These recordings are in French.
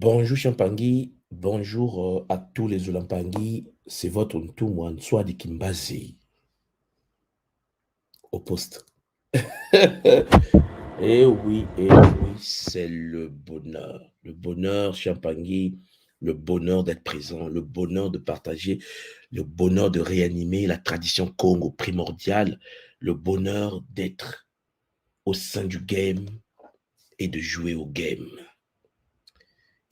Bonjour Champangui, bonjour à tous les Olampangui, c'est votre Ntoumouan Swadi Kimbasi au poste. Eh oui, c'est le bonheur Champangui, le bonheur d'être présent, le bonheur de partager, le bonheur de réanimer la tradition Congo primordiale, le bonheur d'être au sein du game et de jouer au game.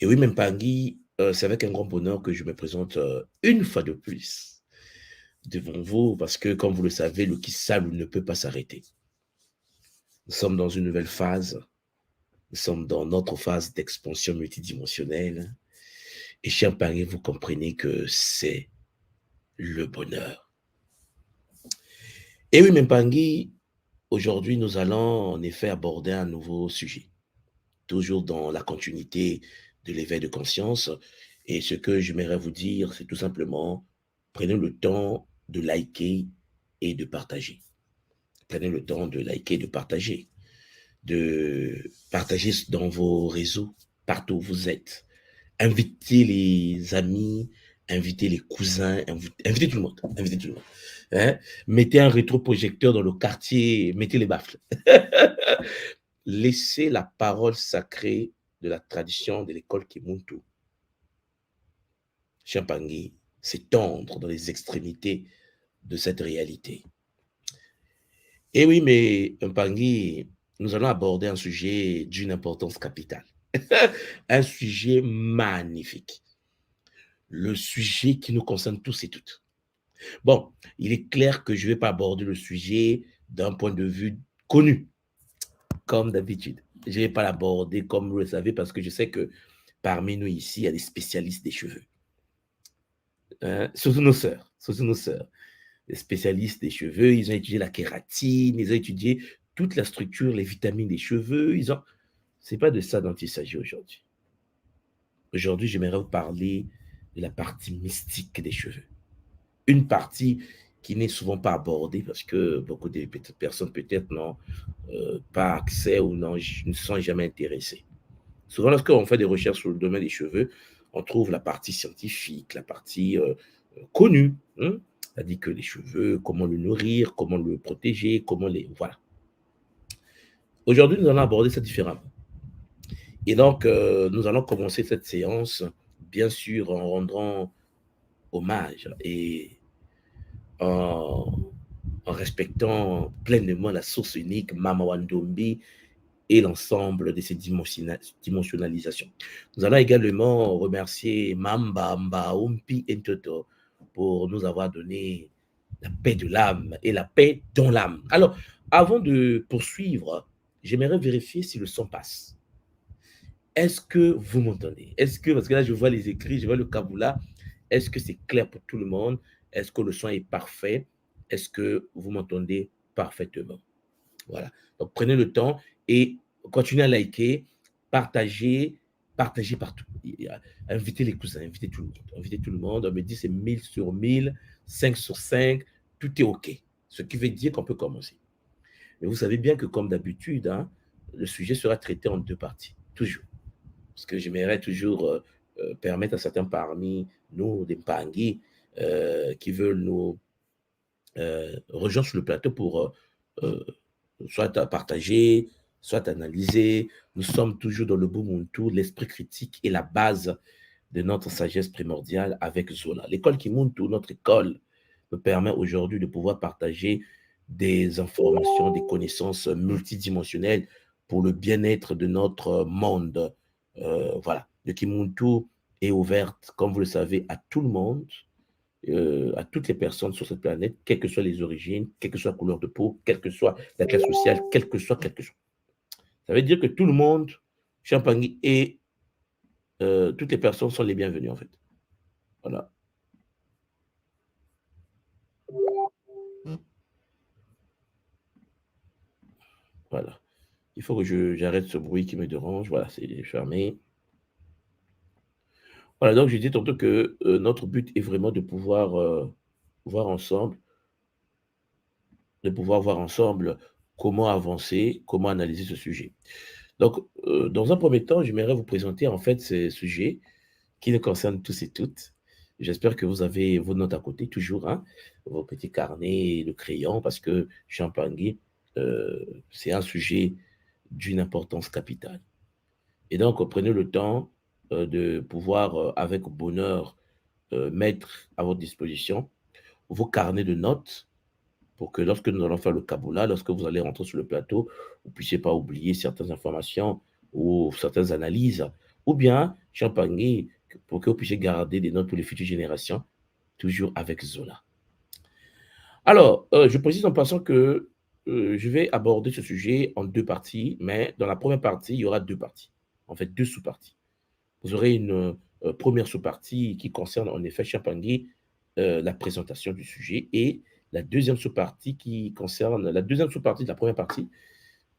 Et oui, même Pangui, c'est avec un grand bonheur que je me présente une fois de plus devant vous, parce que, comme vous le savez, le qui sable ne peut pas s'arrêter. Nous sommes dans une nouvelle phase, nous sommes dans notre phase d'expansion multidimensionnelle. Et cher Pangui, vous comprenez que c'est le bonheur. Et oui, même Pangui, aujourd'hui, nous allons en effet aborder un nouveau sujet, toujours dans la continuité de l'éveil de conscience. Et ce que j'aimerais vous dire, c'est tout simplement, prenez le temps de liker et de partager. Prenez le temps de liker et de partager dans vos réseaux, partout où vous êtes. Invitez les amis, invitez les cousins, invitez tout le monde. Invitez tout le monde. Hein? Mettez un rétroprojecteur dans le quartier, mettez les baffles. Laissez la parole sacrée de la tradition de l'école Kimuntu, Champangui, s'étendre dans les extrémités de cette réalité. Et oui, mais Mpangui, nous allons aborder un sujet d'une importance capitale. Un sujet magnifique. Le sujet qui nous concerne tous et toutes. Bon, il est clair que je ne vais pas aborder le sujet d'un point de vue connu, comme d'habitude. Je ne vais pas l'aborder comme vous le savez, parce que je sais que parmi nous ici, il y a des spécialistes des cheveux. Surtout nos sœurs, surtout nos sœurs. Les spécialistes des cheveux, ils ont étudié la kératine, ils ont étudié toute la structure, les vitamines des cheveux. C'est pas de ça dont il s'agit aujourd'hui. Aujourd'hui, j'aimerais vous parler de la partie mystique des cheveux. Une partie qui n'est souvent pas abordée parce que beaucoup de personnes peut-être n'ont pas accès ou ne sont jamais intéressées. Souvent, lorsqu'on fait des recherches sur le domaine des cheveux, on trouve la partie scientifique, la partie connue. Hein? C'est-à-dire que les cheveux, comment le nourrir, comment le protéger, comment les... Voilà. Aujourd'hui, nous allons aborder ça différemment. Et donc, nous allons commencer cette séance, bien sûr, en rendant hommage et en, en respectant pleinement la source unique, Mama Wandombi, et l'ensemble de ces dimensionnalisations. Nous allons également remercier Mamba Mba Umpi Entoto pour nous avoir donné la paix de l'âme et la paix dans l'âme. Alors, avant de poursuivre, j'aimerais vérifier si le son passe. Est-ce que vous m'entendez? Est-ce que, parce que là, je vois les écrits, je vois le kaboula, est-ce que c'est clair pour tout le monde? Est-ce que le son est parfait? Est-ce que vous m'entendez parfaitement? Voilà. Donc, prenez le temps et continuez à liker, partager, partagez partout. Invitez les cousins, invitez tout le monde. Invitez tout le monde. On me dit c'est 1000 sur 1000, 5 sur 5, tout est OK. Ce qui veut dire qu'on peut commencer. Mais vous savez bien que, comme d'habitude, hein, le sujet sera traité en deux parties, toujours. Parce que j'aimerais toujours permettre à certains parmi nous, des Pangui, qui veulent nous rejoindre sur le plateau pour soit à partager, soit analyser. Nous sommes toujours dans le Ubuntu, l'esprit critique est la base de notre sagesse primordiale avec Zola. L'école Kimuntu, notre école, nous permet aujourd'hui de pouvoir partager des informations, des connaissances multidimensionnelles pour le bien-être de notre monde. Voilà. Le Kimuntu est ouverte, comme vous le savez, à tout le monde, à toutes les personnes sur cette planète, quelles que soient les origines, quelle que soit la couleur de peau, quelle que soit la classe sociale, quelle que soit quelque chose. Ça veut dire que tout le monde, Champagne et toutes les personnes sont les bienvenues en fait. Voilà. Voilà. Il faut que j'arrête ce bruit qui me dérange. Voilà, c'est fermé. Voilà, donc je dis tantôt que notre but est vraiment de pouvoir voir ensemble, de pouvoir voir ensemble comment avancer, comment analyser ce sujet. Donc, dans un premier temps, j'aimerais vous présenter en fait ces sujets qui nous concernent tous et toutes. J'espère que vous avez vos notes à côté toujours, hein, vos petits carnets, le crayon, parce que Champagne, c'est un sujet d'une importance capitale. Et donc, prenez le temps de pouvoir, avec bonheur, mettre à votre disposition vos carnets de notes pour que lorsque nous allons faire le Kaboula, lorsque vous allez rentrer sur le plateau, vous ne puissiez pas oublier certaines informations ou certaines analyses, ou bien Champagne, pour que vous puissiez garder des notes pour les futures générations, toujours avec Zola. Alors, je précise en passant que je vais aborder ce sujet en deux parties, mais dans la première partie, il y aura deux parties, en fait deux sous-parties. Vous aurez une première sous-partie qui concerne en effet Champagne, la présentation du sujet, et la deuxième sous-partie qui concerne la deuxième sous-partie de la première partie,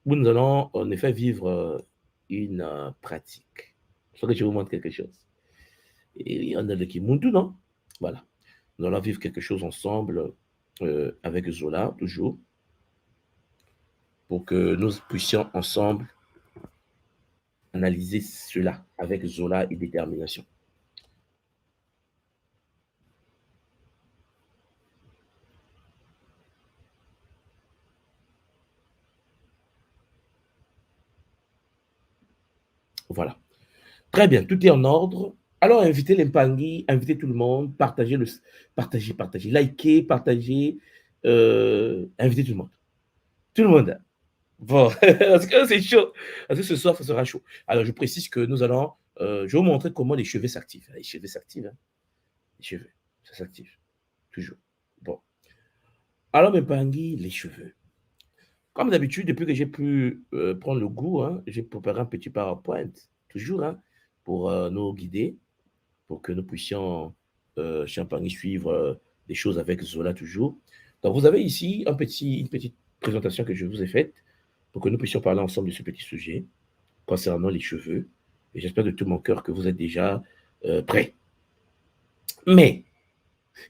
où nous allons en effet vivre une pratique. Il faut que je vous montre quelque chose. Et on a le Kimuntu, non? Voilà. Nous allons vivre quelque chose ensemble avec Zola, toujours, pour que nous puissions ensemble analyser cela avec Zola et détermination. Voilà. Très bien, tout est en ordre. Alors, invitez les Mpangui, invitez tout le monde, partagez, likez, partagez, invitez tout le monde. Tout le monde. Bon, parce que c'est chaud. Parce que ce soir, ça sera chaud. Alors, je précise que nous allons, je vais vous montrer comment les cheveux s'activent. Les cheveux s'activent, hein. Les cheveux, ça s'active. Toujours. Bon. Alors, mes Mpangui, les cheveux. Comme d'habitude, depuis que j'ai pu prendre le goût, hein, j'ai préparé un petit PowerPoint, toujours, hein, pour nous guider, pour que nous puissions, Champagne, suivre des choses avec Zola toujours. Donc, vous avez ici une petite présentation que je vous ai faite pour que nous puissions parler ensemble de ce petit sujet concernant les cheveux. Et j'espère de tout mon cœur que vous êtes déjà prêts. Mais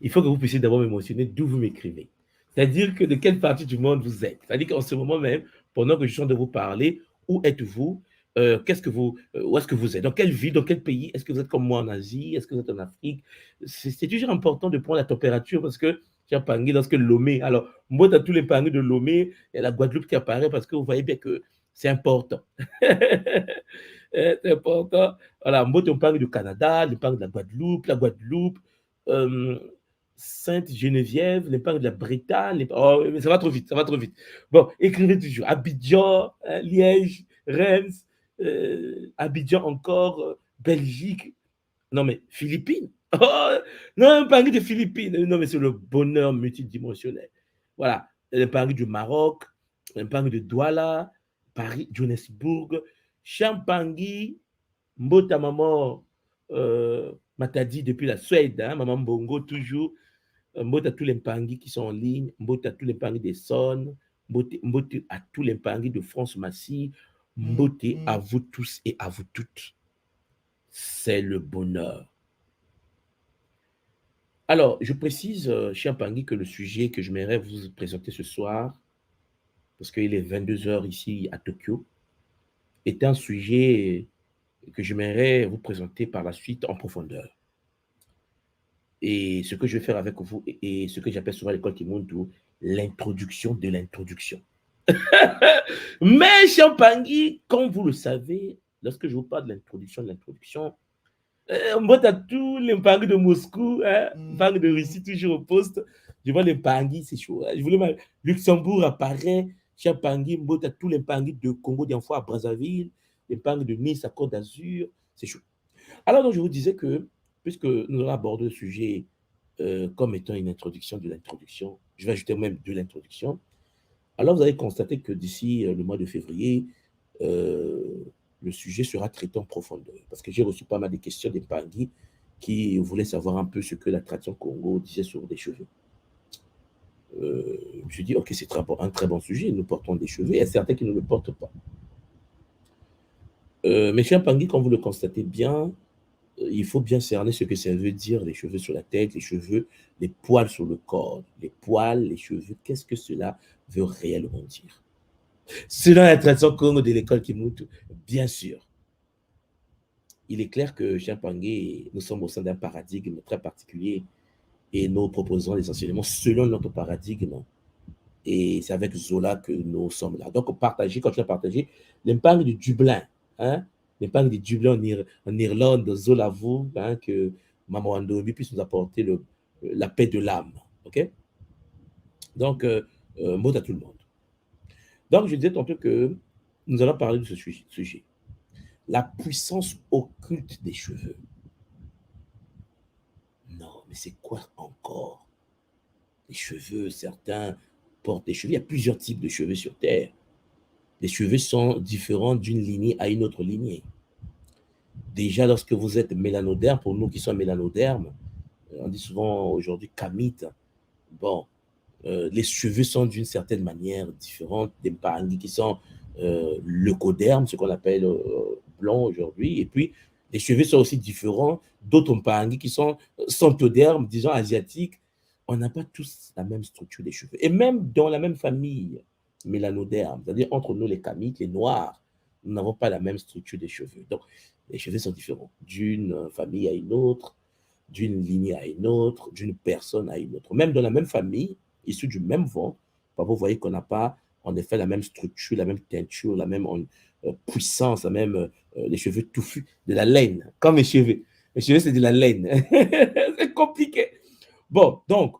il faut que vous puissiez d'abord me mentionner d'où vous m'écrivez. C'est-à-dire que de quelle partie du monde vous êtes. C'est-à-dire qu'en ce moment même, pendant que je suis en train de vous parler, où êtes-vous? Où est-ce que vous êtes? Dans quelle ville, dans quel pays? Est-ce que vous êtes comme moi en Asie? Est-ce que vous êtes en Afrique? C'est toujours important de prendre la température parce que j'ai un pangui lorsque Lomé. Alors, moi, dans tous les panguis de Lomé, il y a la Guadeloupe qui apparaît parce que vous voyez bien que c'est important. C'est important. Voilà, moi, on parle du Canada, on parle de la Guadeloupe, euh, Sainte-Geneviève, les parle de la Bretagne. Oh, mais ça va trop vite, ça va trop vite. Bon, écrivez toujours. Abidjan, hein, Liège, Reims, Abidjan encore, Belgique. Non, mais Philippines. Oh, non, Paris de Philippines. Non, mais c'est le bonheur multidimensionnel. Voilà. Le Paris du Maroc, le Paris de Douala, Paris, Johannesburg, Champangui, Mbota Maman, Matadi depuis la Suède, hein, Maman Bongo toujours. Mbota tous les Pangui qui sont en ligne, Mbota tous les Pangui des Sons, Mbote à tous les Pangui de France Massy, Mbote à vous tous et à vous toutes. C'est le bonheur. Alors, je précise, cher Pangui, que le sujet que je m'aimerais vous présenter ce soir, parce qu'il est 22 heures ici à Tokyo, est un sujet que je m'aimerais vous présenter par la suite en profondeur. Et ce que je vais faire avec vous, et ce que j'appelle souvent à l'école Kimuntu, l'introduction de l'introduction. Mais Champangui, comme vous le savez, lorsque je vous parle de l'introduction, on voit à tous les Mpangui de Moscou, hein, Mpangui de Russie, toujours au poste. Je vois les Mpangui, c'est chaud. Hein. Je voulais mal. Luxembourg apparaît, Champangui, on voit à tous les Mpangui de Congo, d'Enfoi à Brazzaville, les Mpangui de Nice à Côte d'Azur, c'est chaud. Alors, donc, je vous disais que, puisque nous allons aborder le sujet comme étant une introduction de l'introduction, je vais ajouter même de l'introduction, alors vous allez constater que d'ici le mois de février, euh, le sujet sera traité en profondeur. Parce que j'ai reçu pas mal de questions des Pangui qui voulaient savoir un peu ce que la tradition Congo disait sur des cheveux. Je dis, ok, c'est un très bon sujet, nous portons des cheveux, il y a certains qui ne le portent pas. Mes chers Pangui, comme vous le constatez bien, il faut bien cerner ce que ça veut dire, les cheveux sur la tête, les cheveux, les poils sur le corps, les poils, les cheveux, qu'est-ce que cela veut réellement dire? Selon la tradition Congo de l'école Kimutu, bien sûr. Il est clair que Chimpangé, nous sommes au sein d'un paradigme très particulier et nous proposons des enseignements selon notre paradigme. Et c'est avec Zola que nous sommes là. Donc, partager, continuer à partager l'impact du Dublin. Hein? L'impact du Dublin en Irlande, Zola vous, hein, que Maman Wandobi puisse nous apporter la paix de l'âme. OK? Donc, mot à tout le monde. Donc, je disais tantôt que nous allons parler de ce sujet. La puissance occulte des cheveux. Non, mais c'est quoi encore? Les cheveux, certains portent des cheveux. Il y a plusieurs types de cheveux sur Terre. Les cheveux sont différents d'une lignée à une autre lignée. Déjà, lorsque vous êtes mélanoderme, pour nous qui sommes mélanodermes, on dit souvent aujourd'hui camite. Bon, les cheveux sont d'une certaine manière différente des Mpangi qui sont leucodermes, ce qu'on appelle blanc aujourd'hui. Et puis, les cheveux sont aussi différents d'autres Mpangi qui sont centodermes, disons asiatiques. On n'a pas tous la même structure des cheveux. Et même dans la même famille mélanoderme, c'est-à-dire entre nous les camites, les noirs, nous n'avons pas la même structure des cheveux. Donc, les cheveux sont différents d'une famille à une autre, d'une lignée à une autre, d'une personne à une autre. Même dans la même famille, issus du même vent, vous voyez qu'on n'a pas en effet la même structure, la même teinture, la même puissance, la même les cheveux touffus, de la laine, comme mes cheveux. Mes cheveux, c'est de la laine. C'est compliqué. Bon, donc,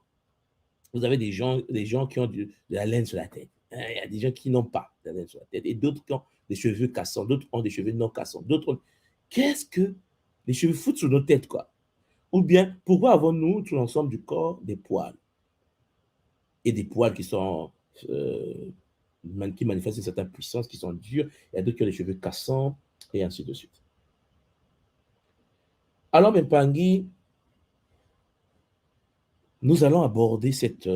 vous avez des gens qui ont de la laine sur la tête. Il y a des gens qui n'ont pas de la laine sur la tête. Et d'autres qui ont des cheveux cassants, d'autres ont des cheveux non cassants. D'autres ont... Qu'est-ce que les cheveux foutent sur nos têtes, quoi? Ou bien, pourquoi avons-nous tout l'ensemble du corps des poils? Et des poils qui sont qui manifestent une certaine puissance, qui sont durs. Il y a d'autres qui ont les cheveux cassants, et ainsi de suite. Alors, Mpangi, nous allons aborder cette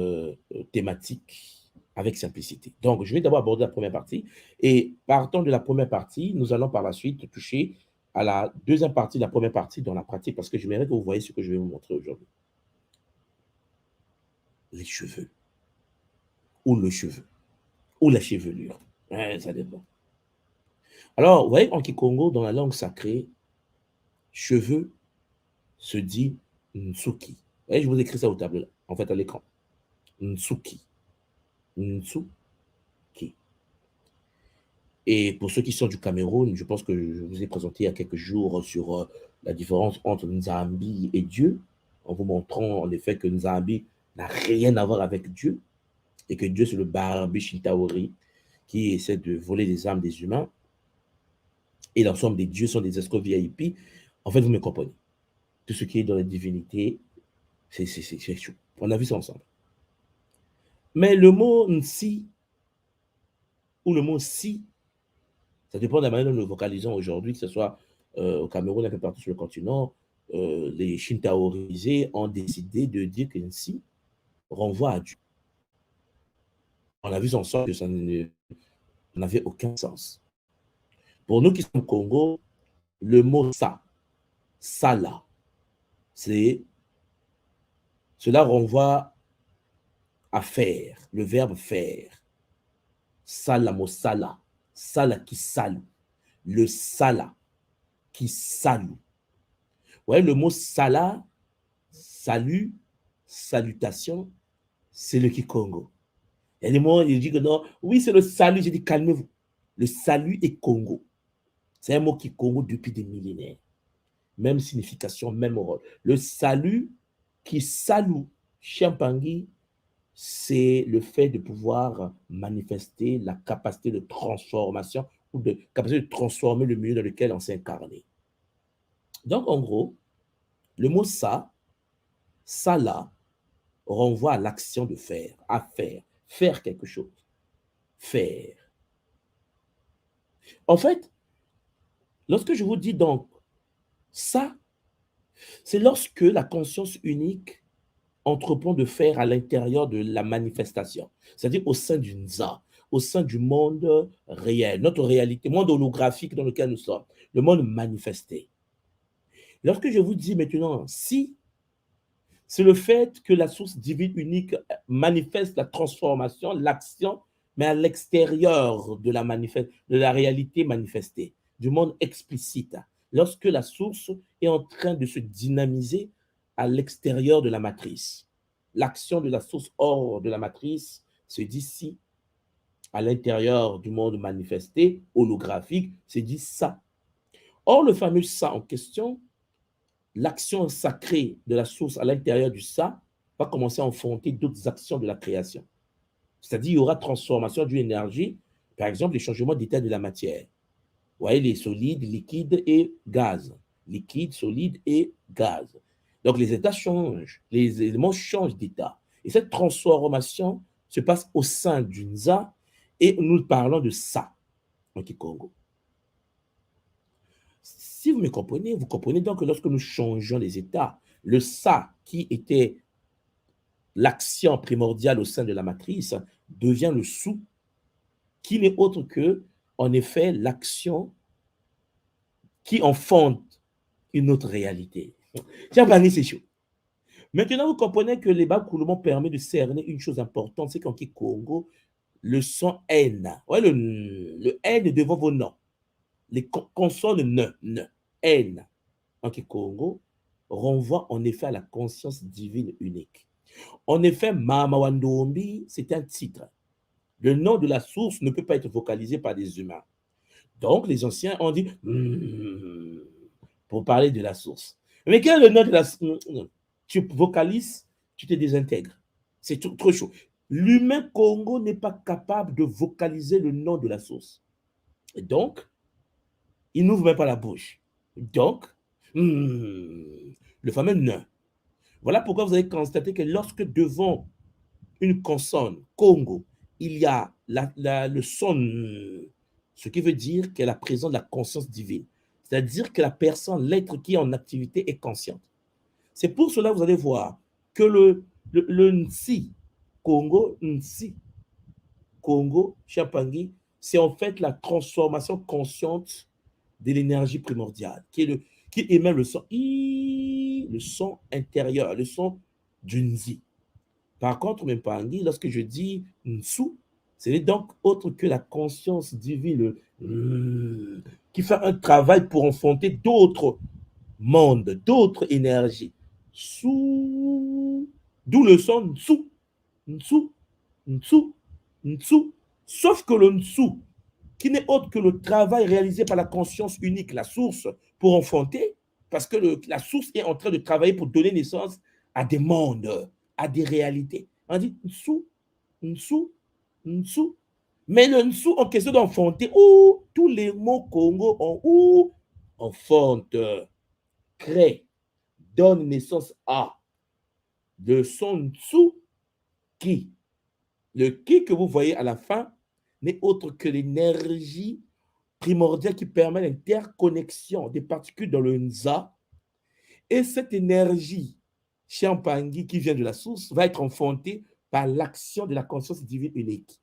thématique avec simplicité. Donc, je vais d'abord aborder la première partie. Et partant de la première partie, nous allons par la suite toucher à la deuxième partie de la première partie dans la pratique, parce que j'aimerais que vous voyez ce que je vais vous montrer aujourd'hui. Les cheveux, ou le cheveu, ou la chevelure. Ouais, ça dépend. Alors, vous voyez, en Kikongo, dans la langue sacrée, cheveux se dit Nsuki. Vous voyez, je vous écris ça au tableau, en fait, à l'écran. Nsuki. Nsuki. Et pour ceux qui sont du Cameroun, je pense que je vous ai présenté il y a quelques jours sur la différence entre Nzambi et Dieu, en vous montrant en effet que Nzambi n'a rien à voir avec Dieu, et que Dieu, c'est le Barbi Shintaori qui essaie de voler les âmes des humains, et l'ensemble des dieux sont des escrocs VIP. En fait, vous me comprenez. Tout ce qui est dans la divinité, c'est chaud. On a vu ça ensemble. Mais le mot Nsi, ou le mot Si, ça dépend de la manière dont nous le vocalisons aujourd'hui, que ce soit au Cameroun, un peu partout sur le continent, les Shintaorisés ont décidé de dire que Nsi renvoie à Dieu. On a vu ensemble que ça n'avait aucun sens. Pour nous qui sommes au Congo, le mot ça, là, cela renvoie à faire, le verbe faire. Salamo sala, sala qui salue, le sala qui salue. Vous voyez, le mot sala, salut, salutation, c'est le Kikongo. Il y a des moments où il dit que non, oui, c'est le salut. J'ai dit calmez-vous. Le salut est Congo. C'est un mot qui Congo depuis des millénaires. Même signification, même rôle. Le salut qui salue Chimpangui, c'est le fait de pouvoir manifester la capacité de transformation ou de capacité de transformer le milieu dans lequel on s'est incarné. Donc, en gros, le mot ça là, renvoie à l'action de faire, à faire quelque chose, faire. En fait, lorsque je vous dis donc ça, c'est lorsque la conscience unique entreprend de faire à l'intérieur de la manifestation, c'est-à-dire au sein du Nza, au sein du monde réel, notre réalité, le monde holographique dans lequel nous sommes, le monde manifesté. Lorsque je vous dis maintenant si, c'est le fait que la source divine unique manifeste la transformation, l'action mais à l'extérieur de de la réalité manifestée, du monde explicite, lorsque la source est en train de se dynamiser à l'extérieur de la matrice. L'action de la source hors de la matrice se dit si, à l'intérieur du monde manifesté, holographique, se dit ça. Or, le fameux ça en question, l'action sacrée de la source à l'intérieur du ça va commencer à enfanter d'autres actions de la création. C'est-à-dire, il y aura transformation d'une énergie, par exemple, les changements d'état de la matière. Vous voyez, les solides, liquides et gaz. Liquide, solide et gaz. Donc, les états changent, les éléments changent d'état. Et cette transformation se passe au sein d'une za et nous parlons de ça en Kikongo. Si vous comprenez donc que lorsque nous changeons les états, le ça qui était l'action primordiale au sein de la matrice devient le sous, qui n'est autre que, en effet, l'action qui enfante une autre réalité. Tiens, Barry, c'est chaud. Maintenant, vous comprenez que les bas-coulements permet de cerner une chose importante, c'est qu'en Kikongo, le son N, ouais, le N devant vos noms, les consonnes N, en Kikongo, renvoie en effet à la conscience divine unique. En effet, Mama Wandombi, c'est un titre. Le nom de la source ne peut pas être vocalisé par des humains. Donc, les anciens ont dit pour parler de la source. Mais quel est le nom de la source? Tu vocalises, tu te désintègres. C'est trop chaud. L'humain Congo n'est pas capable de vocaliser le nom de la source. Et donc, il n'ouvre même pas la bouche. Donc, le fameux ne. Voilà pourquoi vous avez constaté que lorsque devant une consonne, Congo, il y a le son, ce qui veut dire qu'elle a présence de la conscience divine. C'est-à-dire que la personne, l'être qui est en activité est consciente. C'est pour cela que vous allez voir que le Nsi, Congo, Chapangi, c'est en fait la transformation consciente de l'énergie primordiale, qui émet le son intérieur, le son du Nsi. Par contre, Mpangi, lorsque je dis Nsu, c'est donc autre que la conscience divine qui fait un travail pour enfanter d'autres mondes, d'autres énergies. Sous, d'où le son Nsu, Nsu, Nsu, Nsu. Sauf que le Nsu, qui n'est autre que le travail réalisé par la conscience unique, la source, pour enfanter, parce que la source est en train de travailler pour donner naissance à des mondes, à des réalités. On dit Nsu, Nsu, Nsu. Mais le Nsu, en question d'enfanter, tous les mots Congo ont enfante, crée, donne naissance à. Le son Nsu qui. Le qui que vous voyez à la fin n'est autre que l'énergie primordiale qui permet l'interconnexion des particules dans le Nza. Et cette énergie Champangui qui vient de la source va être enfantée par l'action de la conscience divine unique.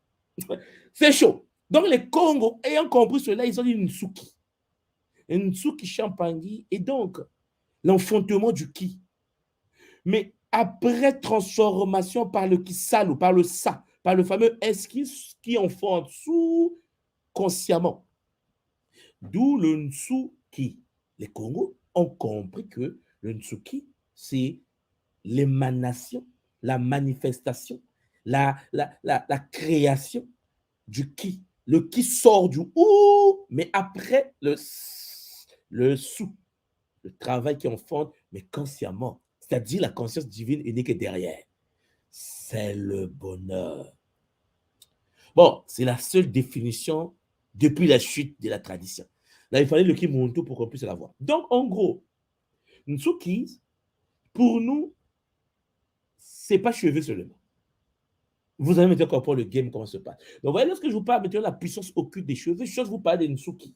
C'est chaud. Donc les Congos, ayant compris cela, ils ont dit Nsuki. Nsuki Champangui et donc l'enfantement du ki. Mais après transformation par le kisalo, par le sa, par le fameux S qui enfante sous consciemment. D'où le Nsuki. Les Congos ont compris que le Nsuki, c'est l'émanation, la manifestation, la création du qui. Le qui sort du ou, mais après le sous, le travail qui enfante, mais consciemment, c'est-à-dire la conscience divine unique est derrière. C'est le bonheur. Bon, c'est la seule définition depuis la chute de la tradition. Là, il fallait le Kimuntu pour qu'on puisse la voir. Donc, en gros, Nsuki, pour nous, c'est pas cheveux seulement. Vous allez maintenant comprendre le game, comment se passe. Donc, voyez, lorsque je vous parle maintenant de la puissance occulte des cheveux, je vous parle des Nsuki.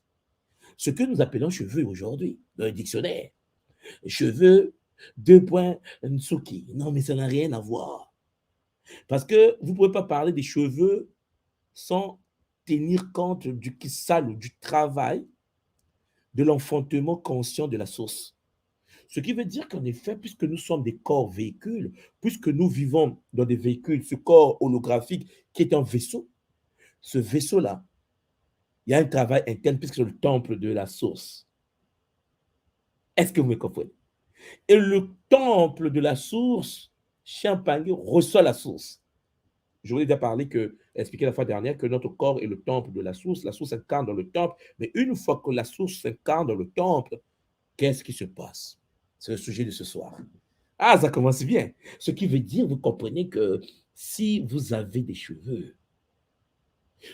Ce que nous appelons cheveux aujourd'hui, dans le dictionnaire. Cheveux, deux points, Nsuki. Non, mais ça n'a rien à voir. Parce que vous ne pouvez pas parler des cheveux sans tenir compte du kissal ou du travail de l'enfantement conscient de la source. Ce qui veut dire qu'en effet, puisque nous sommes des corps véhicules, puisque nous vivons dans des véhicules, ce corps holographique qui est un vaisseau, ce vaisseau-là, il y a un travail interne puisque c'est le temple de la source. Est-ce que vous me comprenez? Et le temple de la source, Champagne reçoit la source. Je vous ai déjà parlé que, expliqué la fois dernière que notre corps est le temple de la source s'incarne dans le temple, mais une fois que la source s'incarne dans le temple, qu'est-ce qui se passe? C'est le sujet de ce soir. Ah, ça commence bien. Ce qui veut dire, vous comprenez que si vous avez des cheveux,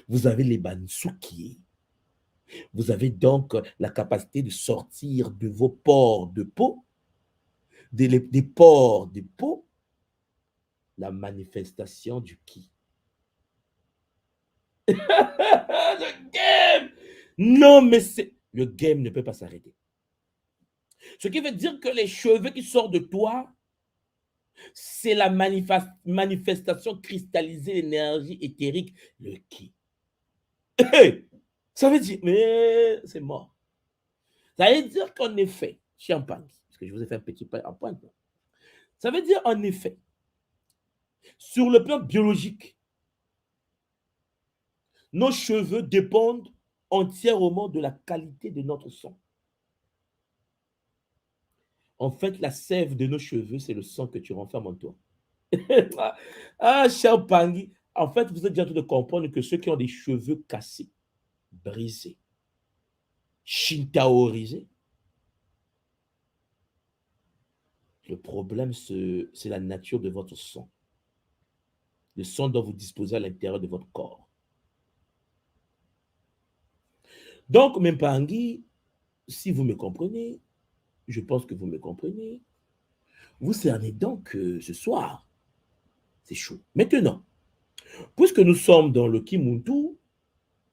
vous avez les bansuki, vous avez donc la capacité de sortir de vos pores de peau, des pores de peau, la manifestation du ki. Le game! Non, mais c'est... Le game ne peut pas s'arrêter. Ce qui veut dire que les cheveux qui sortent de toi, c'est la manifestation cristallisée d'énergie éthérique, le ki. Ça veut dire, mais c'est mort. Ça veut dire qu'en effet, champagne, parce que je vous ai fait un petit point en pointe, ça veut dire en effet, sur le plan biologique, nos cheveux dépendent entièrement de la qualité de notre sang. En fait, la sève de nos cheveux, c'est le sang que tu renfermes en toi. Ah, cher Pangui, en fait, vous êtes déjà en train de comprendre que ceux qui ont des cheveux cassés, brisés, shintaorisés, le problème, c'est la nature de votre sang. Le sang dont vous disposez à l'intérieur de votre corps. Donc, Mempangui, si vous me comprenez, je pense que vous me comprenez, vous cernez donc ce soir. C'est chaud. Maintenant, puisque nous sommes dans le Kimuntu,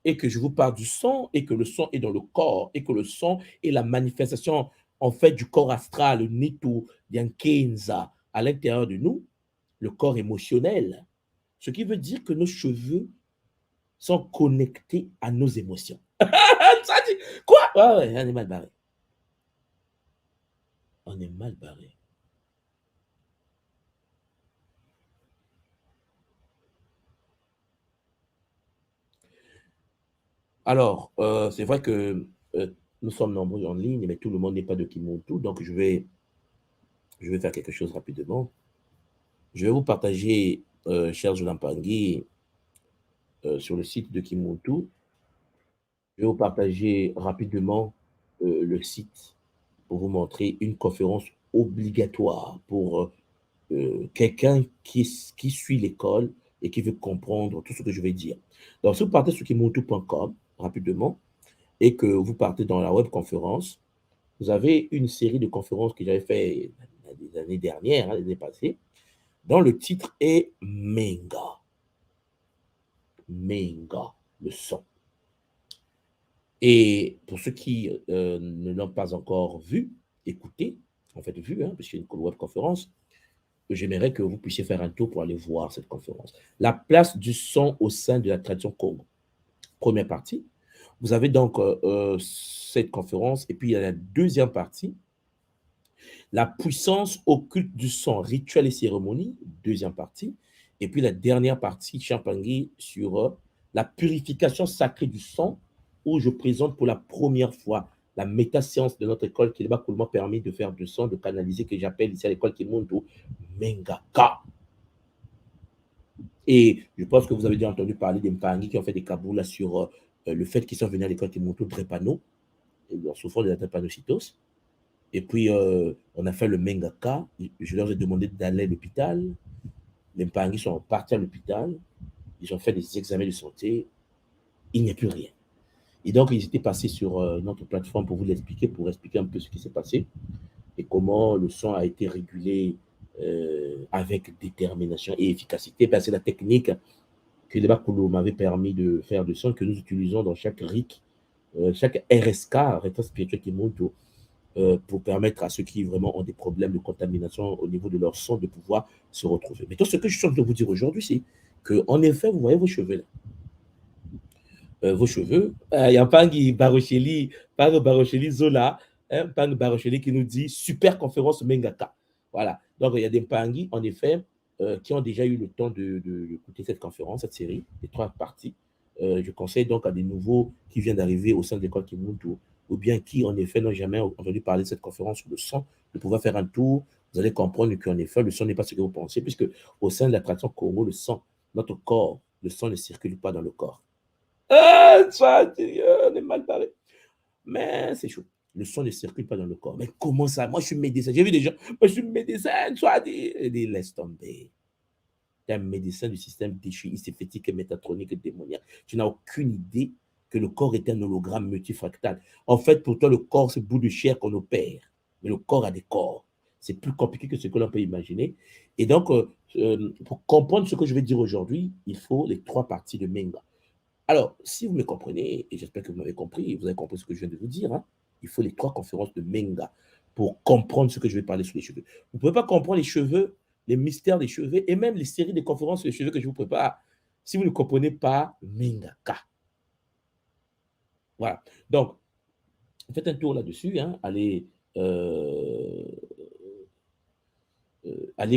et que je vous parle du sang, et que le sang est dans le corps, et que le sang est la manifestation, en fait, du corps astral, le Nitu, Yankenza, à l'intérieur de nous, le corps émotionnel. Ce qui veut dire que nos cheveux sont connectés à nos émotions. Ça dit, quoi? Ouais, ouais, on est mal barré. On est mal barré. Alors, c'est vrai que nous sommes nombreux en ligne, mais tout le monde n'est pas de Kimuntu, donc je vais faire quelque chose rapidement. Je vais vous partager, cher Joulampangui, sur le site de Kimuntu. Je vais vous partager rapidement le site pour vous montrer une conférence obligatoire pour quelqu'un qui suit l'école et qui veut comprendre tout ce que je vais dire. Donc, si vous partez sur kimuntu.com rapidement et que vous partez dans la web conférence, vous avez une série de conférences que j'avais fait les années dernières, l'année passée, dont le titre est Menga. Menga, le son. Et pour ceux qui ne l'ont pas encore vu, écouté, en fait vu, hein, puisque c'est une web conférence, j'aimerais que vous puissiez faire un tour pour aller voir cette conférence. La place du son au sein de la tradition Congo. Première partie. Vous avez donc cette conférence, et puis il y a la deuxième partie, la puissance occulte du son, rituel et cérémonie, deuxième partie, et puis la dernière partie, Champangui, sur la purification sacrée du son, où je présente pour la première fois la méta-science de notre école qui m'a permis de faire du son, de canaliser, que j'appelle ici à l'école Kimundo Mengaka. Et je pense que vous avez déjà entendu parler des Mpangi qui ont fait des kaboulas sur le fait qu'ils sont venus à l'école Kimundo Drepano, en souffrant de la drépanocytose. Et puis, on a fait le Mengaka. Je leur ai demandé d'aller à l'hôpital. Les Mpangi sont partis à l'hôpital. Ils ont fait des examens de santé. Il n'y a plus rien. Et donc, ils étaient passés sur notre plateforme pour vous l'expliquer, pour expliquer un peu ce qui s'est passé et comment le son a été régulé avec détermination et efficacité. Ben, c'est la technique que Leba Koulou m'avait permis de faire du son que nous utilisons dans chaque RIC, chaque RSK, Retraite spirituelle qui monte pour permettre à ceux qui vraiment ont des problèmes de contamination au niveau de leur sang de pouvoir se retrouver. Mais tout ce que je suis en train de vous dire aujourd'hui, c'est qu'en effet, vous voyez vos cheveux là. Vos cheveux. Il y a un Pangui Barocheli, Pang Barocheli Zola, Pang Barocheli qui nous dit super conférence Mengaka. Voilà. Donc, il y a des Pangui, en effet, qui ont déjà eu le temps d'écouter cette conférence, cette série, les trois parties. je conseille donc à des nouveaux qui viennent d'arriver au sein de l'école Kimuntu, ou bien qui, en effet, n'ont jamais entendu parler de cette conférence sur le sang, de pouvoir faire un tour. Vous allez comprendre qu'en effet, le sang n'est pas ce que vous pensez, puisque au sein de la tradition Congo, le sang, notre corps, le sang ne circule pas dans le corps. Ah, ça, on est mal parlé. Mais c'est chaud. Le sang ne circule pas dans le corps. Mais comment ça? Moi, je suis médecin. J'ai vu des gens, moi, je suis médecin, soit dit, laisse tomber. Tu es un médecin du système déchu, iséphétique, métatronique, démoniaque. Tu n'as aucune idée que le corps est un hologramme multifractal. En fait, pour toi, le corps, c'est bout de chair qu'on opère. Mais le corps a des corps. C'est plus compliqué que ce que l'on peut imaginer. Et donc, pour comprendre ce que je vais dire aujourd'hui, il faut les 3 parties de Menga. Alors, si vous me comprenez, et j'espère que vous m'avez compris, vous avez compris ce que je viens de vous dire, hein, il faut les 3 conférences de Menga pour comprendre ce que je vais parler sur les cheveux. Vous ne pouvez pas comprendre les cheveux, les mystères des cheveux, et même les séries de conférences sur les cheveux que je vous prépare, si vous ne comprenez pas Mengaka. Voilà. Donc, faites un tour là-dessus, hein, allez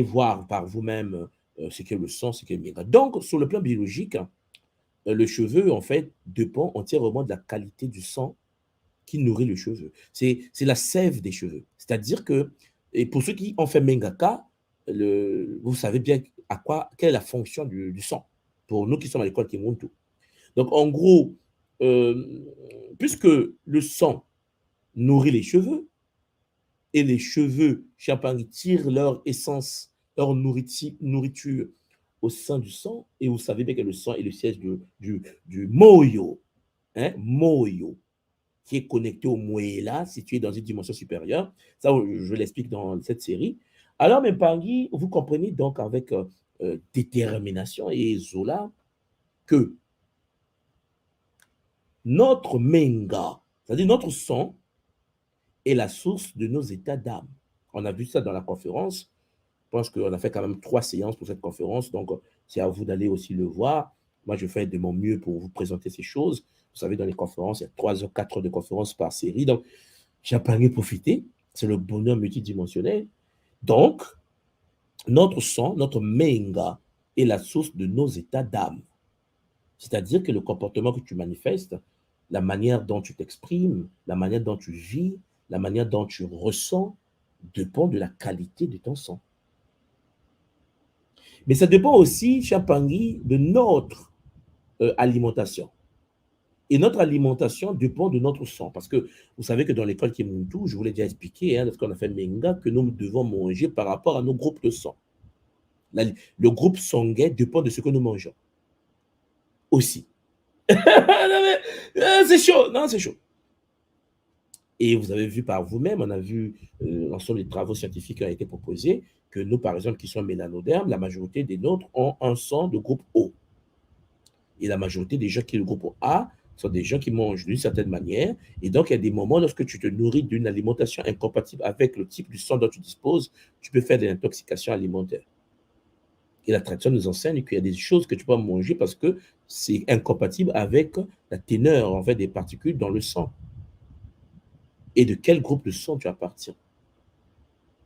voir par vous-même ce qu'est le sang, ce qu'est le Menga. Donc, sur le plan biologique, le cheveu, en fait, dépend entièrement de la qualité du sang qui nourrit le cheveu. C'est la sève des cheveux. C'est-à-dire que, et pour ceux qui ont fait Mengaka, vous savez bien quelle est la fonction du sang, pour nous qui sommes à l'école Kimuntu. Donc, en gros, euh, puisque le sang nourrit les cheveux, et les cheveux, Champagne, tirent leur essence, leur nourriture au sein du sang, et vous savez bien que le sang est le siège du Moyo, hein, Moyo, qui est connecté au Moela, situé dans une dimension supérieure. Ça, je l'explique dans cette série. Alors, mes Pangui, vous comprenez donc avec détermination et Zola que notre Menga, c'est-à-dire notre sang, est la source de nos états d'âme. On a vu ça dans la conférence. Je pense qu'on a fait quand même 3 séances pour cette conférence, donc c'est à vous d'aller aussi le voir. Moi, je fais de mon mieux pour vous présenter ces choses. Vous savez, dans les conférences, il y a 3 heures, 4 heures de conférences par série. Donc, j'ai pas profiter. C'est le bonheur multidimensionnel. Donc, notre sang, notre menga, est la source de nos états d'âme. C'est-à-dire que le comportement que tu manifestes, la manière dont tu t'exprimes, la manière dont tu vis, la manière dont tu ressens, dépend de la qualité de ton sang. Mais ça dépend aussi, cher Pangui, de notre alimentation. Et notre alimentation dépend de notre sang. Parce que vous savez que dans l'école Kimuntu, je vous l'ai déjà expliqué, hein, lorsqu'on a fait Menga, que nous devons manger par rapport à nos groupes de sang. Le groupe sanguin dépend de ce que nous mangeons. Aussi. C'est chaud. Non, c'est chaud. Et vous avez vu par vous-même, on a vu l'ensemble des travaux scientifiques qui ont été proposés, que nous, par exemple, qui sommes mélanodermes, la majorité des nôtres ont un sang de groupe O. Et la majorité des gens qui sont le groupe A sont des gens qui mangent d'une certaine manière. Et donc, il y a des moments, lorsque tu te nourris d'une alimentation incompatible avec le type du sang dont tu disposes, tu peux faire de l'intoxication alimentaire. Et la tradition nous enseigne qu'il y a des choses que tu peux manger parce que c'est incompatible avec la teneur en fait, des particules dans le sang. Et de quel groupe de sang tu appartiens.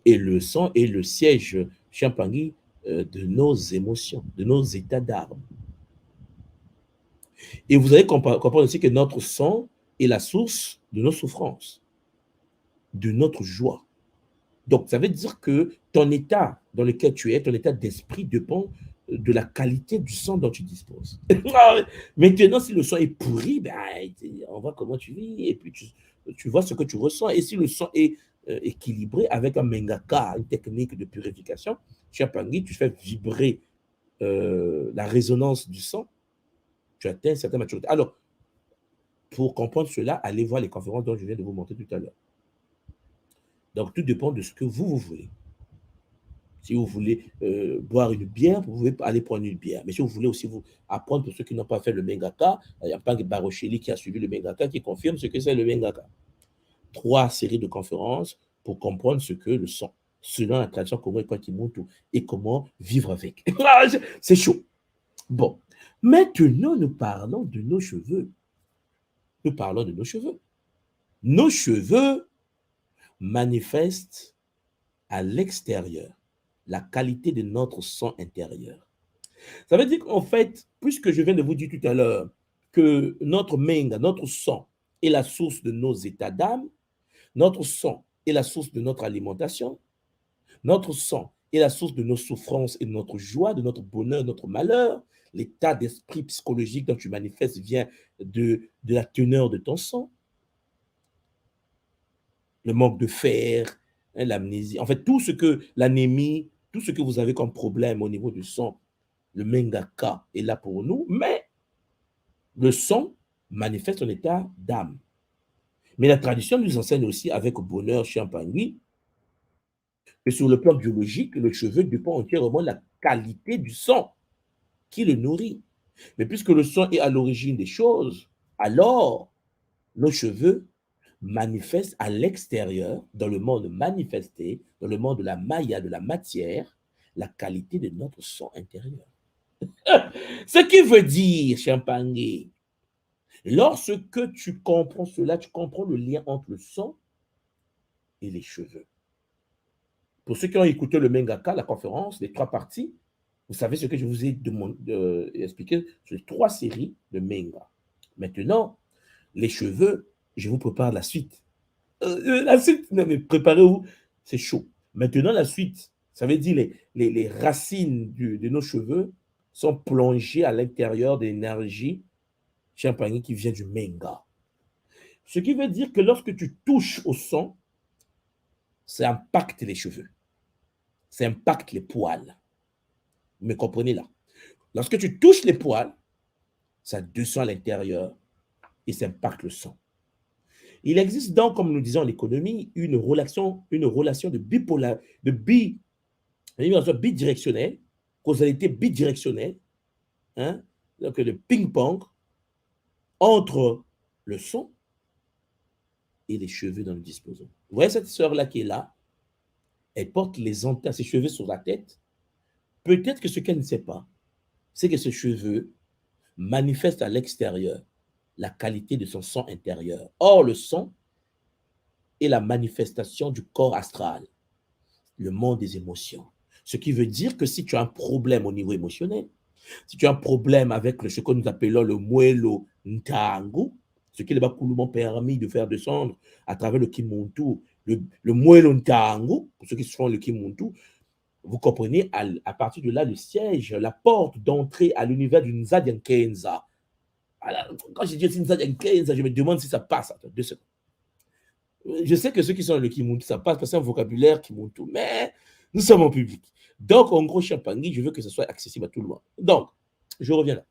Et le sang est le siège, Champagny, de nos émotions, de nos états d'âme. Et vous allez comprendre aussi que notre sang est la source de nos souffrances, de notre joie. Donc, ça veut dire que ton état dans lequel tu es, ton état d'esprit dépend de la qualité du sang dont tu disposes. Maintenant, si le sang est pourri, ben, on voit comment tu vis et puis tu vois ce que tu ressens. Et si le sang est équilibré avec un mengaka, une technique de purification, Chiapangui, tu fais vibrer la résonance du sang, tu atteins une certaine maturité. Alors, pour comprendre cela, allez voir les conférences dont je viens de vous montrer tout à l'heure. Donc, tout dépend de ce que vous voulez. Si vous voulez boire une bière, vous pouvez aller prendre une bière. Mais si vous voulez aussi vous apprendre, pour ceux qui n'ont pas fait le Mengaka, il y a Pang Barocheli qui a suivi le Mengaka, qui confirme ce que c'est le Mengaka. 3 séries de conférences pour comprendre ce que le sang, selon la tradition comment il monte et comment vivre avec. C'est chaud. Bon, maintenant nous parlons de nos cheveux. Nous parlons de nos cheveux. Nos cheveux manifestent à l'extérieur la qualité de notre sang intérieur. Ça veut dire qu'en fait, puisque je viens de vous dire tout à l'heure que notre menga, notre sang, est la source de nos états d'âme, notre sang est la source de notre alimentation, notre sang est la source de nos souffrances et de notre joie, de notre bonheur, de notre malheur. L'état d'esprit psychologique dont tu manifestes vient de la teneur de ton sang. Le manque de fer, hein, l'amnésie, en fait, tout ce que l'anémie, tout ce que vous avez comme problème au niveau du sang, le mengaka est là pour nous, mais le sang manifeste un état d'âme. Mais la tradition nous enseigne aussi avec bonheur chez Champagny que sur le plan biologique, le cheveu dépend entièrement de la qualité du sang qui le nourrit. Mais puisque le sang est à l'origine des choses, alors nos cheveux manifestent à l'extérieur, dans le monde manifesté, dans le monde de la maya, de la matière, la qualité de notre sang intérieur. Ce qui veut dire, Champagne, lorsque tu comprends cela, tu comprends le lien entre le sang et les cheveux. Pour ceux qui ont écouté le Mengaka, la conférence, les trois parties, vous savez ce que je vous ai expliqué sur les trois séries de Menga. Maintenant, les cheveux, je vous prépare la suite. La suite, non mais préparez-vous, c'est chaud. Maintenant, la suite, ça veut dire les racines de nos cheveux sont plongées à l'intérieur de l'énergie champagne qui vient du Menga. Ce qui veut dire que lorsque tu touches au sang, ça impacte les cheveux, ça impacte les poils. Vous me comprenez là? Lorsque tu touches les poils, ça descend à l'intérieur et ça impacte le sang. Il existe donc, comme nous disons en économie, une relation de bipolar, bidirectionnelle, causalité bidirectionnelle, hein, donc de ping-pong entre le son et les cheveux dont nous disposons. Vous voyez cette sœur-là qui est là, elle porte ses cheveux sur la tête. Peut-être que ce qu'elle ne sait pas, c'est que ses cheveux manifestent à l'extérieur la qualité de son sang intérieur. Or, le sang est la manifestation du corps astral, le monde des émotions. Ce qui veut dire que si tu as un problème au niveau émotionnel, si tu as un problème avec ce que nous appelons le muelo ntangu, ce qui n'est pas coulement permis de faire descendre à travers le kimuntu, le muelo ntangu, pour ceux qui font le kimuntu, vous comprenez, à partir de là, le siège, la porte d'entrée à l'univers du Nzadiankenza. Quand je dis Nzadiankenza, je me demande si ça passe. Attends, 2 secondes. Je sais que ceux qui sont dans le Kimuntu, ça passe parce que c'est un vocabulaire Kimuntu, mais nous sommes en public. Donc, en gros, Champagne, je veux que ce soit accessible à tout le monde. Donc, je reviens là.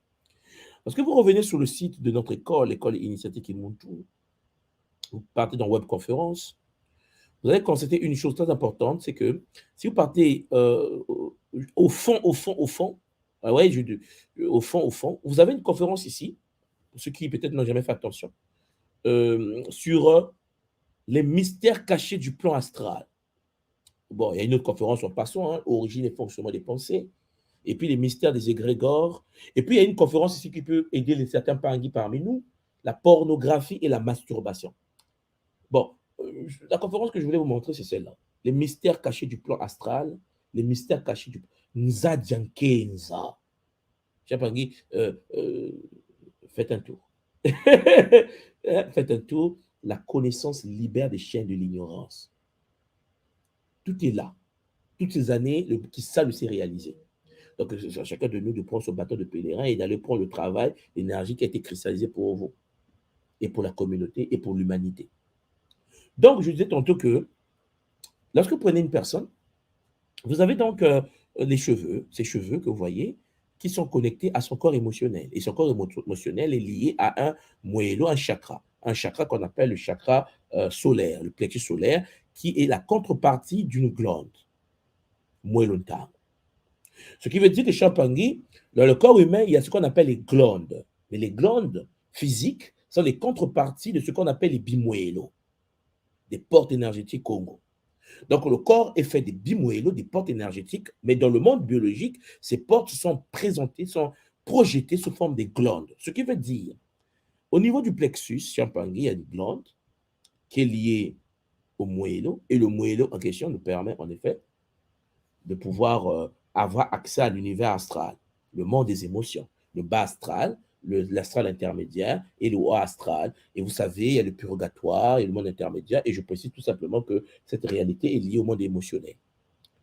Parce que vous revenez sur le site de notre école, l'école Initiative Kimuntu, vous partez dans webconférence, vous allez constater une chose très importante, c'est que si vous partez au fond, ouais, au fond, vous avez une conférence ici, pour ceux qui peut-être n'ont jamais fait attention, sur les mystères cachés du plan astral. Bon, il y a une autre conférence en passant, hein, origine et fonctionnement des pensées, et puis les mystères des égrégores, et puis il y a une conférence ici qui peut aider certains pangis parmi nous, la pornographie et la masturbation. Bon, la conférence que je voulais vous montrer, c'est celle-là. Les mystères cachés du plan astral, les mystères cachés du Nzadiankenza. Chapangui, faites un tour. Faites un tour. La connaissance libère des chaînes de l'ignorance. Tout est là. Toutes ces années, qui ça s'est réalisé. Donc, chacun de nous de prendre son bâton de pèlerin et d'aller prendre le travail, l'énergie qui a été cristallisée pour vous, et pour la communauté, et pour l'humanité. Donc, je disais tantôt que lorsque vous prenez une personne, vous avez donc les cheveux, ces cheveux que vous voyez, qui sont connectés à son corps émotionnel. Et son corps émotionnel est lié à un moello, un chakra qu'on appelle le chakra solaire, le plexus solaire, qui est la contrepartie d'une glande, moello ntangu. Ce qui veut dire que Champangui, dans le corps humain, il y a ce qu'on appelle les glandes. Mais les glandes physiques sont les contreparties de ce qu'on appelle les bimuelos, des portes énergétiques Congo. Donc, le corps est fait des bimuelos, des portes énergétiques, mais dans le monde biologique, ces portes sont présentées, sont projetées sous forme des glandes. Ce qui veut dire, au niveau du plexus Champangui, il y a une glande qui est liée au muelo, et le muelo en question nous permet en effet de pouvoir avoir accès à l'univers astral, le monde des émotions, le bas astral, l'astral intermédiaire et le haut astral. Et vous savez, il y a le purgatoire et le monde intermédiaire. Et je précise tout simplement que cette réalité est liée au monde émotionnel.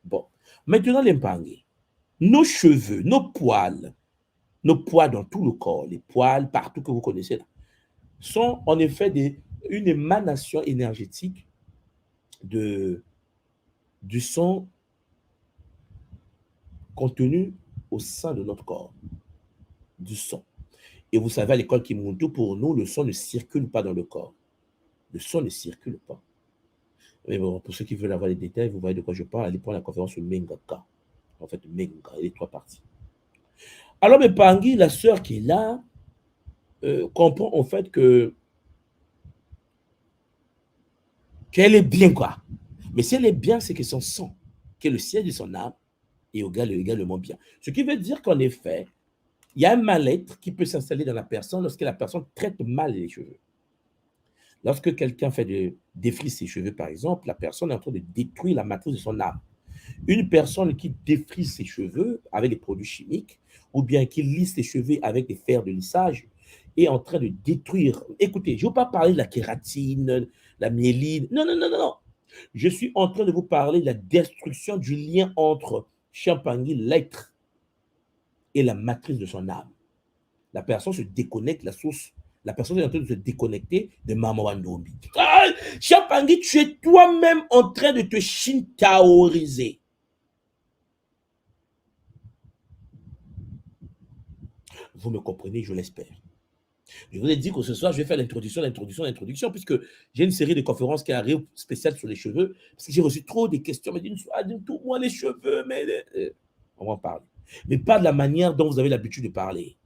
Bon. Maintenant, l'impangue. Nos cheveux, nos poils dans tout le corps, les poils partout que vous connaissez là, sont en effet une émanation énergétique du son contenu au sein de notre corps, du son. Et vous savez, à l'école Kimuntu, pour nous, le son ne circule pas dans le corps. Le son ne circule pas. Mais bon, pour ceux qui veulent avoir les détails, vous voyez de quoi je parle, allez prendre la conférence sur Mengaka. En fait, Menga, et les 3 parties. Alors, Mepangui, la sœur qui est là, comprend en fait qu'elle est bien, quoi. Mais si elle est bien, c'est que son sang, qui est le siège de son âme, est également bien. Ce qui veut dire qu'en effet, il y a un mal-être qui peut s'installer dans la personne lorsque la personne traite mal les cheveux. Lorsque quelqu'un défrise ses cheveux, par exemple, la personne est en train de détruire la matrice de son âme. Une personne qui défrise ses cheveux avec des produits chimiques ou bien qui lisse ses cheveux avec des fers de lissage est en train de détruire. Écoutez, je ne veux pas parler de la kératine, la myéline. Non, non, non, non, non. Je suis en train de vous parler de la destruction du lien entre Champagny, l'être, et la matrice de son âme. La personne se déconnecte, la personne est en train de se déconnecter de Mama Wandombi. Ah, Champagny, tu es toi-même en train de te shintaoriser. Vous me comprenez, je l'espère. Je vous ai dit que ce soir, je vais faire l'introduction, puisque j'ai une série de conférences qui arrivent spéciales sur les cheveux, parce que j'ai reçu trop de questions. Mais moi les cheveux, mais on va en parler. Mais pas de la manière dont vous avez l'habitude de parler,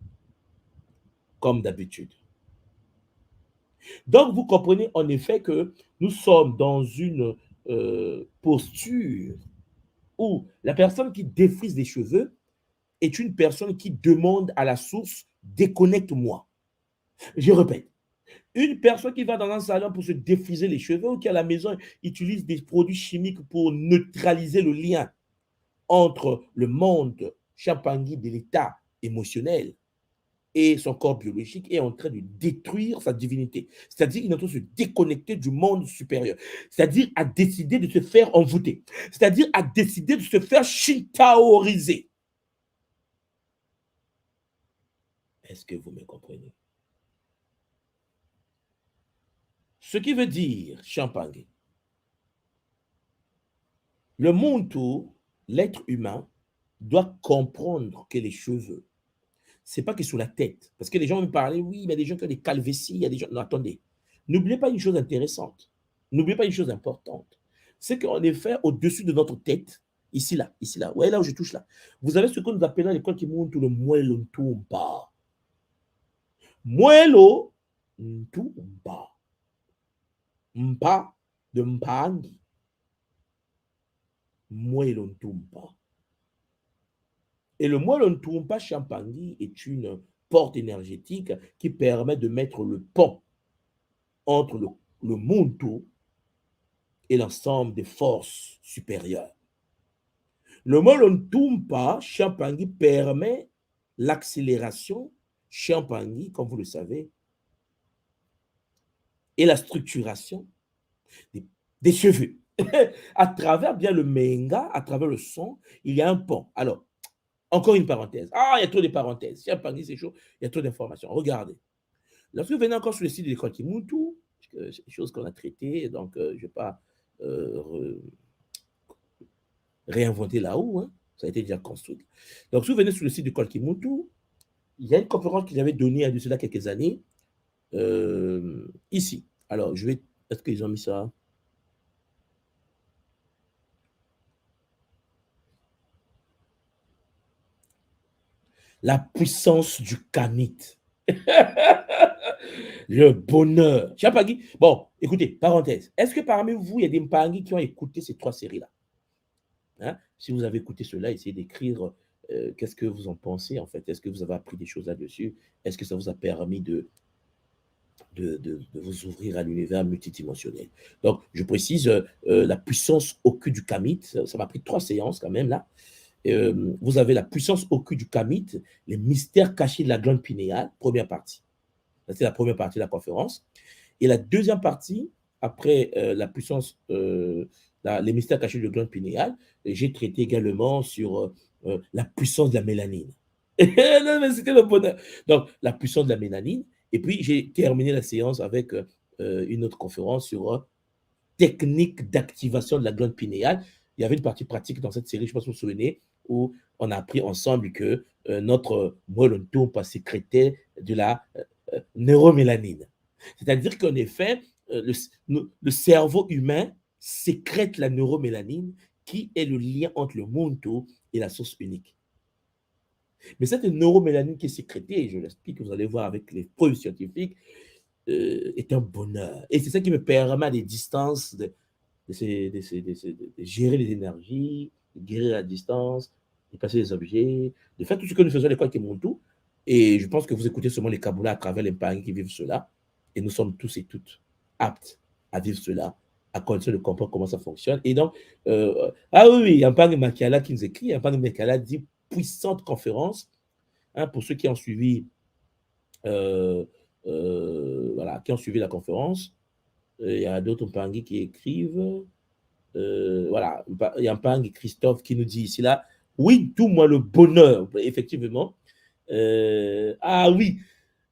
comme d'habitude. Donc, vous comprenez en effet que nous sommes dans une posture où la personne qui défrise les cheveux est une personne qui demande à la source « déconnecte-moi ». Je répète, une personne qui va dans un salon pour se défriser les cheveux ou qui à la maison utilise des produits chimiques pour neutraliser le lien entre le monde Champagny de l'état émotionnel et son corps biologique est en train de détruire sa divinité. C'est-à-dire qu'il est en train de se déconnecter du monde supérieur. C'est-à-dire à décider de se faire envoûter. C'est-à-dire à décider de se faire shintaoriser. Est-ce que vous me comprenez? Ce qui veut dire, Champagny, le monde tout, l'être humain, doit comprendre que les cheveux, c'est pas que sur la tête. Parce que les gens me parlaient, oui, mais il y a des gens qui ont des calvéties, il y a des gens. Non, attendez. N'oubliez pas une chose intéressante. N'oubliez pas une chose importante. C'est qu'en effet, au-dessus de notre tête, ici, là, ouais, là où je touche là, vous avez ce que nous appelons à l'école qui montre le muelo ntumba. Muelo ntumba. Mpa de mpangi. Muelo ntumba. Et le muelo ntumba Champagny est une porte énergétique qui permet de mettre le pont entre le Muntu et l'ensemble des forces supérieures. Le Molontumpa Champagny permet l'accélération Champagny, comme vous le savez, et la structuration des cheveux. À travers bien le menga, à travers le son, il y a un pont. Alors, encore une parenthèse. Ah, il y a trop de parenthèses. Champagny, c'est chaud, il y a trop d'informations. Regardez. Lorsque vous venez encore sur le site de l'école Kimuntu, c'est des choses qu'on a traitées, donc je ne vais pas réinventer là-haut, hein, ça a été déjà construit. Donc, si vous venez sur le site de l'école Kimuntu, il y a une conférence qu'ils avaient donnée il y a de cela quelques années, ici. Alors, est-ce qu'ils ont mis ça? La puissance du kanit. Le bonheur. Chapagui. Bon, écoutez, parenthèse. Est-ce que parmi vous, il y a des Mpangui qui ont écouté ces 3 séries-là? Hein? Si vous avez écouté cela, essayez d'écrire qu'est-ce que vous en pensez, en fait. Est-ce que vous avez appris des choses là-dessus? Est-ce que ça vous a permis de vous ouvrir à l'univers multidimensionnel? Donc, je précise, la puissance occulte du Kamit, ça m'a pris 3 séances quand même, là. Vous avez la puissance occulte du kamite, les mystères cachés de la glande pinéale, première partie. C'est la première partie de la conférence. Et la deuxième partie, après la puissance, les mystères cachés de la glande pinéale, j'ai traité également sur la puissance de la mélanine. Non, mais c'était le bonheur. Donc, la puissance de la mélanine. Et puis, j'ai terminé la séance avec une autre conférence sur technique d'activation de la glande pinéale. Il y avait une partie pratique dans cette série, je ne sais pas si vous vous souvenez, où on a appris ensemble que notre moelle tombe sécrétait de la neuromélanine. C'est-à-dire qu'en effet, le cerveau humain sécrète la neuromélanine qui est le lien entre le monto et la source unique. Mais cette neuromélanine qui est sécrétée, et je l'explique, vous allez voir avec les preuves scientifiques, est un bonheur. Et c'est ça qui me permet à des distances de gérer les énergies, de guérir à distance, de passer les objets, de faire tout ce que nous faisons à l'école qui monte tout. Et je pense que vous écoutez seulement les Kaboulats à travers les parents qui vivent cela. Et nous sommes tous et toutes aptes à vivre cela, à condition de comprendre comment ça fonctionne. Et donc, ah oui, il y a un Mpang Makiala qui nous écrit, un Mpang Makiala dit puissante conférence, hein, pour ceux qui ont suivi, voilà, qui ont suivi la conférence. Il y a d'autres Mpangis qui écrivent. Voilà, il y a un Mpang Christophe qui nous dit ici là, oui, tout moi le bonheur, effectivement. Ah oui,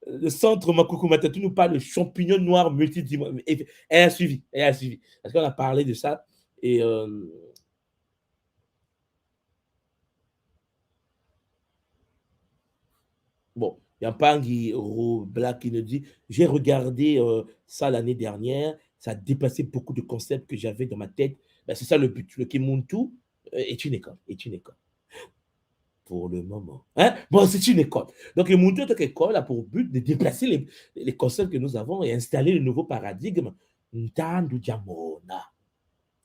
le centre Makoukou Matatu nous parle de champignons noirs multidimensionnels. Elle a suivi, elle a suivi. Parce qu'on a parlé de ça. Et bon, il y a un Pangui Black qui nous dit, j'ai regardé ça l'année dernière, ça a dépassé beaucoup de concepts que j'avais dans ma tête. Ben, c'est ça le but. Le Kimuntu est une école, est une école. Pour le moment. Hein? Bon, c'est une école. Donc, le Ubuntu, en tant qu'école, a pour but de déplacer les concepts que nous avons et installer le nouveau paradigme. Ntandu Jamona.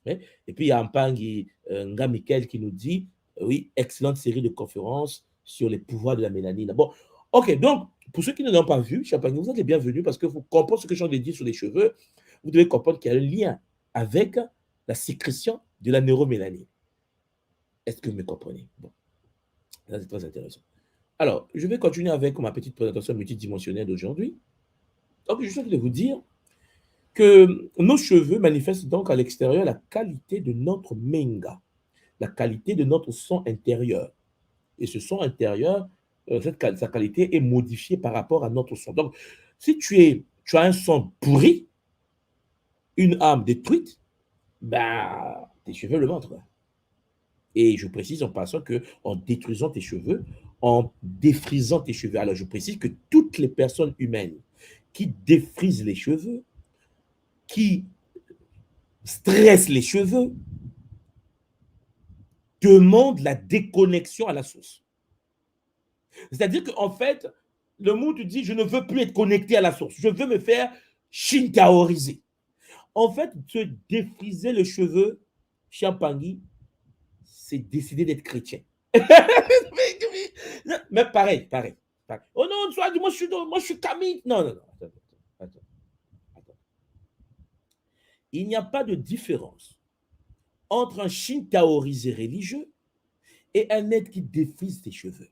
Hein? Et puis, il y a un Mpangi Nga Michael qui nous dit, oui, excellente série de conférences sur les pouvoirs de la mélanine. Bon, ok, donc, pour ceux qui ne l'ont pas vu, Champagne, vous êtes les bienvenus parce que vous comprenez ce que j'en ai dit sur les cheveux. Vous devez comprendre qu'il y a un lien avec la sécrétion de la neuromélanine. Est-ce que vous me comprenez? Bon. Ça, c'est très intéressant. Alors, je vais continuer avec ma petite présentation multidimensionnelle d'aujourd'hui. Donc, je suis en train de vous dire que nos cheveux manifestent donc à l'extérieur la qualité de notre menga, la qualité de notre son intérieur. Et ce son intérieur, sa qualité est modifiée par rapport à notre son. Donc, si tu as un son pourri, une âme détruite, bah, tes cheveux le montrent. Et je précise en passant qu'en détruisant tes cheveux, en défrisant tes cheveux, alors je précise que toutes les personnes humaines qui défrisent les cheveux, qui stressent les cheveux, demandent la déconnexion à la source. C'est-à-dire qu'en fait, le monde dit, je ne veux plus être connecté à la source, je veux me faire shintaoriser. En fait, se défriser les cheveux, Champangui, c'est décider d'être chrétien. Mais pareil, pareil. Oh non, moi je suis Camille. Non, non, non. Attends. Il n'y a pas de différence entre un shintaorisé religieux et un être qui défrise ses cheveux.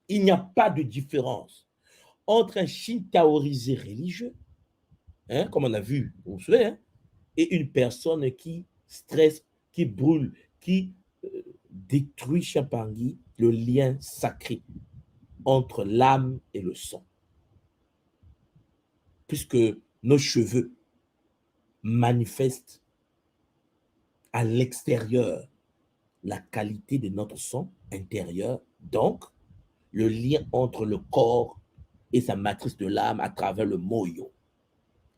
Il n'y a pas de différence entre un shintaorisé religieux, hein, comme on a vu, vous vous souvenez, hein, et une personne qui stresse, qui brûle, qui détruit Champangui, le lien sacré entre l'âme et le sang. Puisque nos cheveux manifestent à l'extérieur la qualité de notre sang intérieur, donc le lien entre le corps et sa matrice de l'âme à travers le moyo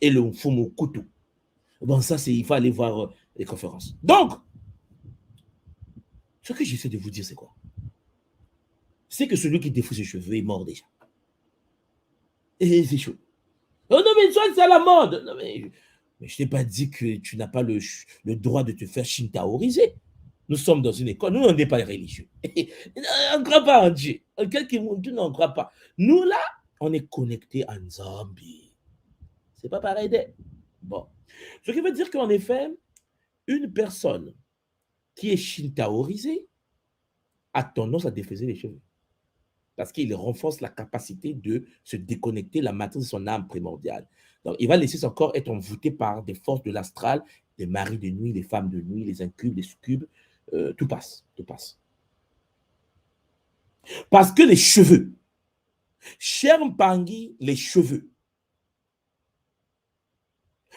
et le fumukutu. Bon, ça, il faut aller voir les conférences. Donc, ce que j'essaie de vous dire, c'est quoi? C'est que celui qui défoule ses cheveux est mort déjà. Et c'est chaud. Oh non, mais toi, c'est à la mode. Non, mais je t'ai pas dit que tu n'as pas le droit de te faire shintaoriser. Nous sommes dans une école, nous, on n'est pas religieux. On ne croit pas en Dieu. Quelqu'un qui n'en croit pas. Nous, là, on est connectés à un zombie. C'est pas pareil. Bon. Ce qui veut dire qu'en effet, une personne qui est shintaorisée a tendance à défaiser les cheveux. Parce qu'il renforce la capacité de se déconnecter la matrice de son âme primordiale. Donc, il va laisser son corps être envoûté par des forces de l'astral, les maris de nuit, les femmes de nuit, les incubes, les succubes, tout passe, tout passe. Parce que les cheveux, cher Mpangi, les cheveux,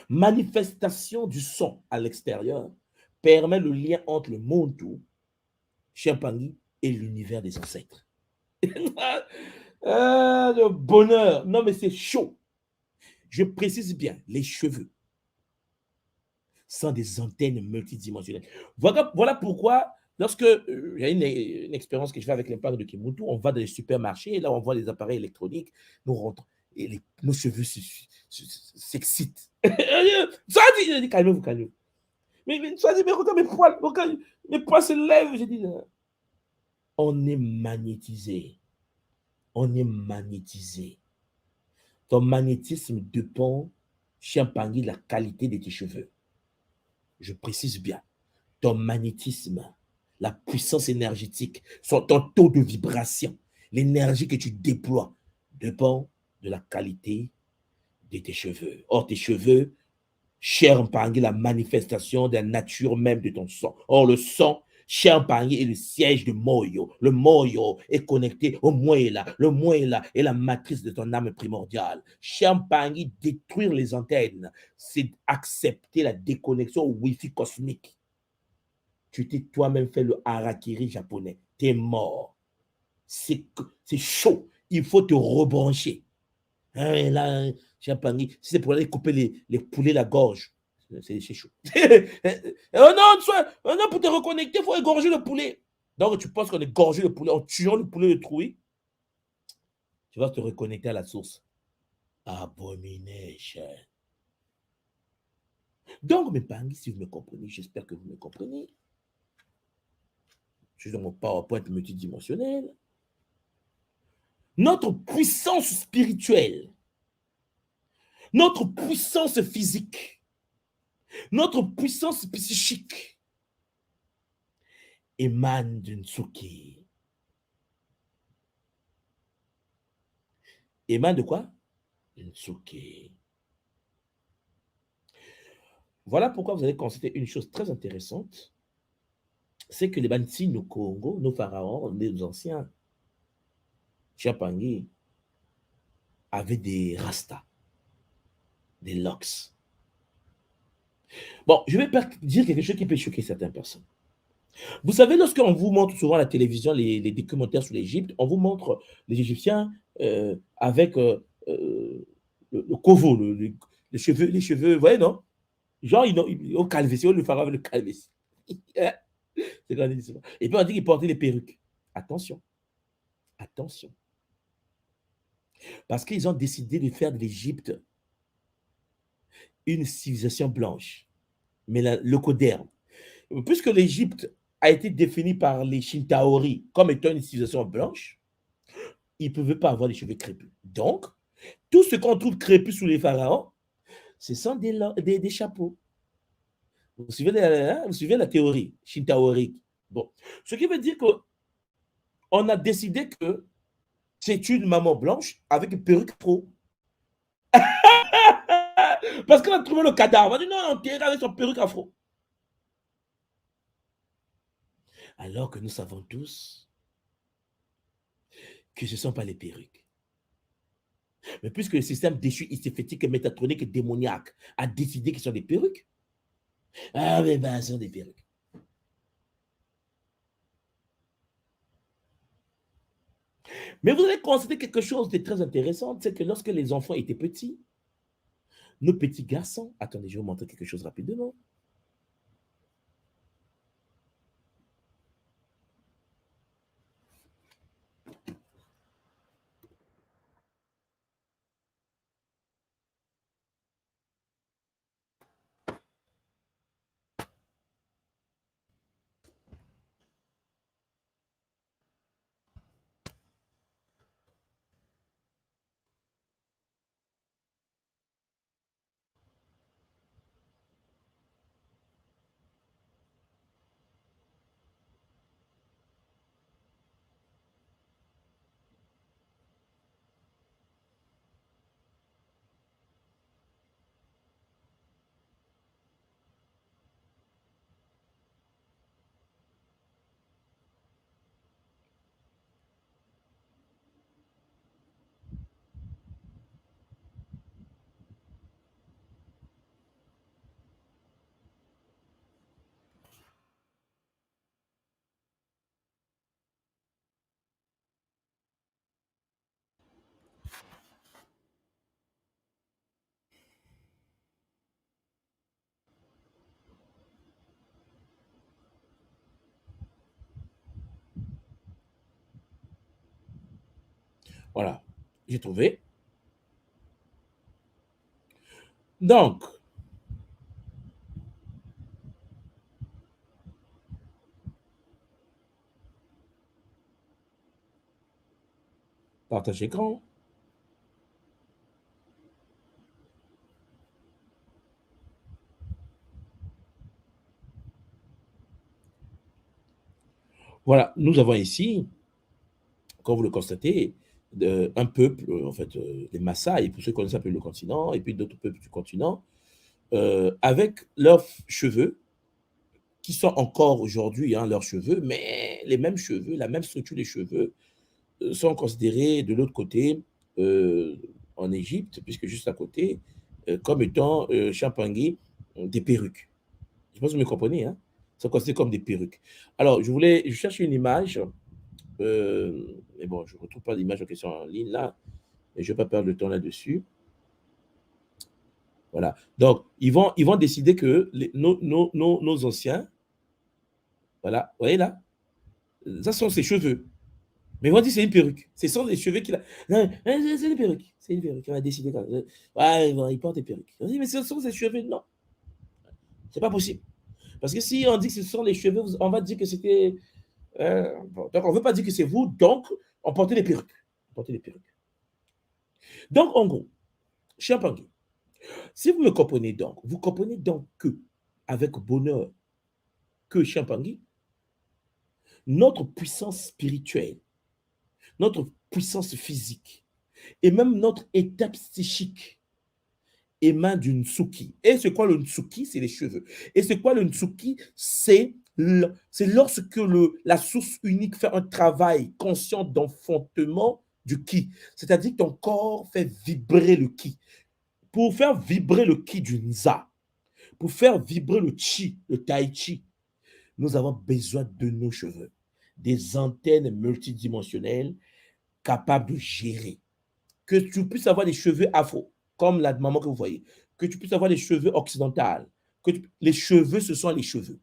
manifestation du son à l'extérieur, permet le lien entre le monde tout, cher Mpangi, et l'univers des ancêtres. Ah, le bonheur. Non, mais c'est chaud. Je précise bien, les cheveux sont des antennes multidimensionnelles. Voilà pourquoi, lorsque j'ai une expérience que je fais avec l'impact de Kimutu, on va dans les supermarchés, et là, on voit les appareils électroniques, nous rentrons, et nos cheveux s'excitent. Ça dit, calmez-vous, calmez-vous. Mais ça dit, mais regarde mes poils se lèvent. J'ai dit, on est magnétisé. On est magnétisé. Ton magnétisme dépend, chien Pangui, de la qualité de tes cheveux. Je précise bien. Ton magnétisme, la puissance énergétique, ton taux de vibration, l'énergie que tu déploies dépend de la qualité de tes cheveux. Or, tes cheveux, cher Pangui, la manifestation de la nature même de ton sang. Or, le sang, cher Pangui, est le siège de Moyo. Le Moyo est connecté au Moëla. Le Moëla est la matrice de ton âme primordiale. Cher Pangui, détruire les antennes, c'est accepter la déconnexion au Wi-Fi cosmique. Tu t'es toi-même fait le harakiri japonais. Tu es mort. C'est chaud. Il faut te rebrancher. Hein, là, Champagny, si c'est pour aller couper les poulets la gorge, c'est chaud. Oh non, oh non, pour te reconnecter, il faut égorger le poulet. Donc, tu penses qu'on égorge le poulet en tuant le poulet de trouille, tu vas te reconnecter à la source. Abomination. Donc, mes panguis, si vous me comprenez, j'espère que vous me comprenez. Je suis dans mon PowerPoint multidimensionnel. Notre puissance spirituelle, notre puissance physique, notre puissance psychique émane d'une Tsuki. Émane de quoi? D'une Tsuki. Voilà pourquoi vous allez constater une chose très intéressante, c'est que les Bansi, nos Congo, nos pharaons, les anciens, Chiapangi, avaient des rastas, des locks. Bon, je vais dire quelque chose qui peut choquer certaines personnes. Vous savez, lorsqu'on vous montre souvent à la télévision les documentaires sur l'Égypte, on vous montre les Égyptiens avec le kovo, les cheveux, vous voyez, non? Genre, ils ont calvitie, le pharaon avec le calvitie. C'est quand dit ça. Et puis on dit qu'ils portaient les perruques. Attention, attention. Parce qu'ils ont décidé de faire de l'Égypte une civilisation blanche, mais le coderne. Puisque l'Égypte a été définie par les Shintaori comme étant une civilisation blanche, ils ne pouvaient pas avoir des cheveux crépus. Donc, tout ce qu'on trouve crépus sous les pharaons, ce sont des chapeaux. Vous suivez la théorie shintaorique. Bon. Ce qui veut dire qu'on a décidé que c'est une maman blanche avec une perruque pro. Parce qu'on a trouvé le cadavre. On a dit non, on tient avec son perruque afro. Alors que nous savons tous que ce ne sont pas les perruques. Mais puisque le système déchu, hystérétique, métatronique et démoniaque a décidé qu'ils sont des perruques, ah, mais ben, ce sont des perruques. Mais vous allez constater quelque chose de très intéressant, c'est que lorsque les enfants étaient petits, nos petits garçons, attendez, je vais vous montrer quelque chose rapidement. Voilà, j'ai trouvé. Donc, partage écran. Voilà, nous avons ici, comme vous le constatez, un peuple, en fait, les Maasai, pour ceux qui connaissent un peu le continent, et puis d'autres peuples du continent, avec leurs cheveux, qui sont encore aujourd'hui hein, leurs cheveux, mais les mêmes cheveux, la même structure des cheveux, sont considérés de l'autre côté, en Égypte, puisque juste à côté, comme étant, Champangui, des perruques. Je pense que vous me comprenez, hein? Ils sont considérés comme des perruques. Alors, je cherche une image, mais bon, je ne retrouve pas l'image en question en ligne là, et je ne vais pas perdre de temps là-dessus. Voilà. Donc, ils vont décider que nos anciens, voilà, vous voyez là, ça sont ses cheveux. Mais ils vont dire c'est une perruque. Ce sont des cheveux qu'il a. Non, c'est une perruque. C'est une perruque. On a décidé. Ouais, bon, il porte des perruques. On dit, mais ce sont ses cheveux. Non, c'est pas possible. Parce que si on dit que ce sont les cheveux, on va dire que c'était. Bon, donc, on ne veut pas dire que c'est vous, donc, on portait des perruques. On portait des perruques. Donc, en gros, cher Pangui, si vous me comprenez donc, vous comprenez donc que, avec bonheur, que cher Pangui, notre puissance spirituelle, notre puissance physique et même notre état psychique émane du Ntsuki. Et c'est quoi le Ntsuki? C'est les cheveux. Et c'est quoi le Ntsuki? C'est lorsque la source unique fait un travail conscient d'enfantement du ki. C'est-à-dire que ton corps fait vibrer le ki. Pour faire vibrer le ki du Nza, pour faire vibrer le chi, le tai chi, nous avons besoin de nos cheveux. Des antennes multidimensionnelles capables de gérer. Que tu puisses avoir des cheveux afro, comme la maman que vous voyez, que tu puisses avoir des cheveux occidentaux, les cheveux, ce sont les cheveux.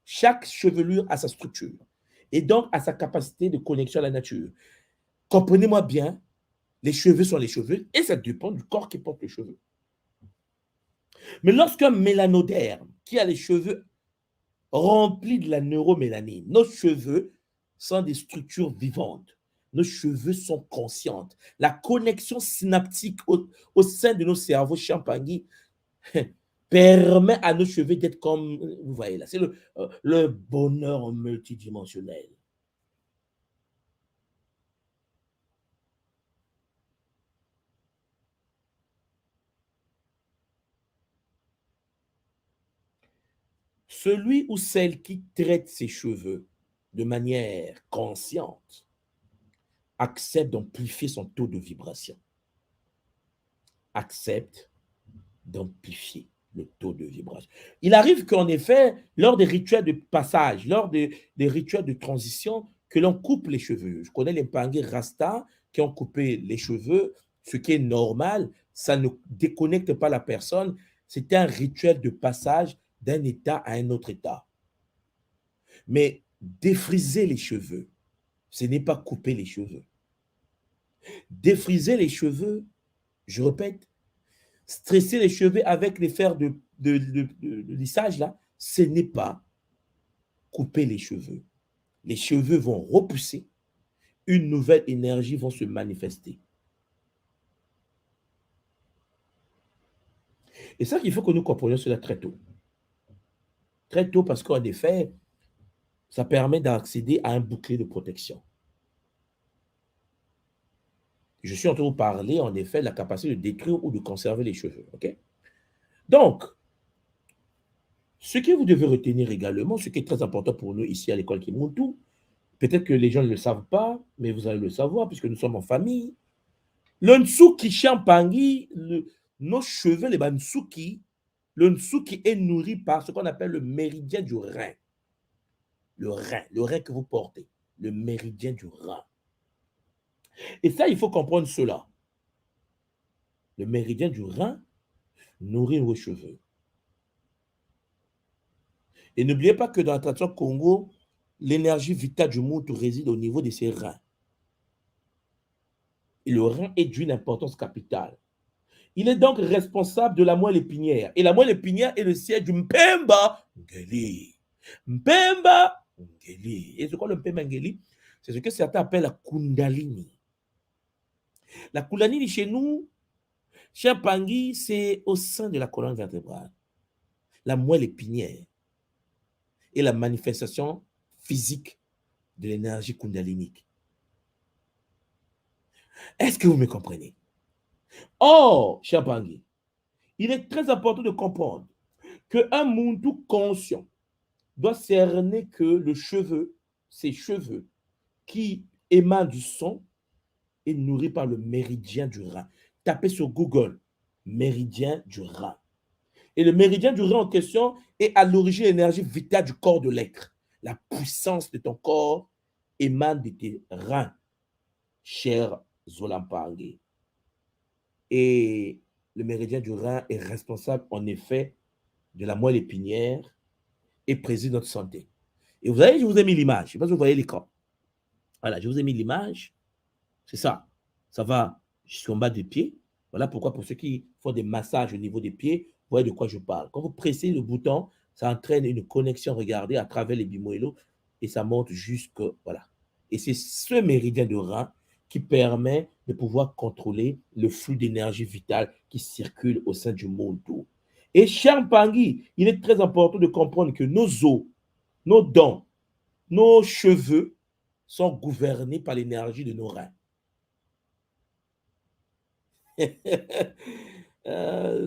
Chaque chevelure a sa structure et donc a sa capacité de connexion à la nature. Comprenez-moi bien, les cheveux sont les cheveux et ça dépend du corps qui porte les cheveux. Mais lorsqu'un mélanoderme qui a les cheveux remplis de la neuromélanine, nos cheveux sont des structures vivantes. Nos cheveux sont conscientes. La connexion synaptique au sein de nos cerveaux champagny permet à nos cheveux d'être comme, vous voyez là, c'est le bonheur multidimensionnel. Celui ou celle qui traite ses cheveux de manière consciente accepte d'amplifier son taux de vibration. Accepte d'amplifier le taux de vibration. Il arrive qu'en effet, lors des rituels de passage, lors des rituels de transition, que l'on coupe les cheveux. Je connais les Mpangé Rasta qui ont coupé les cheveux, ce qui est normal, ça ne déconnecte pas la personne. C'est un rituel de passage d'un état à un autre état. Mais défriser les cheveux, ce n'est pas couper les cheveux. Défriser les cheveux, je répète, stresser les cheveux avec les fers de lissage, là, ce n'est pas couper les cheveux. Les cheveux vont repousser, une nouvelle énergie va se manifester. Et ça qu'il faut que nous comprenions cela très tôt. Très tôt parce qu'en effet, ça permet d'accéder à un bouclier de protection. Je suis en train de vous parler, en effet, de la capacité de détruire ou de conserver les cheveux. Okay? Donc, ce que vous devez retenir également, ce qui est très important pour nous ici à l'école Kimuntu, peut-être que les gens ne le savent pas, mais vous allez le savoir puisque nous sommes en famille. Le Ntsuki Champangi, nos cheveux, les Ntsuki, le Ntsuki est nourri par ce qu'on appelle le méridien du rein. Le rein que vous portez, le méridien du rein. Et ça, il faut comprendre cela. Le méridien du rein nourrit vos cheveux. Et n'oubliez pas que dans la tradition Congo, l'énergie vitale du monde réside au niveau de ses reins. Et le rein est d'une importance capitale. Il est donc responsable de la moelle épinière. Et la moelle épinière est le siège du Mpemba Ngeli. Mpemba Ngeli. Et c'est quoi le Mpemba Ngeli? C'est ce que certains appellent la Kundalini. La Kundalini chez nous, chez Pangui, c'est au sein de la colonne vertébrale. La moelle épinière est la manifestation physique de l'énergie kundalinique. Est-ce que vous me comprenez? Or, cher Pangui, il est très important de comprendre qu'un monde conscient doit cerner que le cheveu, ces cheveux qui émanent du son, est nourri par le méridien du rein. Tapez sur Google, méridien du rein. Et le méridien du rein en question est à l'origine de l'énergie vitale du corps de l'être. La puissance de ton corps émane de tes reins, cher Zolampangue. Et le méridien du rein est responsable en effet de la moelle épinière et préside notre santé. Et vous voyez, je vous ai mis l'image. Je ne sais pas si vous voyez l'écran. Voilà, je vous ai mis l'image. C'est ça. Ça va jusqu'en bas des pieds. Voilà pourquoi, pour ceux qui font des massages au niveau des pieds, vous voyez de quoi je parle. Quand vous pressez le bouton, ça entraîne une connexion, regardez, à travers les bimoélos et ça monte jusque, voilà. Et c'est ce méridien de rein qui permet de pouvoir contrôler le flux d'énergie vitale qui circule au sein du monde tout. Et cher Pangui, il est très important de comprendre que nos os, nos dents, nos cheveux sont gouvernés par l'énergie de nos reins.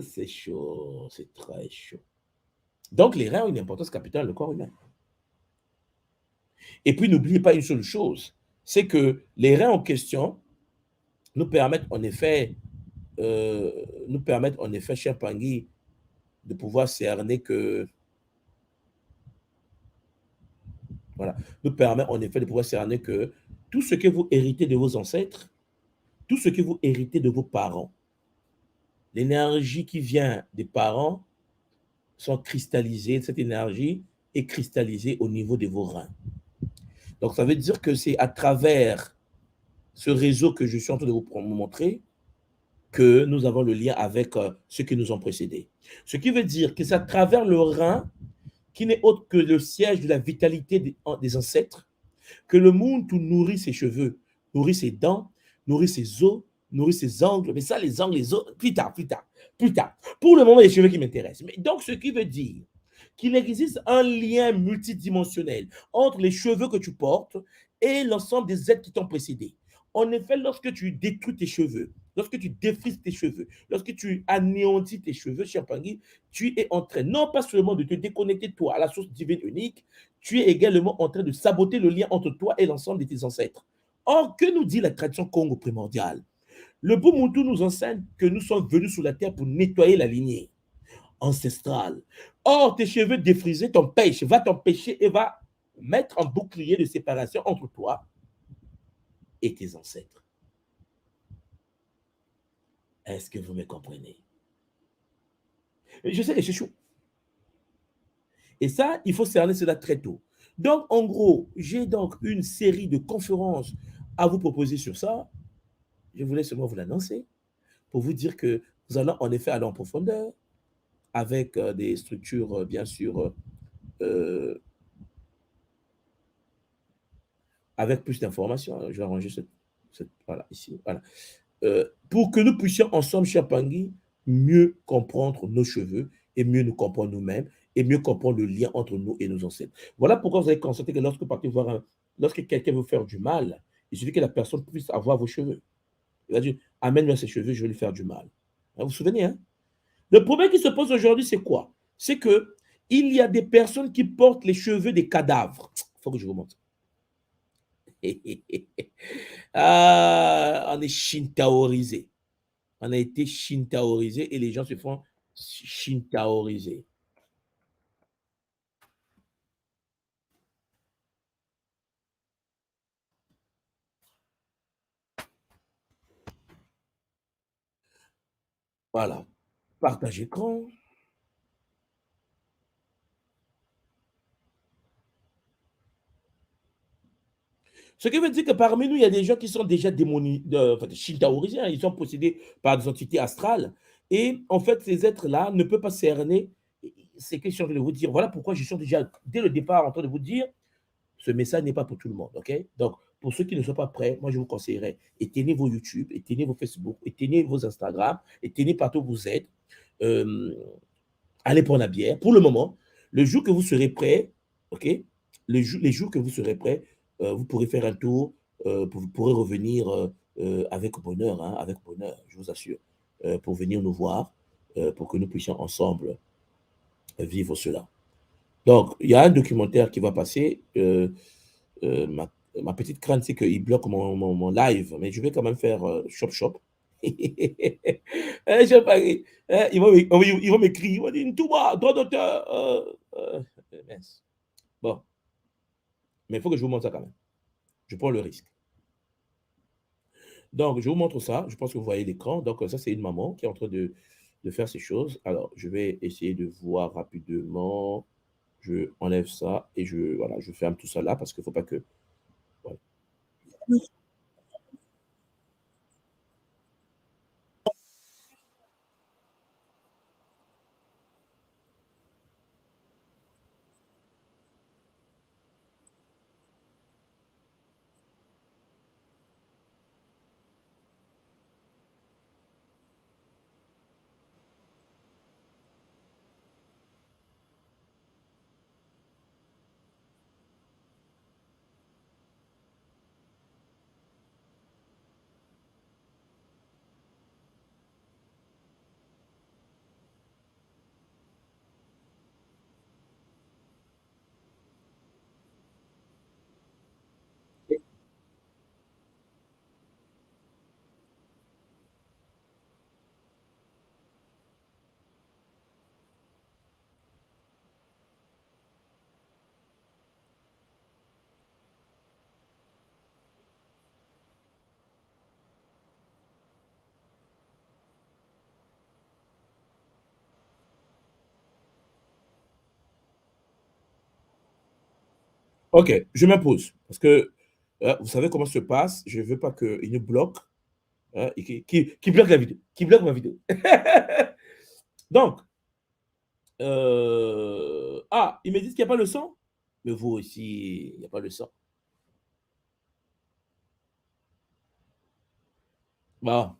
C'est chaud, c'est très chaud. Donc, les reins ont une importance capitale dans le corps humain. Et puis, n'oubliez pas une seule chose, c'est que les reins en question nous permettent en effet, cher Pangui, de pouvoir cerner que, voilà, nous permet en effet de pouvoir cerner que tout ce que vous héritez de vos ancêtres, tout ce que vous héritez de vos parents, l'énergie qui vient des parents sont cristallisées, cette énergie est cristallisée au niveau de vos reins. Donc, ça veut dire que c'est à travers ce réseau que je suis en train de vous montrer que nous avons le lien avec ceux qui nous ont précédés. Ce qui veut dire que c'est à travers le rein, qui n'est autre que le siège de la vitalité des ancêtres, que le monde tout nourrit ses cheveux, nourrit ses dents, nourrit ses os, nourrit ses ongles. Mais ça, les ongles, les os, plus tard, plus tard, plus tard. Pour le moment, les cheveux qui m'intéressent. Mais donc, ce qui veut dire qu'il existe un lien multidimensionnel entre les cheveux que tu portes et l'ensemble des êtres qui t'ont précédé. En effet, lorsque tu détruis tes cheveux, lorsque tu défrises tes cheveux, lorsque tu anéantis tes cheveux, cher Pangui, tu es en train non pas seulement de te déconnecter toi à la source divine unique, tu es également en train de saboter le lien entre toi et l'ensemble de tes ancêtres. Or, que nous dit la tradition Congo primordiale? Le Bumuntu nous enseigne que nous sommes venus sur la terre pour nettoyer la lignée ancestrale. Or, tes cheveux défrisés va t'empêcher et va mettre un bouclier de séparation entre toi et tes ancêtres. Est-ce que vous me comprenez? Je sais que c'est chaud. Et ça, il faut cerner cela très tôt. Donc, en gros, j'ai donc une série de conférences à vous proposer sur ça. Je voulais seulement vous l'annoncer pour vous dire que nous allons en effet aller en profondeur avec des structures, bien sûr, euh, avec plus d'informations. Je vais arranger voilà, ici. Voilà. Pour que nous puissions ensemble, cher Pangui, mieux comprendre nos cheveux et mieux nous comprendre nous-mêmes et mieux comprendre le lien entre nous et nos ancêtres. Voilà pourquoi vous avez constaté que lorsque quelqu'un veut faire du mal, il suffit que la personne puisse avoir vos cheveux. Il va dire, amène-moi ses cheveux, je vais lui faire du mal. Vous vous souvenez, hein? Le problème qui se pose aujourd'hui, c'est quoi? C'est que il y a des personnes qui portent les cheveux des cadavres. Il faut que je vous montre. Ah, on est shintaorisé. On a été shintaorisé et les gens se font shintaoriser. Voilà. Partage écran. Ce qui veut dire que parmi nous, il y a des gens qui sont déjà enfin, des shintaorisiens, ils sont possédés par des entités astrales. Et en fait, ces êtres-là ne peuvent pas cerner ce que je suis en train de vous dire. Voilà pourquoi je suis déjà, dès le départ, en train de vous dire, ce message n'est pas pour tout le monde. OK? Donc, pour ceux qui ne sont pas prêts, moi, je vous conseillerais, éteignez vos YouTube, éteignez vos Facebook, éteignez vos Instagram, éteignez partout où vous êtes. Euh, Allez prendre la bière. Pour le moment, le jour que vous serez prêt, OK? Les jours que vous serez prêt, vous pourrez faire un tour, vous pourrez revenir avec bonheur, hein, avec bonheur, je vous assure, pour venir nous voir, pour que nous puissions ensemble vivre cela. Donc, il y a un documentaire qui va passer. Ma petite crainte, c'est qu'il bloque mon live, mais je vais quand même faire chop chop. Je parie. Ils vont m'écrire, ils vont dire Ntouba, droit d'auteur. Mince. Bon, mais il faut que je vous montre ça quand même. Je prends le risque. Donc, je vous montre ça. Je pense que vous voyez l'écran. Donc, ça, c'est une maman qui est en train de faire ces choses. Alors, je vais essayer de voir rapidement. Je enlève ça et voilà, je ferme tout ça là parce qu'il ne faut pas que. Voilà. Ok, je m'impose parce que vous savez comment ça se passe. Je ne veux pas qu'il nous bloque, hein, et qui bloque la vidéo, qui bloque ma vidéo. Donc, ils me disent qu'il n'y a pas le son, mais vous aussi, il n'y a pas le son. Bon,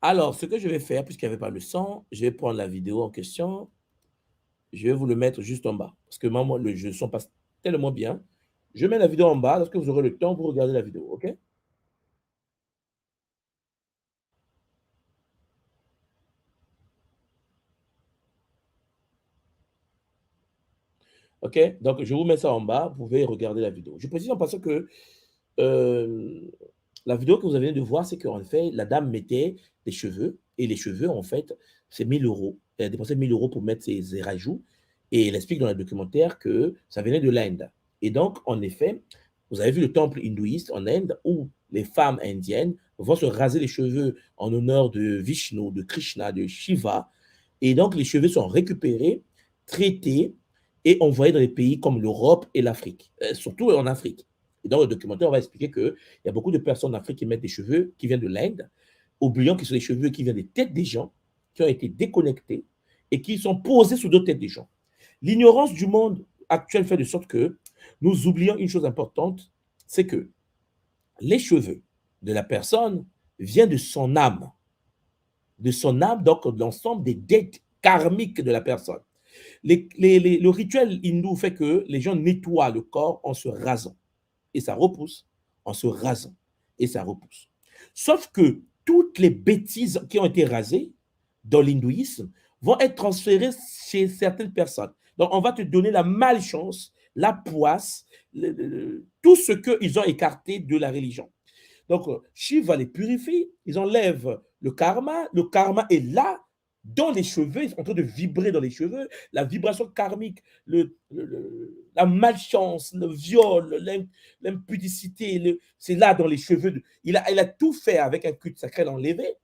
alors, ce que je vais faire, puisqu'il n'y avait pas le son, je vais prendre la vidéo en question, je vais vous le mettre juste en bas, parce que moi, le son passe tellement bien. Je mets la vidéo en bas, lorsque vous aurez le temps, vous regardez la vidéo, ok? Ok, donc je vous mets ça en bas, vous pouvez regarder la vidéo. Je précise en passant que euh, la vidéo que vous avez de voir, c'est qu'en fait, la dame mettait des cheveux, et les cheveux, en fait, c'est 1 000 euros. Elle a dépensé 1 000 euros pour mettre ses rajouts, et elle explique dans le documentaire que ça venait de l'Inde. Et donc, en effet, vous avez vu le temple hindouiste en Inde, où les femmes indiennes vont se raser les cheveux en honneur de Vishnu, de Krishna, de Shiva, et donc les cheveux sont récupérés, traités, et envoyés dans les pays comme l'Europe et l'Afrique, surtout en Afrique. Et dans le documentaire, on va expliquer qu'il y a beaucoup de personnes en Afrique qui mettent des cheveux qui viennent de l'Inde, oubliant que ce sont des cheveux qui viennent des têtes des gens, qui ont été déconnectés et qui sont posés sur d'autres têtes des gens. L'ignorance du monde actuel fait de sorte que nous oublions une chose importante, c'est que les cheveux de la personne viennent de son âme, donc de l'ensemble des dettes karmiques de la personne. Le rituel hindou fait que les gens nettoient le corps en se rasant et ça repousse, en se rasant et ça repousse. Sauf que toutes les bêtises qui ont été rasées dans l'hindouisme vont être transférées chez certaines personnes. Donc, on va te donner la malchance, la poisse, tout ce qu'ils ont écarté de la religion. Donc, Shiva les purifie, ils enlèvent le karma. Le karma est là, dans les cheveux, ils sont en train de vibrer dans les cheveux. La vibration karmique, la malchance, le viol, l'impudicité, c'est là dans les cheveux. Il a tout fait avec un culte sacré enlevé.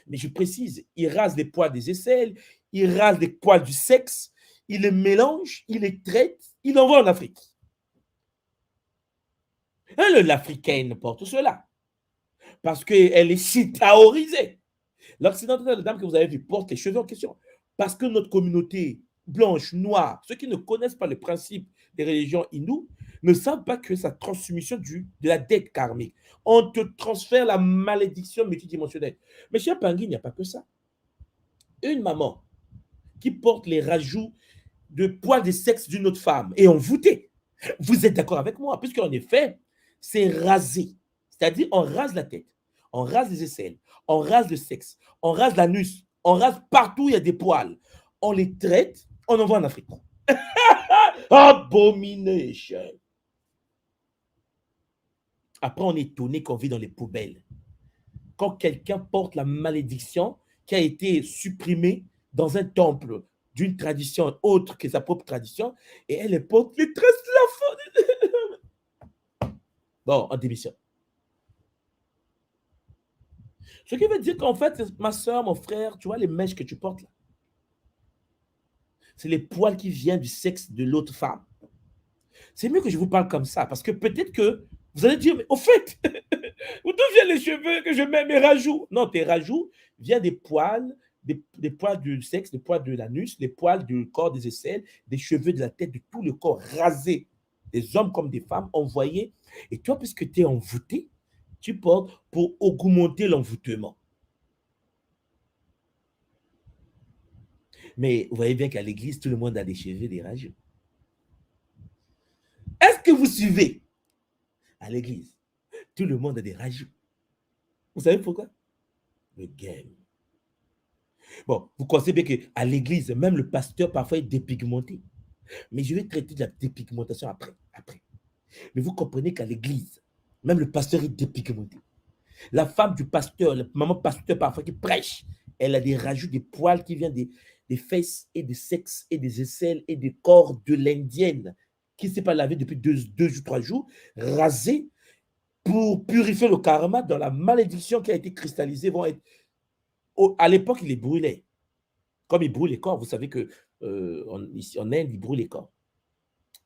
Mais je précise, il rase les poils des aisselles, il rase les poils du sexe, il les mélange, il les traite, il envoie en Afrique. L'Africaine porte cela parce qu'elle est chitaorisée. L'Occidental, la dame que vous avez vue, porte les cheveux en question. Parce que notre communauté blanche, noire, ceux qui ne connaissent pas le principe des religions hindoues, ne savent pas que sa transmission de la dette karmique. On te transfère la malédiction multidimensionnelle. Mais chez Pangui, il n'y a pas que ça. Une maman qui porte les rajouts de poids de sexe d'une autre femme et envoûtée. Vous êtes d'accord avec moi? Puisqu'en effet, c'est rasé. C'est-à-dire, on rase la tête, on rase les aisselles, on rase le sexe, on rase l'anus, on rase partout où il y a des poils. On les traite, on envoie en Afrique. Abomination. Après, on est étonné qu'on vit dans les poubelles. Quand quelqu'un porte la malédiction qui a été supprimée dans un temple d'une tradition autre que sa propre tradition, et elle porte les tresses de la faune. Bon, en démission. Ce qui veut dire qu'en fait, ma soeur, mon frère, tu vois les mèches que tu portes là, c'est les poils qui viennent du sexe de l'autre femme. C'est mieux que je vous parle comme ça, parce que peut-être que vous allez dire, mais au fait, d'où viennent les cheveux que je mets mes rajouts? Non, tes rajouts viennent des poils du sexe, des poils de l'anus, des poils du corps des aisselles, des cheveux de la tête, de tout le corps rasé, des hommes comme des femmes envoyés. Et toi, puisque tu es envoûté, tu portes pour augmenter l'envoûtement. Mais vous voyez bien qu'à l'église, tout le monde a des cheveux, des rajouts. Est-ce que vous suivez? À l'église, tout le monde a des rajouts. Vous savez pourquoi? Le game. Bon, vous connaissez bien qu'à l'église, même le pasteur parfois est dépigmenté. Mais je vais traiter de la dépigmentation après. Mais vous comprenez qu'à l'église, même le pasteur est dépigmenté. La femme du pasteur, la maman pasteur parfois qui prêche, elle a des rajouts, des poils qui viennent des fesses et des sexes et des aisselles et des corps de l'indienne qui ne s'est pas lavé depuis deux ou 3 jours, rasés pour purifier le karma dans la malédiction qui a été cristallisée. À l'époque, il les brûlait. Comme ils brûlent les corps, vous savez que ici en Inde, ils brûlent les corps.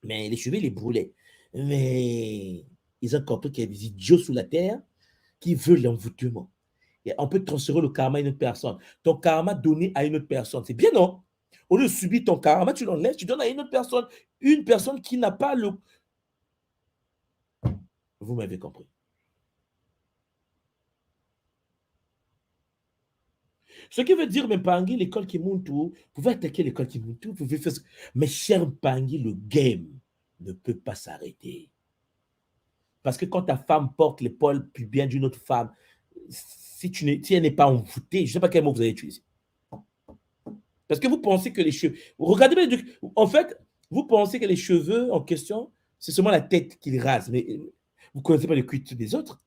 Mais les cheveux, ils les brûlaient. Mais ils ont compris qu'il y a des idiots sous la terre qui veulent l'envoûtement. Et on peut transférer le karma à une autre personne. Ton karma donné à une autre personne. C'est bien, non? Au lieu de subir ton karma, tu l'enlèves, tu donnes à une autre personne. Une personne qui n'a pas le... Vous m'avez compris. Ce qui veut dire, mais Pangui, l'école Kimuntu, vous pouvez attaquer l'école Kimuntu, vous pouvez faire... Mais cher Pangui, le game ne peut pas s'arrêter. Parce que quand ta femme porte l'épaule pubien d'une autre femme, si elle n'est pas envoûtée, je ne sais pas quel mot vous allez utiliser. Parce que vous pensez que les cheveux... Regardez bien, en fait, vous pensez que les cheveux en question, c'est seulement la tête qu'ils rasent, mais vous ne connaissez pas les cultures des autres.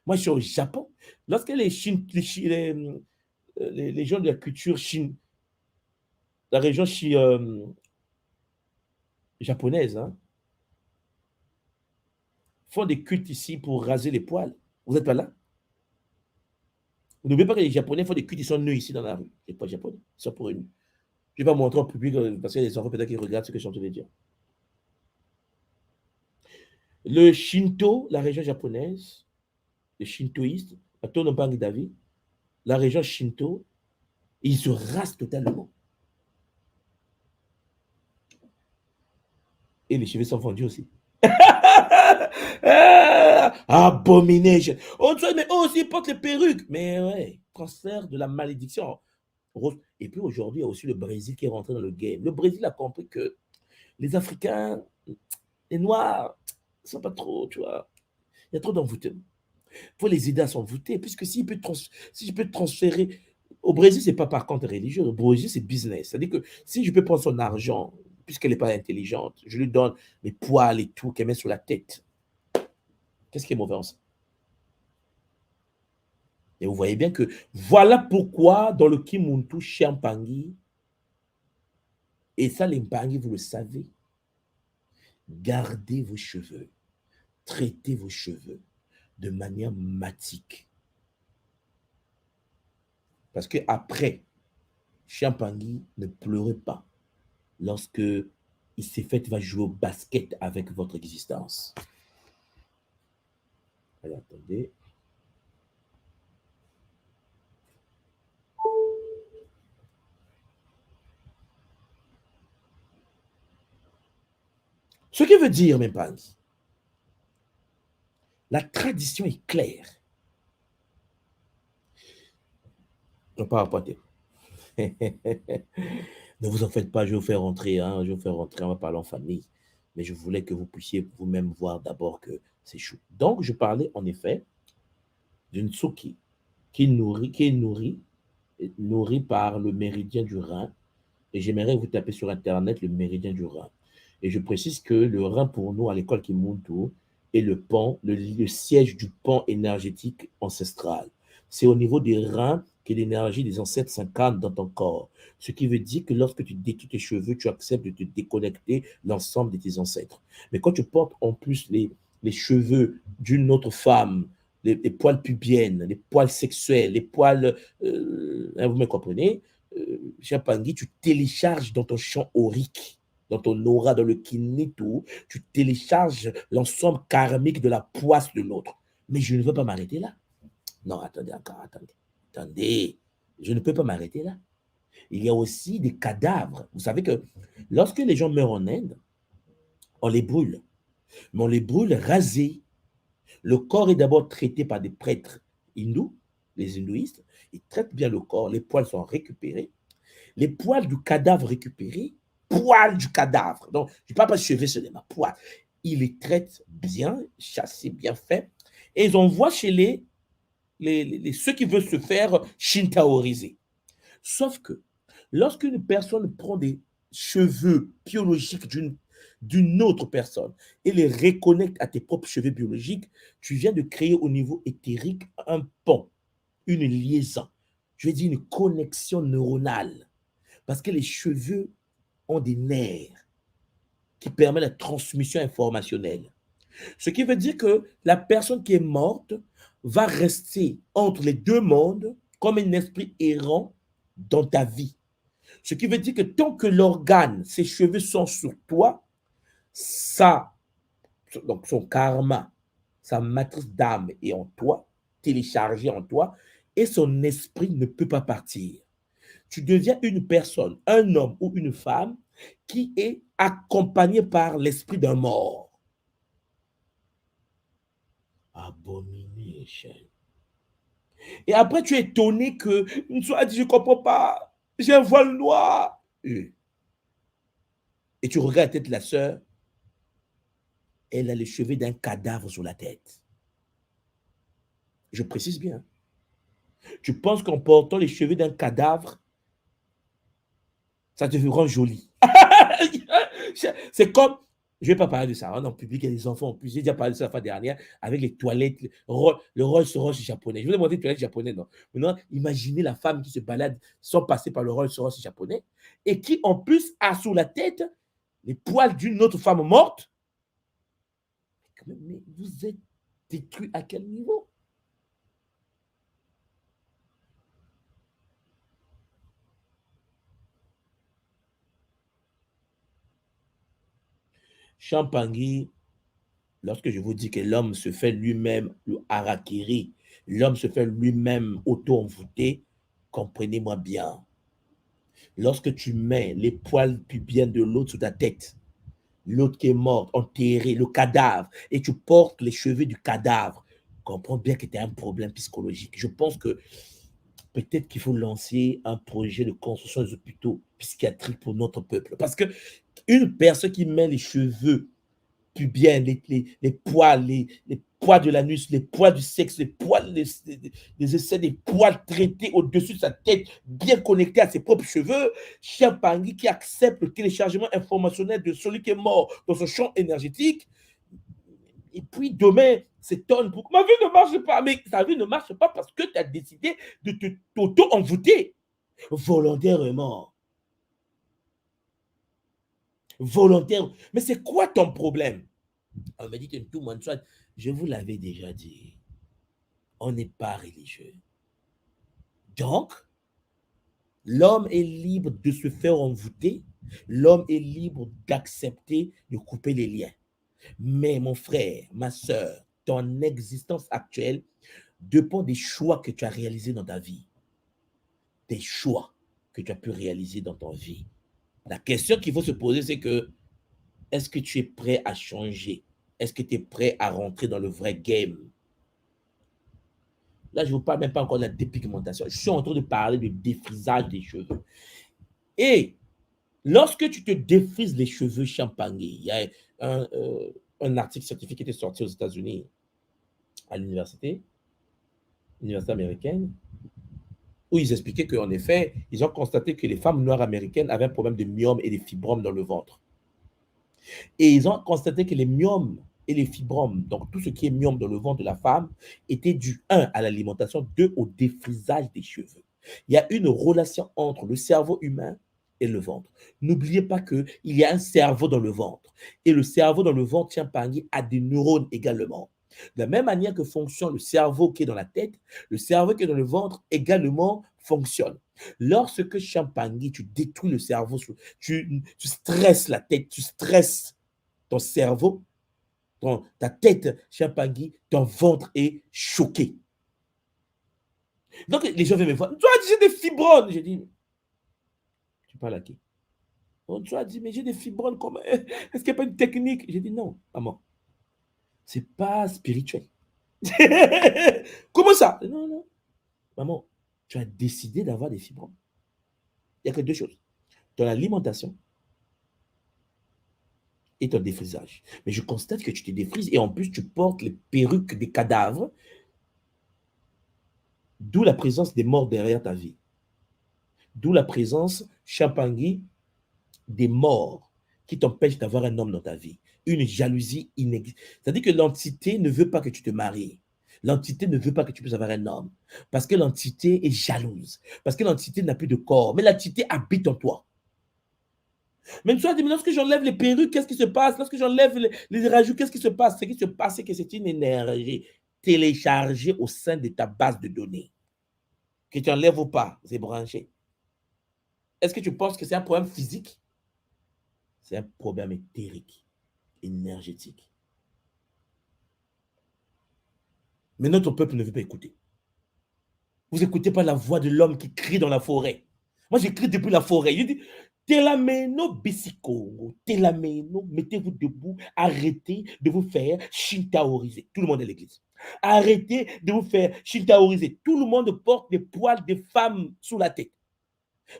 Moi, je suis au Japon. Lorsque les gens de la culture Chine, la région japonaise, hein, font des cultes ici pour raser les poils. Vous n'êtes pas là? N'oubliez pas que les Japonais font des cultes, ils sont nus ici dans la rue. Les poils japonais, ils sont pour une. Je ne vais pas montrer en public parce qu'il y a des enfants peut-être qui regardent ce que je suis en train de dire. Le Shinto, la région japonaise, les shintoïstes, la région Shinto, ils se rasent totalement. Et les cheveux sont fondus aussi. Abomination. On dit, mais eux aussi, ils portent les perruques. Mais ouais, transfert de la malédiction. Et puis aujourd'hui, il y a aussi le Brésil qui est rentré dans le game. Le Brésil a compris que les Africains, les Noirs, ne sont pas trop, tu vois. Il y a trop d'envoûtement. Il faut les aider à s'envoûter, puisque si je peux transférer. Au Brésil, ce n'est pas par contre religieux. Au Brésil, c'est business. C'est-à-dire que si je peux prendre son argent, puisqu'elle n'est pas intelligente, je lui donne mes poils et tout qu'elle met sur la tête. Qu'est-ce qui est mauvais en ça? Et vous voyez bien que voilà pourquoi dans le Kimuntu Chiampangui, et ça, les Mpangi, vous le savez, gardez vos cheveux, traitez vos cheveux de manière matique. Parce que après, Chiampangui, ne pleurez pas lorsque il s'est fait va jouer au basket avec votre existence. Alors, attendez. Ce qui veut dire, mes parents, la tradition est claire. On part à pointer. Ne vous en faites pas, je vais vous faire rentrer, hein, je vais vous faire rentrer, on va parler en famille. Mais je voulais que vous puissiez vous-même voir d'abord que c'est chou. Donc, je parlais en effet d'une tsuki qui est nourrie par le méridien du rein. Et j'aimerais vous taper sur Internet le méridien du rein. Et je précise que le rein, pour nous, à l'école Kimuntu, est le siège du pan énergétique ancestral. C'est au niveau des reins que l'énergie des ancêtres s'incarne dans ton corps. Ce qui veut dire que lorsque tu détruis tes cheveux, tu acceptes de te déconnecter l'ensemble de tes ancêtres. Mais quand tu portes en plus les cheveux d'une autre femme, les poils pubiennes, les poils sexuels, les poils, vous me comprenez, Japangui, tu télécharges dans ton champ aurique, dans ton aura, dans le kinéto, tu télécharges l'ensemble karmique de la poisse de l'autre. Mais je ne veux pas m'arrêter là. Non, attendez encore, attendez. Attendez, je ne peux pas m'arrêter là. Il y a aussi des cadavres. Vous savez que lorsque les gens meurent en Inde, on les brûle. Mais on les brûle rasés. Le corps est d'abord traité par des prêtres hindous, les hindouistes. Ils traitent bien le corps, les poils sont récupérés. Les poils du cadavre récupérés, poils du cadavre, donc je ne parle pas de cheveux seulement, poils, ils les traitent bien, chassés, bien faits, et ils envoient chez ceux qui veulent se faire shintaoriser. Sauf que lorsqu'une personne prend des cheveux biologiques d'une autre personne et les reconnecte à tes propres cheveux biologiques, tu viens de créer au niveau éthérique un pont, une liaison, je vais dire une connexion neuronale. Parce que les cheveux ont des nerfs qui permettent la transmission informationnelle. Ce qui veut dire que la personne qui est morte va rester entre les deux mondes comme un esprit errant dans ta vie. Ce qui veut dire que tant que l'organe, ses cheveux sont sur toi, ça, donc son karma, sa matrice d'âme est en toi, téléchargée en toi, et son esprit ne peut pas partir. Tu deviens une personne, un homme ou une femme qui est accompagné par l'esprit d'un mort. Abomination. Et après, tu es étonné que soit dit, je ne comprends pas, j'ai un voile noir. Et tu regardes la tête de la sœur, elle a les cheveux d'un cadavre sur la tête. Je précise bien. Tu penses qu'en portant les cheveux d'un cadavre, ça te rend joli. C'est comme, je ne vais pas parler de ça, hein, en public, il y a des enfants en plus. J'ai déjà parlé de ça la fois dernière avec les toilettes, le Rolls-Royce japonais. Je vous ai montré les toilettes japonais, non? Maintenant, imaginez la femme qui se balade sans passer par le Rolls-Royce japonais et qui, en plus, a sous la tête les poils d'une autre femme morte. Mais vous êtes détruit à quel niveau? Champangui, lorsque je vous dis que l'homme se fait lui-même le harakiri, l'homme se fait lui-même auto-envoûter, comprenez-moi bien. Lorsque tu mets les poils pubiens de l'autre sur ta tête, l'autre qui est mort, enterré, le cadavre, et tu portes les cheveux du cadavre, comprends bien que tu as un problème psychologique. Je pense que peut-être qu'il faut lancer un projet de construction des hôpitaux psychiatriques pour notre peuple. Parce que une personne qui met les cheveux pubiens, les poils, les poils de l'anus, les poils du sexe, les poils, les essais des poils traités au-dessus de sa tête, bien connectés à ses propres cheveux, Chiapangui qui accepte le téléchargement informationnel de celui qui est mort dans son champ énergétique, et puis demain s'étonne pour ma vie ne marche pas, mais ta vie ne marche pas parce que tu as décidé de t'auto-envoûter volontairement. Volontaire. Mais c'est quoi ton problème? On m'a dit que tout le monde soit. Je vous l'avais déjà dit. On n'est pas religieux. Donc, l'homme est libre de se faire envoûter. L'homme est libre d'accepter de couper les liens. Mais mon frère, ma soeur, ton existence actuelle dépend des choix que tu as réalisés dans ta vie. Des choix que tu as pu réaliser dans ta vie. La question qu'il faut se poser, c'est que est-ce que tu es prêt à changer? Est-ce que tu es prêt à rentrer dans le vrai game? Là, je ne vous parle même pas encore de la dépigmentation. Je suis en train de parler du défrisage des cheveux. Et lorsque tu te défrises les cheveux champagnés, il y a un article scientifique qui était sorti aux États-Unis à l'université américaine, où ils expliquaient qu'en effet, ils ont constaté que les femmes noires américaines avaient un problème de myome et de fibromes dans le ventre. Et ils ont constaté que les myomes et les fibromes, donc tout ce qui est myome dans le ventre de la femme, était dû, 1, à l'alimentation, 2, au défrisage des cheveux. Il y a une relation entre le cerveau humain et le ventre. N'oubliez pas qu'il y a un cerveau dans le ventre. Et le cerveau dans le ventre, Champagnat, a des neurones également. De la même manière que fonctionne le cerveau qui est dans la tête, le cerveau qui est dans le ventre également fonctionne. Lorsque Champagnat, tu détruis le cerveau, tu stresses la tête, tu stresses ton cerveau, ta tête, Champagnat, ton ventre est choqué. Donc les gens viennent me voir, tu as dit j'ai des fibromes. J'ai dit, tu parles à qui? Tu as dit, mais j'ai des fibromes, comment? Est-ce qu'il n'y a pas une technique? J'ai dit, non, maman, c'est pas spirituel. Comment ça? Non, non. Maman, tu as décidé d'avoir des fibromes. Il n'y a que deux choses. Ton alimentation et ton défrisage. Mais je constate que tu te défrises et en plus, tu portes les perruques des cadavres, d'où la présence des morts derrière ta vie. D'où la présence, Champagnat, des morts qui t'empêchent d'avoir un homme dans ta vie. Une jalousie inexistante. C'est-à-dire que l'entité ne veut pas que tu te maries. L'entité ne veut pas que tu puisses avoir un homme. Parce que l'entité est jalouse. Parce que l'entité n'a plus de corps. Mais l'entité habite en toi. Mais tu as dit, mais lorsque j'enlève les perruques, qu'est-ce qui se passe? Lorsque j'enlève les rajouts, qu'est-ce qui se passe? Ce qui se passe, c'est que c'est une énergie téléchargée au sein de ta base de données. Que tu enlèves ou pas, c'est branché. Est-ce que tu penses que c'est un problème physique? C'est un problème éthérique, énergétique. Mais notre peuple ne veut pas écouter. Vous n'écoutez pas la voix de l'homme qui crie dans la forêt. Moi, j'écris depuis la forêt. Je dis, Telameno Bessikongo, Telameno, mettez-vous debout, arrêtez de vous faire shintaoriser. Tout le monde est à l'église. Arrêtez de vous faire shintaoriser. Tout le monde porte des poils de femmes sous la tête.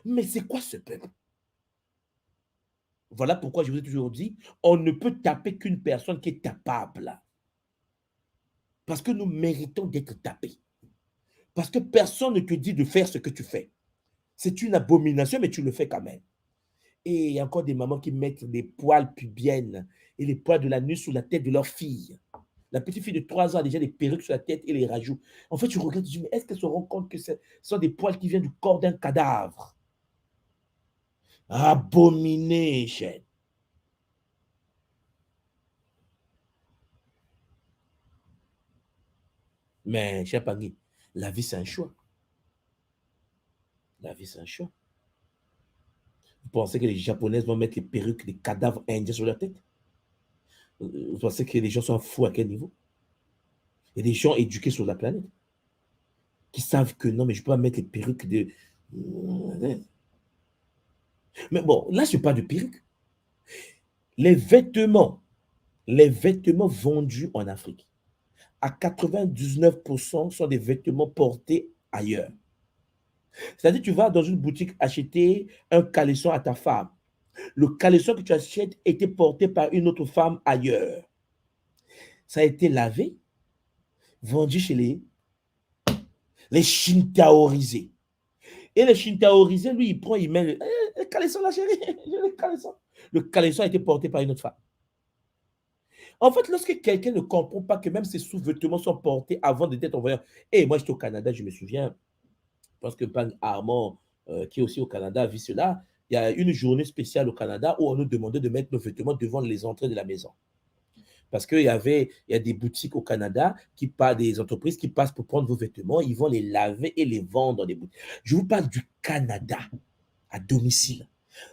Mais c'est quoi ce peuple? Voilà pourquoi je vous ai toujours dit, on ne peut taper qu'une personne qui est tapable. Parce que nous méritons d'être tapés. Parce que personne ne te dit de faire ce que tu fais. C'est une abomination, mais tu le fais quand même. Et il y a encore des mamans qui mettent des poils pubiennes et les poils de la nuit sous la tête de leur fille. La petite fille de 3 ans a déjà des perruques sur la tête et les rajoute. En fait, tu regardes, tu dis, mais est-ce qu'elle se rend compte que ce sont des poils qui viennent du corps d'un cadavre? Abomination. Mais, cher Pagui, la vie, c'est un choix. La vie, c'est un choix. Vous pensez que les Japonaises vont mettre les perruques des cadavres indiens sur leur tête? Vous pensez que les gens sont fous à quel niveau? Il y a des gens éduqués sur la planète qui savent que non, mais je ne peux pas mettre les perruques de. Mais bon, là, je parle de perruques. Les vêtements vendus en Afrique, à 99% sont des vêtements portés ailleurs. C'est-à-dire, tu vas dans une boutique acheter un caleçon à ta femme. Le caleçon que tu achètes était porté par une autre femme ailleurs. Ça a été lavé, vendu chez les Shintaorisés. Et le Shintaorisé, lui, il prend, il met le caleçon, la chérie, le caleçon. Le caleçon a été porté par une autre femme. En fait, lorsque quelqu'un ne comprend pas que même ses sous-vêtements sont portés avant d'être envoyés. Et moi, j'étais au Canada, je me souviens, parce que Pan Armand, qui est aussi au Canada, a vu cela. Il y a une journée spéciale au Canada où on nous demandait de mettre nos vêtements devant les entrées de la maison. Parce qu'il y a des boutiques au Canada, des entreprises qui passent pour prendre vos vêtements, ils vont les laver et les vendre dans des boutiques. Je vous parle du Canada, à domicile.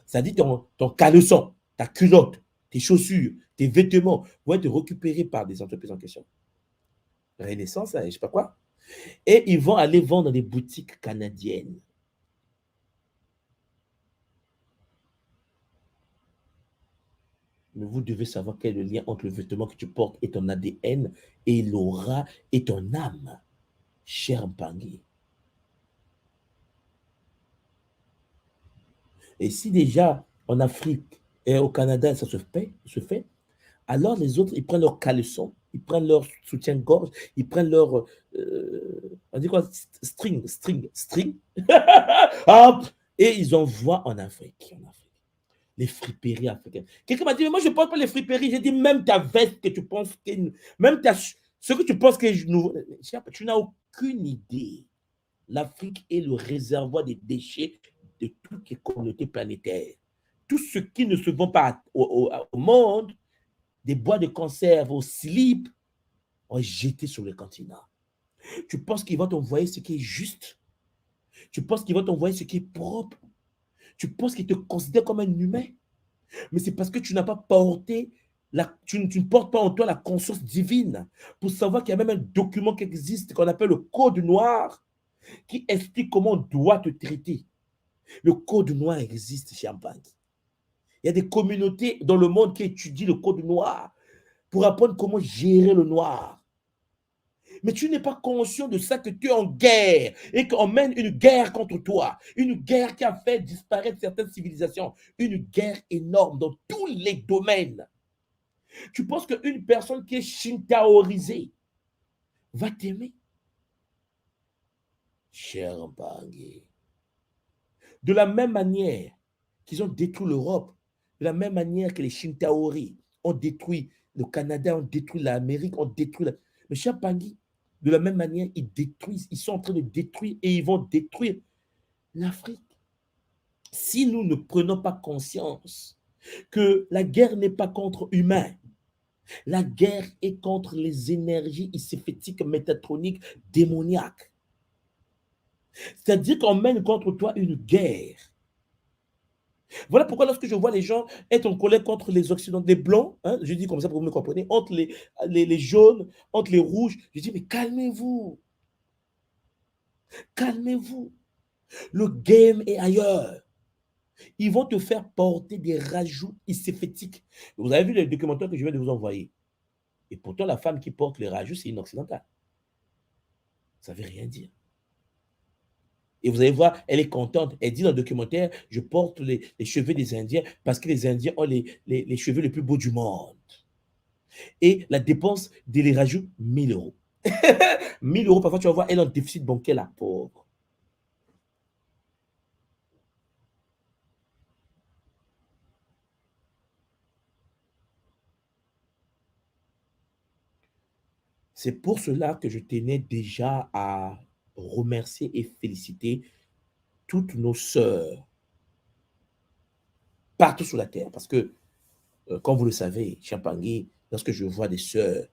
C'est-à-dire ton caleçon, ta culotte, tes chaussures, tes vêtements vont être récupérés par des entreprises en question. Renaissance, je sais pas quoi. Et ils vont aller vendre dans des boutiques canadiennes. Mais vous devez savoir quel est le lien entre le vêtement que tu portes et ton ADN et l'aura et ton âme, cher Mpangui. Et si déjà en Afrique et au Canada, ça se fait, alors les autres, ils prennent leur caleçon, ils prennent leur soutien-gorge, ils prennent leur, on dit quoi, string, hop, et ils envoient en Afrique, les friperies africaines. Quelqu'un m'a dit, mais moi je ne porte pas les friperies. J'ai dit, même ta veste que tu penses, même ce que tu penses que tu n'as aucune idée. L'Afrique est le réservoir des déchets de toutes les communautés planétaires. Tout ce qui ne se vend pas au monde, des bois de conserve, au slip, ont jeté sur le continent. Tu penses qu'ils vont t'envoyer ce qui est juste? Tu penses qu'ils vont t'envoyer ce qui est propre? Tu penses qu'ils te considèrent comme un humain? Mais c'est parce que tu n'as pas porté, tu ne portes pas en toi la conscience divine pour savoir qu'il y a même un document qui existe qu'on appelle le Code noir qui explique comment on doit te traiter. Le Code noir existe chez Champagne. Il y a des communautés dans le monde qui étudient le Code noir pour apprendre comment gérer le noir. Mais tu n'es pas conscient de ça, que tu es en guerre et qu'on mène une guerre contre toi. Une guerre qui a fait disparaître certaines civilisations. Une guerre énorme dans tous les domaines. Tu penses qu'une personne qui est shintaorisée va t'aimer? Cher Mpangui. De la même manière qu'ils ont détruit l'Europe, de la même manière que les Shintaori ont détruit le Canada, ont détruit l'Amérique, ont détruit... Mais cher Mpangui, de la même manière, ils détruisent, ils sont en train de détruire et ils vont détruire l'Afrique. Si nous ne prenons pas conscience que la guerre n'est pas contre humains, la guerre est contre les énergies iséphétiques, métatroniques, démoniaques. C'est-à-dire qu'on mène contre toi une guerre. Voilà pourquoi lorsque je vois les gens être en colère contre les Occidentaux, les Blancs, hein, je dis comme ça pour que vous me compreniez, entre les jaunes, entre les rouges, je dis mais calmez-vous, calmez-vous. Le game est ailleurs. Ils vont te faire porter des rajouts iséphétiques. Vous avez vu le documentaire que je viens de vous envoyer. Et pourtant, la femme qui porte les rajouts, c'est une occidentale. Ça ne veut rien dire. Et vous allez voir, elle est contente. Elle dit dans le documentaire, je porte les cheveux des Indiens parce que les Indiens ont les cheveux les plus beaux du monde. Et la dépense de les rajoute 1000 euros. 1000 euros, parfois tu vas voir, elle a un déficit bancaire, la pauvre. C'est pour cela que je tenais déjà à remercier et féliciter toutes nos sœurs partout sur la terre. Parce que, comme vous le savez, Champagny, lorsque je vois des sœurs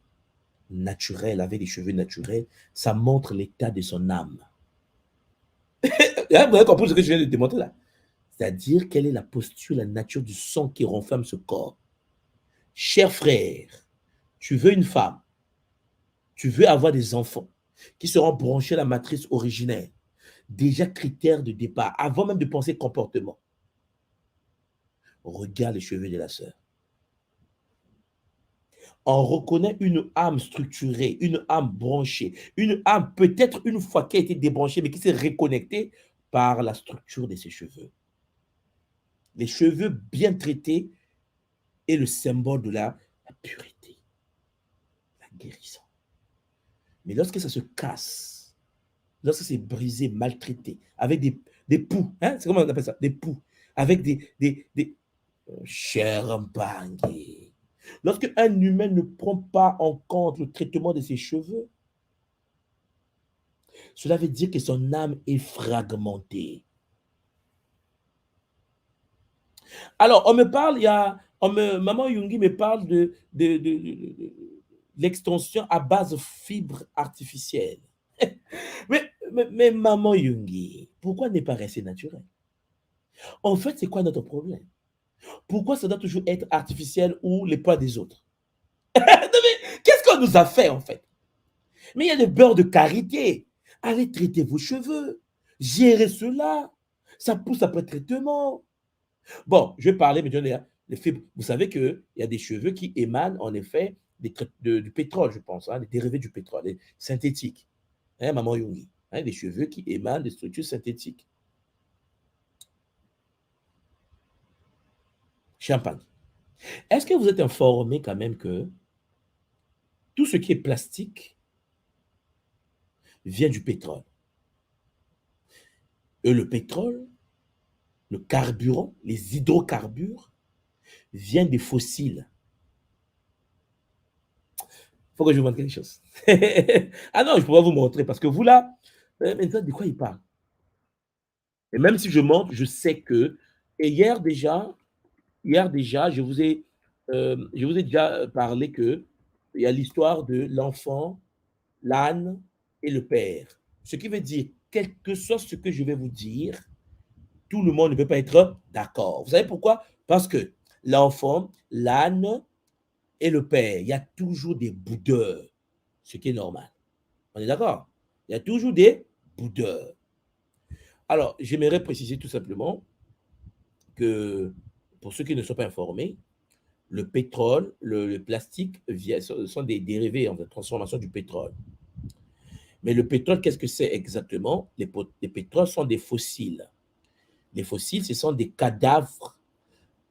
naturelles, avec des cheveux naturels, ça montre l'état de son âme. Vous avez compris ce que je viens de démontrer là? C'est-à-dire quelle est la posture, la nature du sang qui renferme ce corps. Cher frère, tu veux une femme, tu veux avoir des enfants qui seront branchés à la matrice originelle. Déjà critère de départ, avant même de penser comportement. Regarde les cheveux de la sœur. On reconnaît une âme structurée, une âme branchée, une âme peut-être une fois qui a été débranchée, mais qui s'est reconnectée par la structure de ses cheveux. Les cheveux bien traités est le symbole de la pureté, la guérison. Mais lorsque ça se casse, lorsque c'est brisé, maltraité, avec des poux, hein, c'est comment on appelle ça? Des poux, avec des cher Mpangui. Lorsque un humain ne prend pas en compte le traitement de ses cheveux, cela veut dire que son âme est fragmentée. Alors, on me parle, Maman Yungi me parle de l'extension à base de fibres artificielles. mais Maman Yungi, pourquoi ne pas rester naturel? En fait, c'est quoi notre problème? Pourquoi ça doit toujours être artificiel ou les poids des autres? Qu'est-ce qu'on nous a fait en fait? Mais il y a le beurre de karité. Allez traiter vos cheveux. Gérez cela. Ça pousse après traitement. Bon, je vais parler maintenant des fibres. Vous savez qu'il y a des cheveux qui émanent en effet du pétrole, je pense, hein, des dérivés du pétrole, des synthétiques. Hein, Maman Yungi. Hein, des cheveux qui émanent des structures synthétiques. Champagne. Est-ce que vous êtes informé quand même que tout ce qui est plastique vient du pétrole? Et le pétrole, le carburant, les hydrocarbures viennent des fossiles. Il faut que je vous montre quelque chose. Ah non, je pourrais vous montrer parce que vous là, maintenant, de quoi il parle? Et même si je montre, je sais que. Et hier déjà, je vous ai déjà parlé que il y a l'histoire de l'enfant, l'âne et le père. Ce qui veut dire, quel que soit ce que je vais vous dire, tout le monde ne peut pas être d'accord. Vous savez pourquoi? Parce que l'enfant, l'âne et le père, il y a toujours des boudeurs, ce qui est normal. On est d'accord? Il y a toujours des boudeurs. Alors, j'aimerais préciser tout simplement que, pour ceux qui ne sont pas informés, le pétrole, le plastique sont des dérivés en transformation du pétrole. Mais le pétrole, qu'est-ce que c'est exactement? Les pétroles sont des fossiles. Les fossiles, ce sont des cadavres,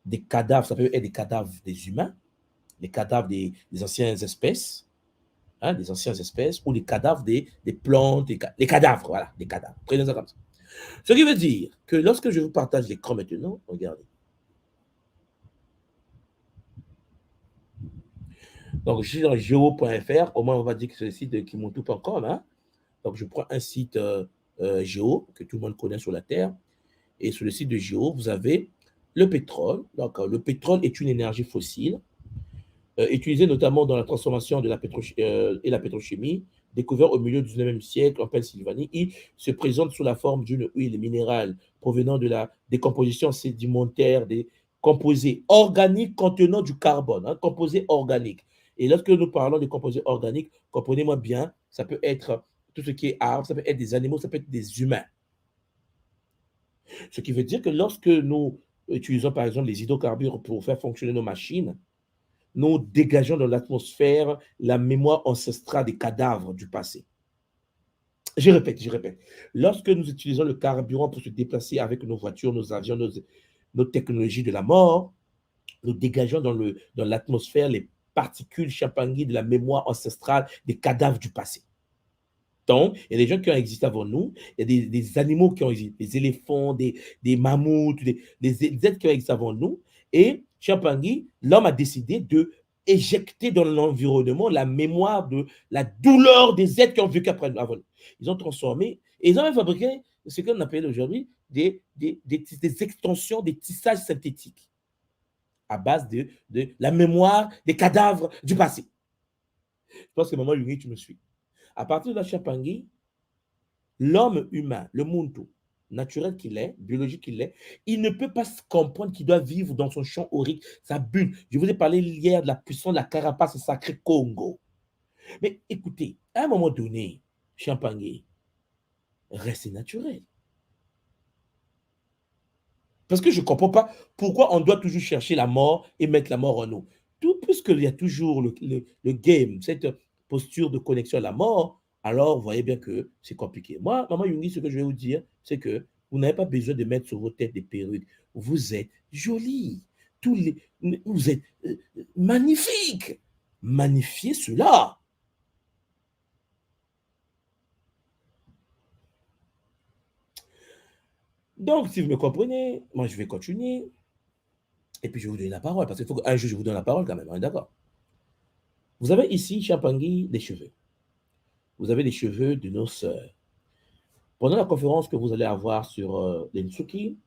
ça peut être des cadavres des humains, des cadavres des anciennes espèces, hein, des anciennes espèces, ou des cadavres des plantes, des cadavres, voilà, des cadavres. Prenez ça comme ça. Ce qui veut dire que lorsque je vous partage l'écran maintenant, regardez. Donc, je suis dans géo.fr, au moins on va dire que c'est le site de kimontou.com. Hein. Donc, je prends un site géo que tout le monde connaît sur la Terre. Et sur le site de géo, vous avez le pétrole. Donc, le pétrole est une énergie fossile utilisée notamment dans la transformation de et la pétrochimie, découvert au milieu du 19e siècle en Pennsylvanie. Il se présente sous la forme d'une huile minérale provenant de la décomposition sédimentaire des composés organiques contenant du carbone, hein, composés organiques. Et lorsque nous parlons de composés organiques, comprenez-moi bien, ça peut être tout ce qui est arbre, ça peut être des animaux, ça peut être des humains. Ce qui veut dire que lorsque nous utilisons par exemple les hydrocarbures pour faire fonctionner nos machines, nous dégageons dans l'atmosphère la mémoire ancestrale des cadavres du passé. Je répète. Lorsque nous utilisons le carburant pour se déplacer avec nos voitures, nos avions, nos technologies de la mort, nous dégageons dans l'atmosphère les particules chapanguis de la mémoire ancestrale des cadavres du passé. Donc, il y a des gens qui ont existé avant nous, il y a des animaux qui ont existé, des éléphants, des mammouths, des êtres qui ont existé avant nous. Et Champangui, l'homme a décidé de éjecter dans l'environnement la mémoire de la douleur des êtres qui ont vécu avant nous. Ils ont transformé, et ils ont même fabriqué ce qu'on appelle aujourd'hui des extensions, des tissages synthétiques à base de la mémoire des cadavres du passé. Je pense que maman Lungi, tu me suis. À partir de la Chapangi, l'homme humain, le muntu, naturel qu'il est, biologique qu'il est, il ne peut pas se comprendre qu'il doit vivre dans son champ aurique, sa bulle. Je vous ai parlé hier de la puissance de la carapace sacrée Congo. Mais écoutez, à un moment donné, Champagne, restez naturel. Parce que je ne comprends pas pourquoi on doit toujours chercher la mort et mettre la mort en nous. Tout puisqu'il y a toujours le game, cette posture de connexion à la mort, alors vous voyez bien que c'est compliqué. Moi, Maman Yungi, ce que je vais vous dire, c'est que vous n'avez pas besoin de mettre sur vos têtes des perruques. Vous êtes jolis. Vous êtes magnifiques. Magnifiez cela. Donc, si vous me comprenez, moi, je vais continuer. Et puis, je vais vous donner la parole, parce qu'il faut qu'un jour, je vous donne la parole quand même. Hein, d'accord? Vous avez ici, Champangui, des cheveux. Vous avez les cheveux de nos sœurs. Pendant la conférence que vous allez avoir sur l'Insuki,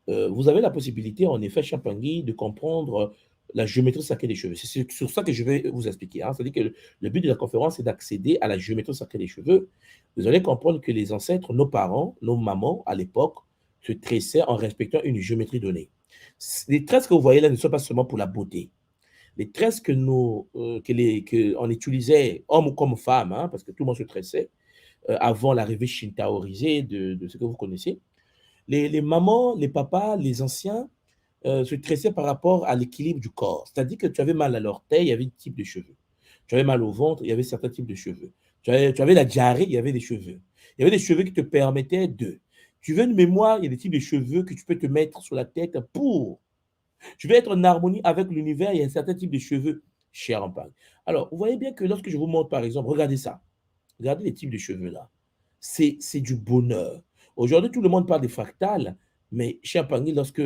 vous avez la possibilité, en effet, Champangui, de comprendre la géométrie sacrée des cheveux. C'est sur ça que je vais vous expliquer. Hein. C'est-à-dire que le but de la conférence, c'est d'accéder à la géométrie sacrée des cheveux. Vous allez comprendre que les ancêtres, nos parents, nos mamans, à l'époque, se tressaient en respectant une géométrie donnée. Les tresses que vous voyez là ne sont pas seulement pour la beauté. Les tresses qu'on utilisait, hommes comme femmes, hein, parce que tout le monde se tressait, avant l'arrivée shintaorisée de ce que vous connaissez. Les mamans, les papas, les anciens se tressaient par rapport à l'équilibre du corps. C'est-à-dire que tu avais mal à l'orteil, il y avait un type de cheveux. Tu avais mal au ventre, il y avait certains types de cheveux. Tu avais la diarrhée, il y avait des cheveux. Il y avait des cheveux qui te permettaient de. Tu veux une mémoire, il y a des types de cheveux que tu peux te mettre sur la tête pour. Tu veux être en harmonie avec l'univers, il y a un certain type de cheveux, cher en parle. Alors, vous voyez bien que lorsque je vous montre, par exemple, regardez ça. Regardez les types de cheveux là. C'est du bonheur. Aujourd'hui, tout le monde parle des fractales, mais cher Pangui, lorsque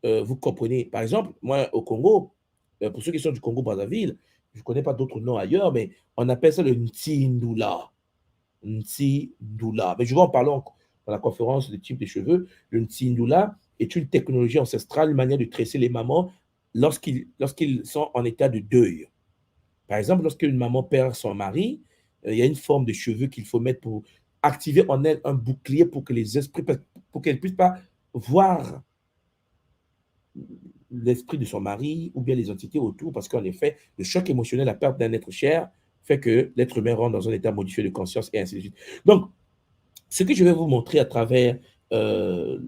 vous comprenez, par exemple, moi au Congo, pour ceux qui sont du Congo-Brazzaville, je ne connais pas d'autres noms ailleurs, mais on appelle ça le Ntindula. Ntindula. Mais je vais en parler dans la conférence de type de cheveux. Le Ntindula est une technologie ancestrale, une manière de tresser les mamans lorsqu'ils sont en état de deuil. Par exemple, lorsqu'une maman perd son mari, il y a une forme de cheveux qu'il faut mettre pour activer en elle un bouclier pour que les esprits, pour qu'elle ne puisse pas voir l'esprit de son mari ou bien les entités autour, parce qu'en effet, le choc émotionnel, la perte d'un être cher, fait que l'être humain rentre dans un état modifié de conscience et ainsi de suite. Donc, ce que je vais vous montrer à travers euh,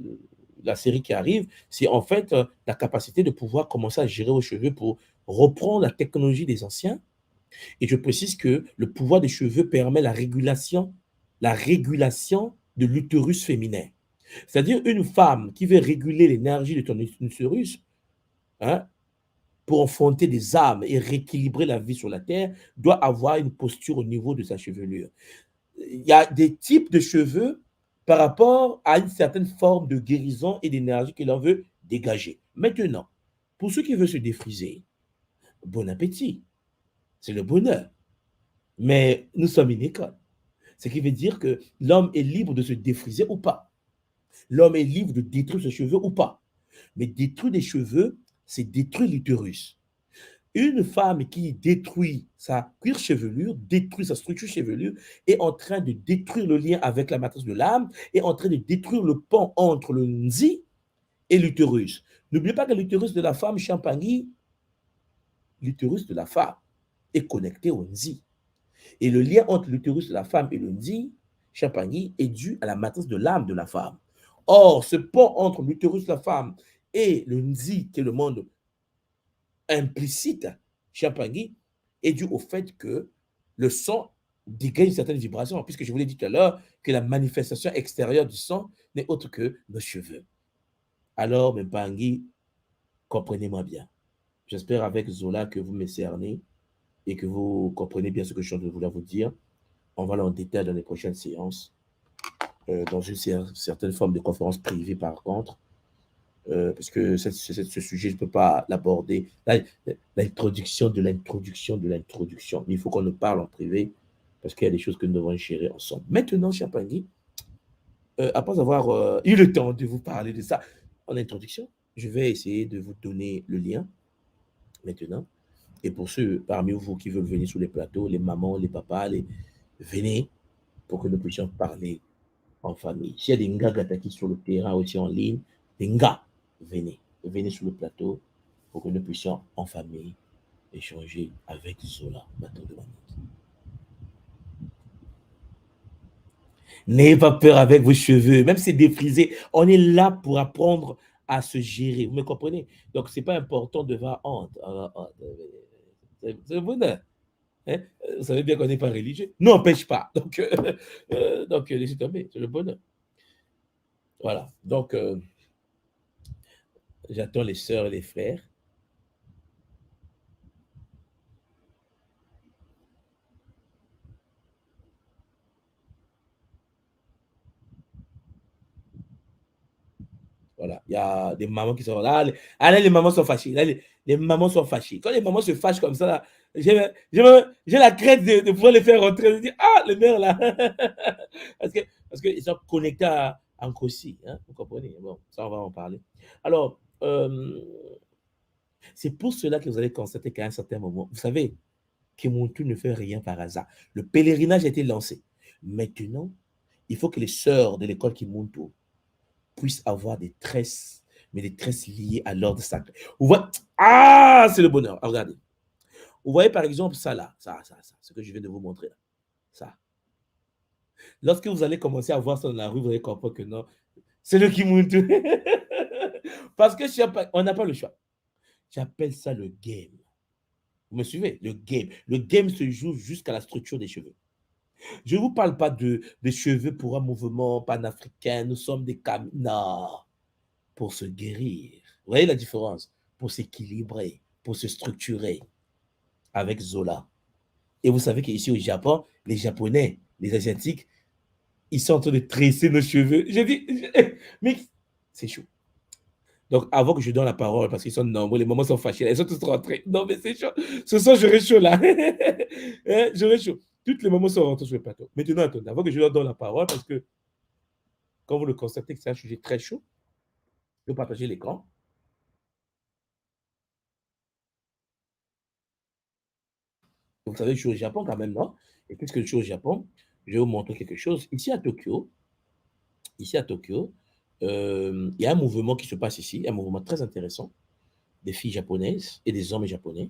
la série qui arrive, c'est en fait la capacité de pouvoir commencer à gérer vos cheveux pour reprendre la technologie des anciens. Et je précise que le pouvoir des cheveux permet la régulation de l'utérus féminin. C'est-à-dire une femme qui veut réguler l'énergie de ton utérus, hein, pour enfanter des âmes et rééquilibrer la vie sur la terre, doit avoir une posture au niveau de sa chevelure. Il y a des types de cheveux par rapport à une certaine forme de guérison et d'énergie que l'on veut dégager. Maintenant, pour ceux qui veulent se défriser, bon appétit, c'est le bonheur. Mais nous sommes une école. Ce qui veut dire que l'homme est libre de se défriser ou pas. L'homme est libre de détruire ses cheveux ou pas. Mais détruire des cheveux, c'est détruire l'utérus. Une femme qui détruit sa cuir chevelure, détruit sa structure chevelure, est en train de détruire le lien avec la matrice de l'âme, est en train de détruire le pont entre le nzi et l'utérus. N'oubliez pas que l'utérus de la femme, Champagny, l'utérus de la femme est connecté au nzi. Et le lien entre l'utérus de la femme et le nzi, Champagny, est dû à la matrice de l'âme de la femme. Or, ce pont entre l'utérus de la femme et le nzi, qui est le monde implicite, Champagny, est dû au fait que le sang dégage une certaine vibration, puisque je vous l'ai dit tout à l'heure que la manifestation extérieure du sang n'est autre que nos cheveux. Alors, mes Bangui, comprenez-moi bien. J'espère avec Zola que vous me cernez et que vous comprenez bien ce que je suis en train de vouloir vous dire. On va aller en détail dans les prochaines séances, dans une certaine forme de conférence privée par contre, parce que ce sujet, je ne peux pas l'aborder. L'introduction de l'introduction de l'introduction. Mais il faut qu'on le parle en privé, parce qu'il y a des choses que nous devons gérer ensemble. Maintenant, cher Pangui, après avoir eu le temps de vous parler de ça en introduction, je vais essayer de vous donner le lien maintenant. Et pour ceux parmi vous qui veulent venir sur les plateaux, les mamans, les papas, venez pour que nous puissions parler en famille. S'il y a des Ngagata qui sont sur le terrain aussi en ligne, des Nga, venez. Venez sur le plateau pour que nous puissions en famille échanger avec Zola, bâton de Manite. N'ayez pas peur avec vos cheveux, même si c'est défrisé. On est là pour apprendre à se gérer. Vous me comprenez? Donc, ce n'est pas important de voir honte. C'est le bonheur. Hein? Vous savez bien qu'on n'est pas religieux. N'empêche pas. Donc laissez tomber. C'est le bonheur. Voilà. Donc, j'attends les sœurs et les frères. Voilà. Il y a des mamans qui sont là. Là, les mamans sont fâchées. Là, les mamans sont fâchées. Quand les mamans se fâchent comme ça, là, j'ai la crainte de pouvoir les faire rentrer. De dire, ah, le mère là. parce qu'ils sont connectés à Nkossi. Hein, vous comprenez? Bon, ça, on va en parler. Alors, c'est pour cela que vous allez constater qu'à un certain moment, vous savez, Kemuntu ne fait rien par hasard. Le pèlerinage a été lancé. Maintenant, il faut que les sœurs de l'école Kimuntu puissent avoir des tresses, mais des tresses liées à l'ordre sacré. Vous voyez, ah, c'est le bonheur. Regardez. Vous voyez par exemple ça là, ça, ce que je viens de vous montrer là, ça. Lorsque vous allez commencer à voir ça dans la rue, vous allez comprendre que non, c'est le Kimuntu. Parce que on n'a pas le choix. J'appelle ça le game. Vous me suivez? Le game. Le game se joue jusqu'à la structure des cheveux. Je ne vous parle pas de cheveux pour un mouvement panafricain. Nous sommes des cam. Non, pour se guérir. Vous voyez la différence? Pour s'équilibrer, pour se structurer avec Zola. Et vous savez qu'ici au Japon, les Japonais, les Asiatiques, ils sont en train de tresser nos cheveux. J'ai dit, mais c'est chaud. Donc, avant que je donne la parole, parce qu'ils sont nombreux, les mamans sont fâchées, elles sont toutes rentrées. Non, mais c'est chaud. Ce soir, j'aurai chaud là. J'aurai chaud. Toutes les mamans sont rentrées sur le plateau. Maintenant, attendez, avant que je leur donne la parole, parce que, quand vous le constatez que c'est un sujet très chaud, je vais partager l'écran. Vous savez, je suis au Japon quand même, non? Et puisque je suis au Japon, je vais vous montrer quelque chose. Ici à Tokyo, il y a un mouvement qui se passe ici, un mouvement très intéressant, des filles japonaises et des hommes japonais.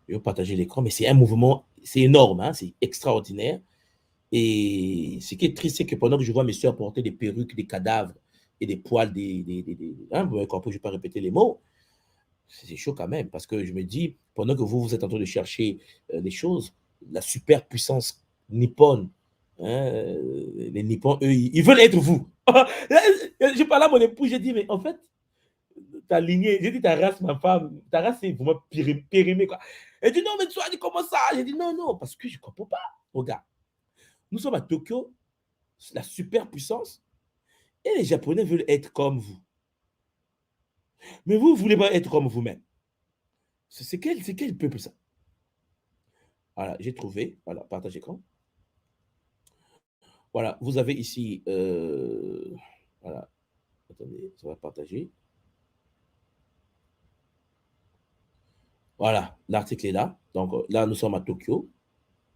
Je vais partager l'écran, mais c'est un mouvement, c'est énorme, hein, c'est extraordinaire. Et ce qui est triste, c'est que pendant que je vois mes soeurs porter des perruques, des cadavres et des poils, hein, vous avez compris, je ne vais pas répéter les mots, c'est chaud quand même, parce que je me dis, pendant que vous êtes en train de chercher des choses, la superpuissance nippone, hein, les Nippons, eux, ils veulent être vous. Je parle à mon époux, j'ai dit, mais en fait, ta lignée, j'ai dit ta race, ma femme, ta race, c'est vraiment périmée, quoi. Elle dit, non, mais tu as dit comment ça? J'ai dit, non, non, parce que je ne comprends pas. Regarde, nous sommes à Tokyo, la superpuissance, et les Japonais veulent être comme vous. Mais vous ne voulez pas être comme vous-même. C'est quel peuple ça? Voilà, j'ai trouvé. Voilà, partage écran. Voilà, vous avez ici. Voilà, attendez, ça va partager. Voilà, l'article est là. Donc là, nous sommes à Tokyo.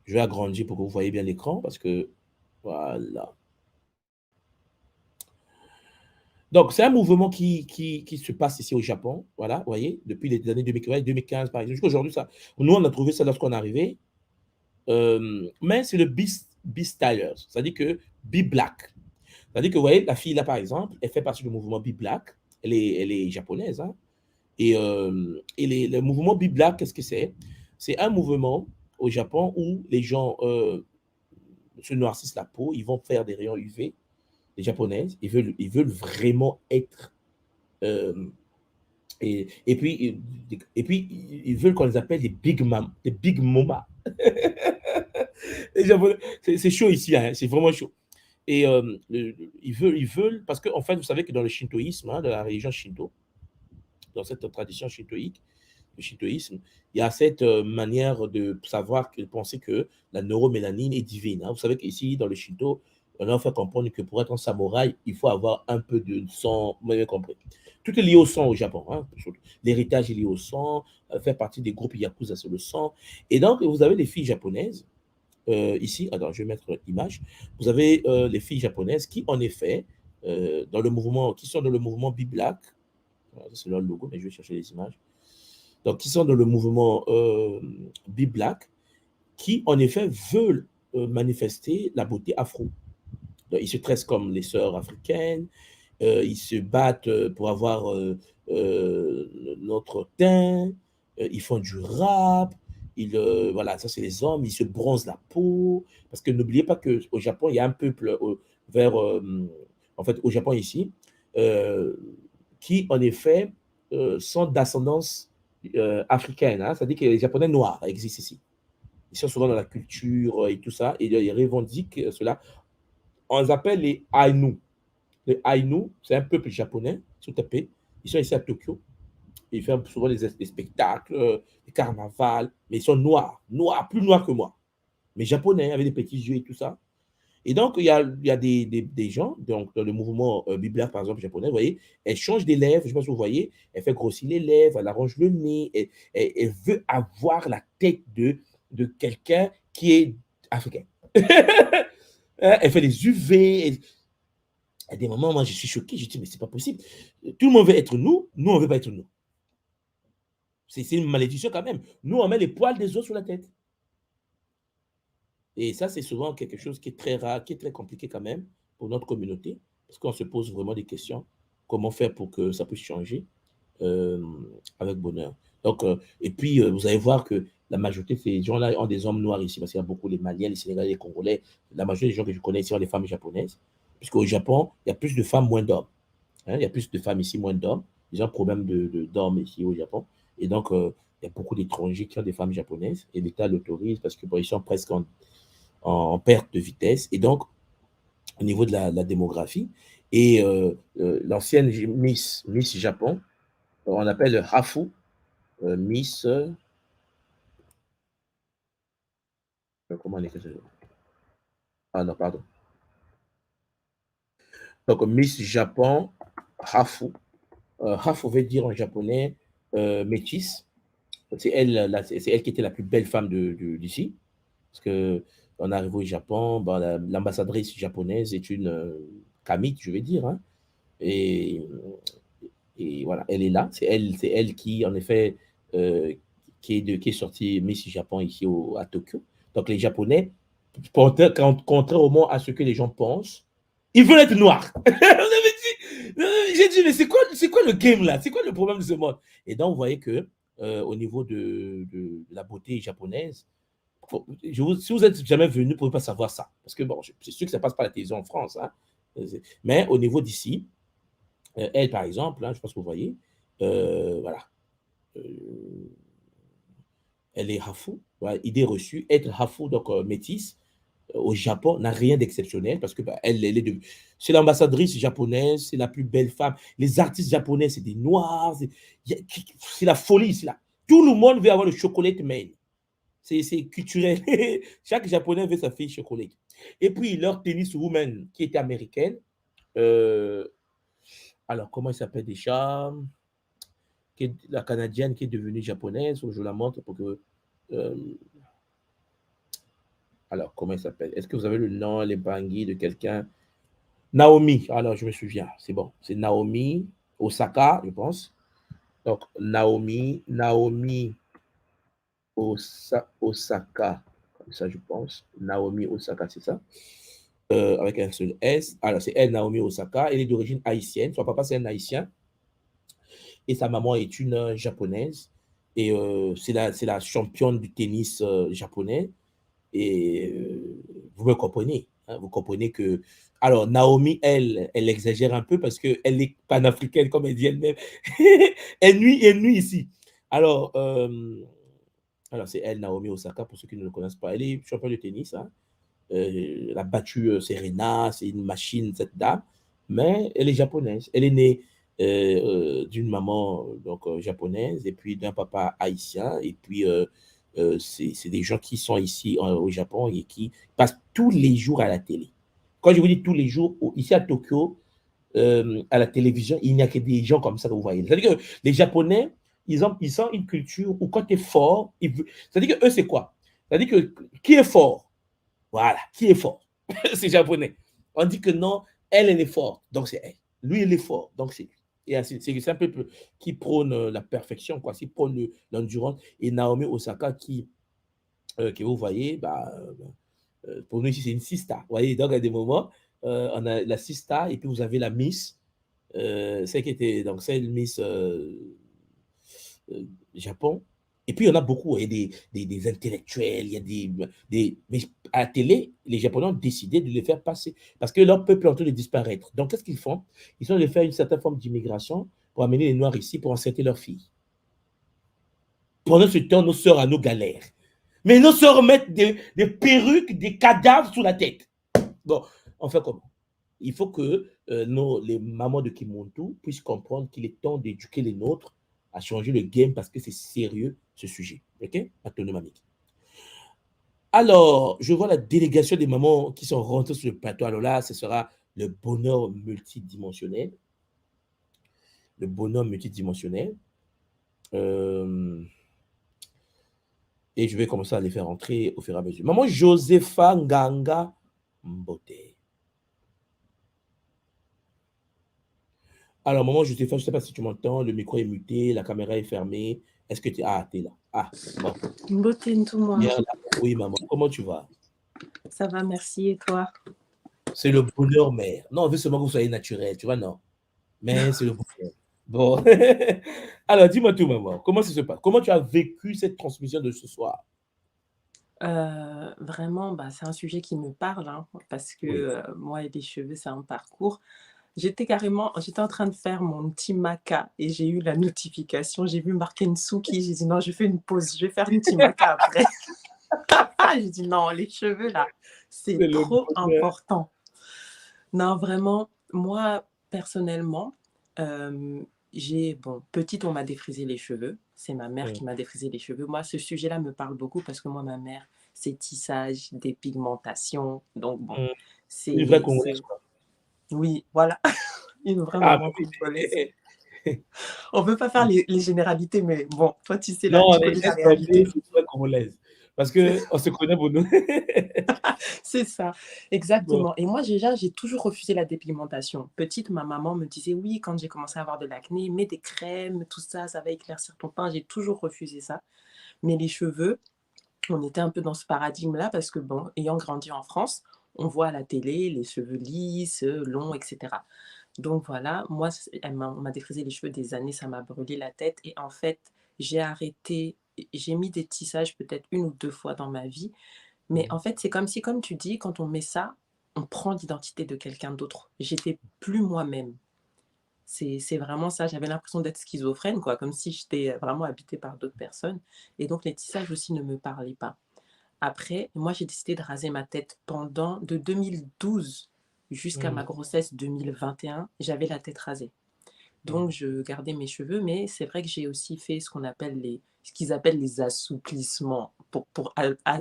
Je vais agrandir pour que vous voyez bien l'écran parce que. Voilà. Donc, c'est un mouvement qui se passe ici au Japon. Voilà, vous voyez, depuis les années 2015, 2015 par exemple. Jusqu'aujourd'hui, ça. Nous, on a trouvé ça lorsqu'on est arrivé. Mais c'est le B-Stylers, c'est-à-dire que B-Black. C'est-à-dire que, vous voyez, la fille là, par exemple, elle fait partie du mouvement B-Black. Elle est japonaise. Hein? Et le mouvement B-Black, qu'est-ce que c'est? C'est un mouvement au Japon où les gens se noircissent la peau, ils vont faire des rayons UV. Les japonaises, ils veulent vraiment être. Euh, et puis, ils veulent qu'on les appelle des big mama. C'est chaud ici, hein, c'est vraiment chaud. Et ils veulent, parce qu'en fait, vous savez que dans le shintoïsme, hein, dans la religion shinto, dans cette tradition shintoïque, le shintoïsme, il y a cette manière de savoir, de penser que la neuromélanine est divine. Hein. Vous savez qu'ici, dans le shinto, on a fait comprendre que pour être un samouraï, il faut avoir un peu de sang, vous m'avez compris. Tout est lié au sang au Japon. Hein. L'héritage est lié au sang, faire partie des groupes yakuza, c'est le sang. Et donc, vous avez les filles japonaises, ici, attends, je vais mettre l'image. Vous avez les filles japonaises qui, en effet, qui sont dans le mouvement B-Black. Voilà, c'est leur logo, mais je vais chercher les images. Donc, qui sont dans le mouvement B-Black, qui, en effet, veulent manifester la beauté afro. Donc, ils se tressent comme les sœurs africaines, ils se battent pour avoir notre teint, ils font du rap, voilà, ça c'est les hommes, ils se bronzent la peau, parce que n'oubliez pas qu'au Japon, il y a un peuple en fait, au Japon ici, euh, qui en effet sont d'ascendance africaine, hein, c'est-à-dire que les Japonais noirs existent ici. Ils sont souvent dans la culture et tout ça, et ils revendiquent cela. On les appelle les Ainu. Les Ainu, c'est un peuple japonais, sous-tapé. Ils sont ici à Tokyo. Ils font souvent des spectacles, des carnavals, mais ils sont noirs, noirs, plus noirs que moi. Mais japonais, avec des petits yeux et tout ça. Et donc, il y a des gens, donc dans le mouvement biblique, par exemple, japonais, vous voyez, elle change des lèvres, je ne sais pas si vous voyez, elle fait grossir les lèvres, elle arrange le nez, elle veut avoir la tête de quelqu'un qui est africain. Elle fait des UV. À des moments, moi, je suis choqué, je dis, mais c'est pas possible. Tout le monde veut être nous, nous, on ne veut pas être nous. C'est une malédiction quand même. Nous, on met les poils des autres sur la tête. Et ça, c'est souvent quelque chose qui est très rare, qui est très compliqué quand même pour notre communauté, parce qu'on se pose vraiment des questions. Comment faire pour que ça puisse changer euh, avec bonheur. Donc, et puis, vous allez voir que la majorité de ces gens-là ont des hommes noirs ici, parce qu'il y a beaucoup les Maliens, les Sénégalais, les Congolais. La majorité des gens que je connais ici ont des femmes japonaises, puisqu'au Japon, il y a plus de femmes, moins d'hommes. Hein, il y a plus de femmes ici, moins d'hommes. Ils ont un problème d'hommes ici au Japon. Et donc, il y a beaucoup d'étrangers qui ont des femmes japonaises, et l'État l'autorise parce que bon, ils sont presque en perte de vitesse. Et donc, au niveau de la démographie, et l'ancienne Miss Japon, on appelle Hafu, Miss, comment on écrit ça? Ah non, pardon. Donc, Miss Japon, Hafu. Hafu veut dire en japonais métisse. C'est elle, c'est elle qui était la plus belle femme d'ici. Parce que on arrive au Japon, bon, l'ambassadrice japonaise est une kamite, je vais dire. Hein, et, et voilà, elle est là. C'est elle qui, en effet, euh, qui est sortie Miss Japon ici à Tokyo. Donc, les Japonais, contrairement à ce que les gens pensent, ils veulent être noirs. J'ai dit, mais c'est quoi le game là? C'est quoi le problème de ce monde? Et donc, vous voyez que au niveau de la beauté japonaise, si vous êtes jamais venu, vous ne pouvez pas savoir ça. Parce que bon, c'est sûr que ça passe par la télévision en France. Hein, mais au niveau d'ici, elle, par exemple, hein, je pense que vous voyez, voilà, euh, elle est Hafu, voilà, idée reçue, être Hafu, donc métisse, au Japon n'a rien d'exceptionnel parce que bah, c'est l'ambassadrice japonaise, c'est la plus belle femme. Les artistes japonais, c'est des noirs, c'est la folie, c'est là. Tout le monde veut avoir le chocolate man. C'est culturel. Chaque japonais veut sa fille chocolate. Et puis leur tennis woman qui était américaine, euh, alors comment elle s'appelle déjà? La canadienne qui est devenue japonaise, je la montre pour que. euh, alors, comment elle s'appelle? Est-ce que vous avez le nom, les bangui de quelqu'un? Naomi, alors je me souviens, c'est bon. C'est Naomi Osaka, je pense. Donc, Naomi Osaka, comme ça, je pense. Naomi Osaka, c'est ça. Avec un seul S. Alors, c'est elle, Naomi Osaka. Elle est d'origine haïtienne. Son papa, c'est un haïtien. Et sa maman est une japonaise. Et c'est la championne du tennis japonais. Et vous me comprenez. Hein, vous comprenez que. Alors, Naomi, elle exagère un peu parce qu'elle est panafricaine, comme elle dit elle-même. Elle nuit ici. Alors, c'est elle, Naomi Osaka, pour ceux qui ne le connaissent pas. Elle est championne de tennis. Hein. Elle a battu Serena, c'est une machine, cette dame. Mais elle est japonaise. Elle est née d'une maman donc, japonaise et puis d'un papa haïtien. Et puis, c'est des gens qui sont ici au Japon et qui passent tous les jours à la télé. Quand je vous dis tous les jours, ici à Tokyo, à la télévision, il n'y a que des gens comme ça que vous voyez. C'est-à-dire que les Japonais, ils ont une culture où quand tu es fort, c'est-à-dire que eux, c'est quoi? C'est-à-dire que qui est fort? Voilà, qui est fort? C'est japonais. On dit que non, elle est forte, donc c'est elle. Lui, il est fort, donc c'est lui. Et c'est un peu qui prône la perfection, quoi. Qui prône l'endurance. Et Naomi Osaka, que vous voyez, bah, pour nous ici, c'est une sista. Vous voyez, donc à des moments, on a la sista, et puis vous avez la Miss, celle qui était, donc celle Miss Japon. Et puis, il y en a beaucoup, il y a des intellectuels, il y a mais à la télé, les Japonais ont décidé de les faire passer parce que leur peuple est en train de disparaître. Donc, qu'est-ce qu'ils font? Ils sont de faire une certaine forme d'immigration pour amener les Noirs ici pour enceinte leurs filles. Pendant ce temps, nos sœurs à nos galères. Mais nos sœurs mettent des perruques, des cadavres sous la tête. Bon, on fait comment? Il faut que les mamans de Kimuntu puissent comprendre qu'il est temps d'éduquer les nôtres à changer le game parce que c'est sérieux ce sujet. OK? Autonomamique. Alors, je vois la délégation des mamans qui sont rentrées sur le plateau. Alors là, ce sera le bonheur multidimensionnel. Le bonheur multidimensionnel. Euh, et je vais commencer à les faire entrer au fur et à mesure. Maman Josepha Nganga Mbote. Alors, maman, je ne sais pas si tu m'entends, le micro est muté, la caméra est fermée. Est-ce que tu ah, tu es là. Ah, bon. Beauté, tout moi. Bien là. Oui, maman, comment tu vas? Ça va, merci. Et toi? C'est le bonheur, mère. Non, on veut seulement que vous soyez naturel, tu vois, non. Mais c'est le bonheur. Bon. Alors, dis-moi tout, maman. Comment ça se passe? Comment tu as vécu cette transmission de ce soir? Vraiment, bah, c'est un sujet qui me parle, hein, parce que, Oui. moi et les cheveux, c'est un parcours. J'étais en train de faire mon petit maca et j'ai eu la notification, j'ai vu marquer Nsuki, j'ai dit: «Non, je fais une pause, je vais faire une petit maca après». J'ai dit: «Non, les cheveux là, C'est c'est le trop bonheur. important». Non, vraiment, moi, personnellement, petite, on m'a défrisé les cheveux. C'est ma mère Mmh. qui m'a défrisé les cheveux. Moi, ce sujet-là me parle beaucoup parce que moi, ma mère, c'est tissage, dépigmentation. Donc bon, Mmh. Une vraie c'est Congolaise, quoi. oui, voilà, une vraie Ah, bah maman oui. congolaise. On peut pas faire les généralités, mais bon, toi, Non, tu allez, connais la laisse tomber, réalité. c'est une vraie Congolaise. Parce qu'on se connaît pour nous. C'est ça, Bon. exactement. Et moi, déjà, j'ai toujours refusé la dépigmentation. Petite, ma maman me disait: «Oui, quand j'ai commencé à avoir de l'acné, mets des crèmes, tout ça, ça va éclaircir ton teint». J'ai toujours refusé ça. Mais les cheveux, on était un peu dans ce paradigme-là parce que, bon, ayant grandi en France, on voit à la télé les cheveux lisses, longs, et cetera. Donc voilà, moi, on m'a défrisé les cheveux des années, ça m'a brûlé la tête et en fait, j'ai arrêté, j'ai mis des tissages peut-être une ou 2 fois dans ma vie, mais Mmh. en fait, c'est comme si, comme tu dis, quand on met ça, on prend l'identité de quelqu'un d'autre. J'étais plus moi-même. C'est vraiment ça, j'avais l'impression d'être schizophrène, quoi, comme si j'étais vraiment habitée par d'autres personnes et donc les tissages aussi ne me parlaient pas. Après, moi, j'ai décidé de raser ma tête pendant de 2012 jusqu'à ma Mmh. grossesse 2021, j'avais la tête rasée. Donc Mmh. je gardais mes cheveux, mais c'est vrai que j'ai aussi fait ce qu'ils appellent les assouplissements pour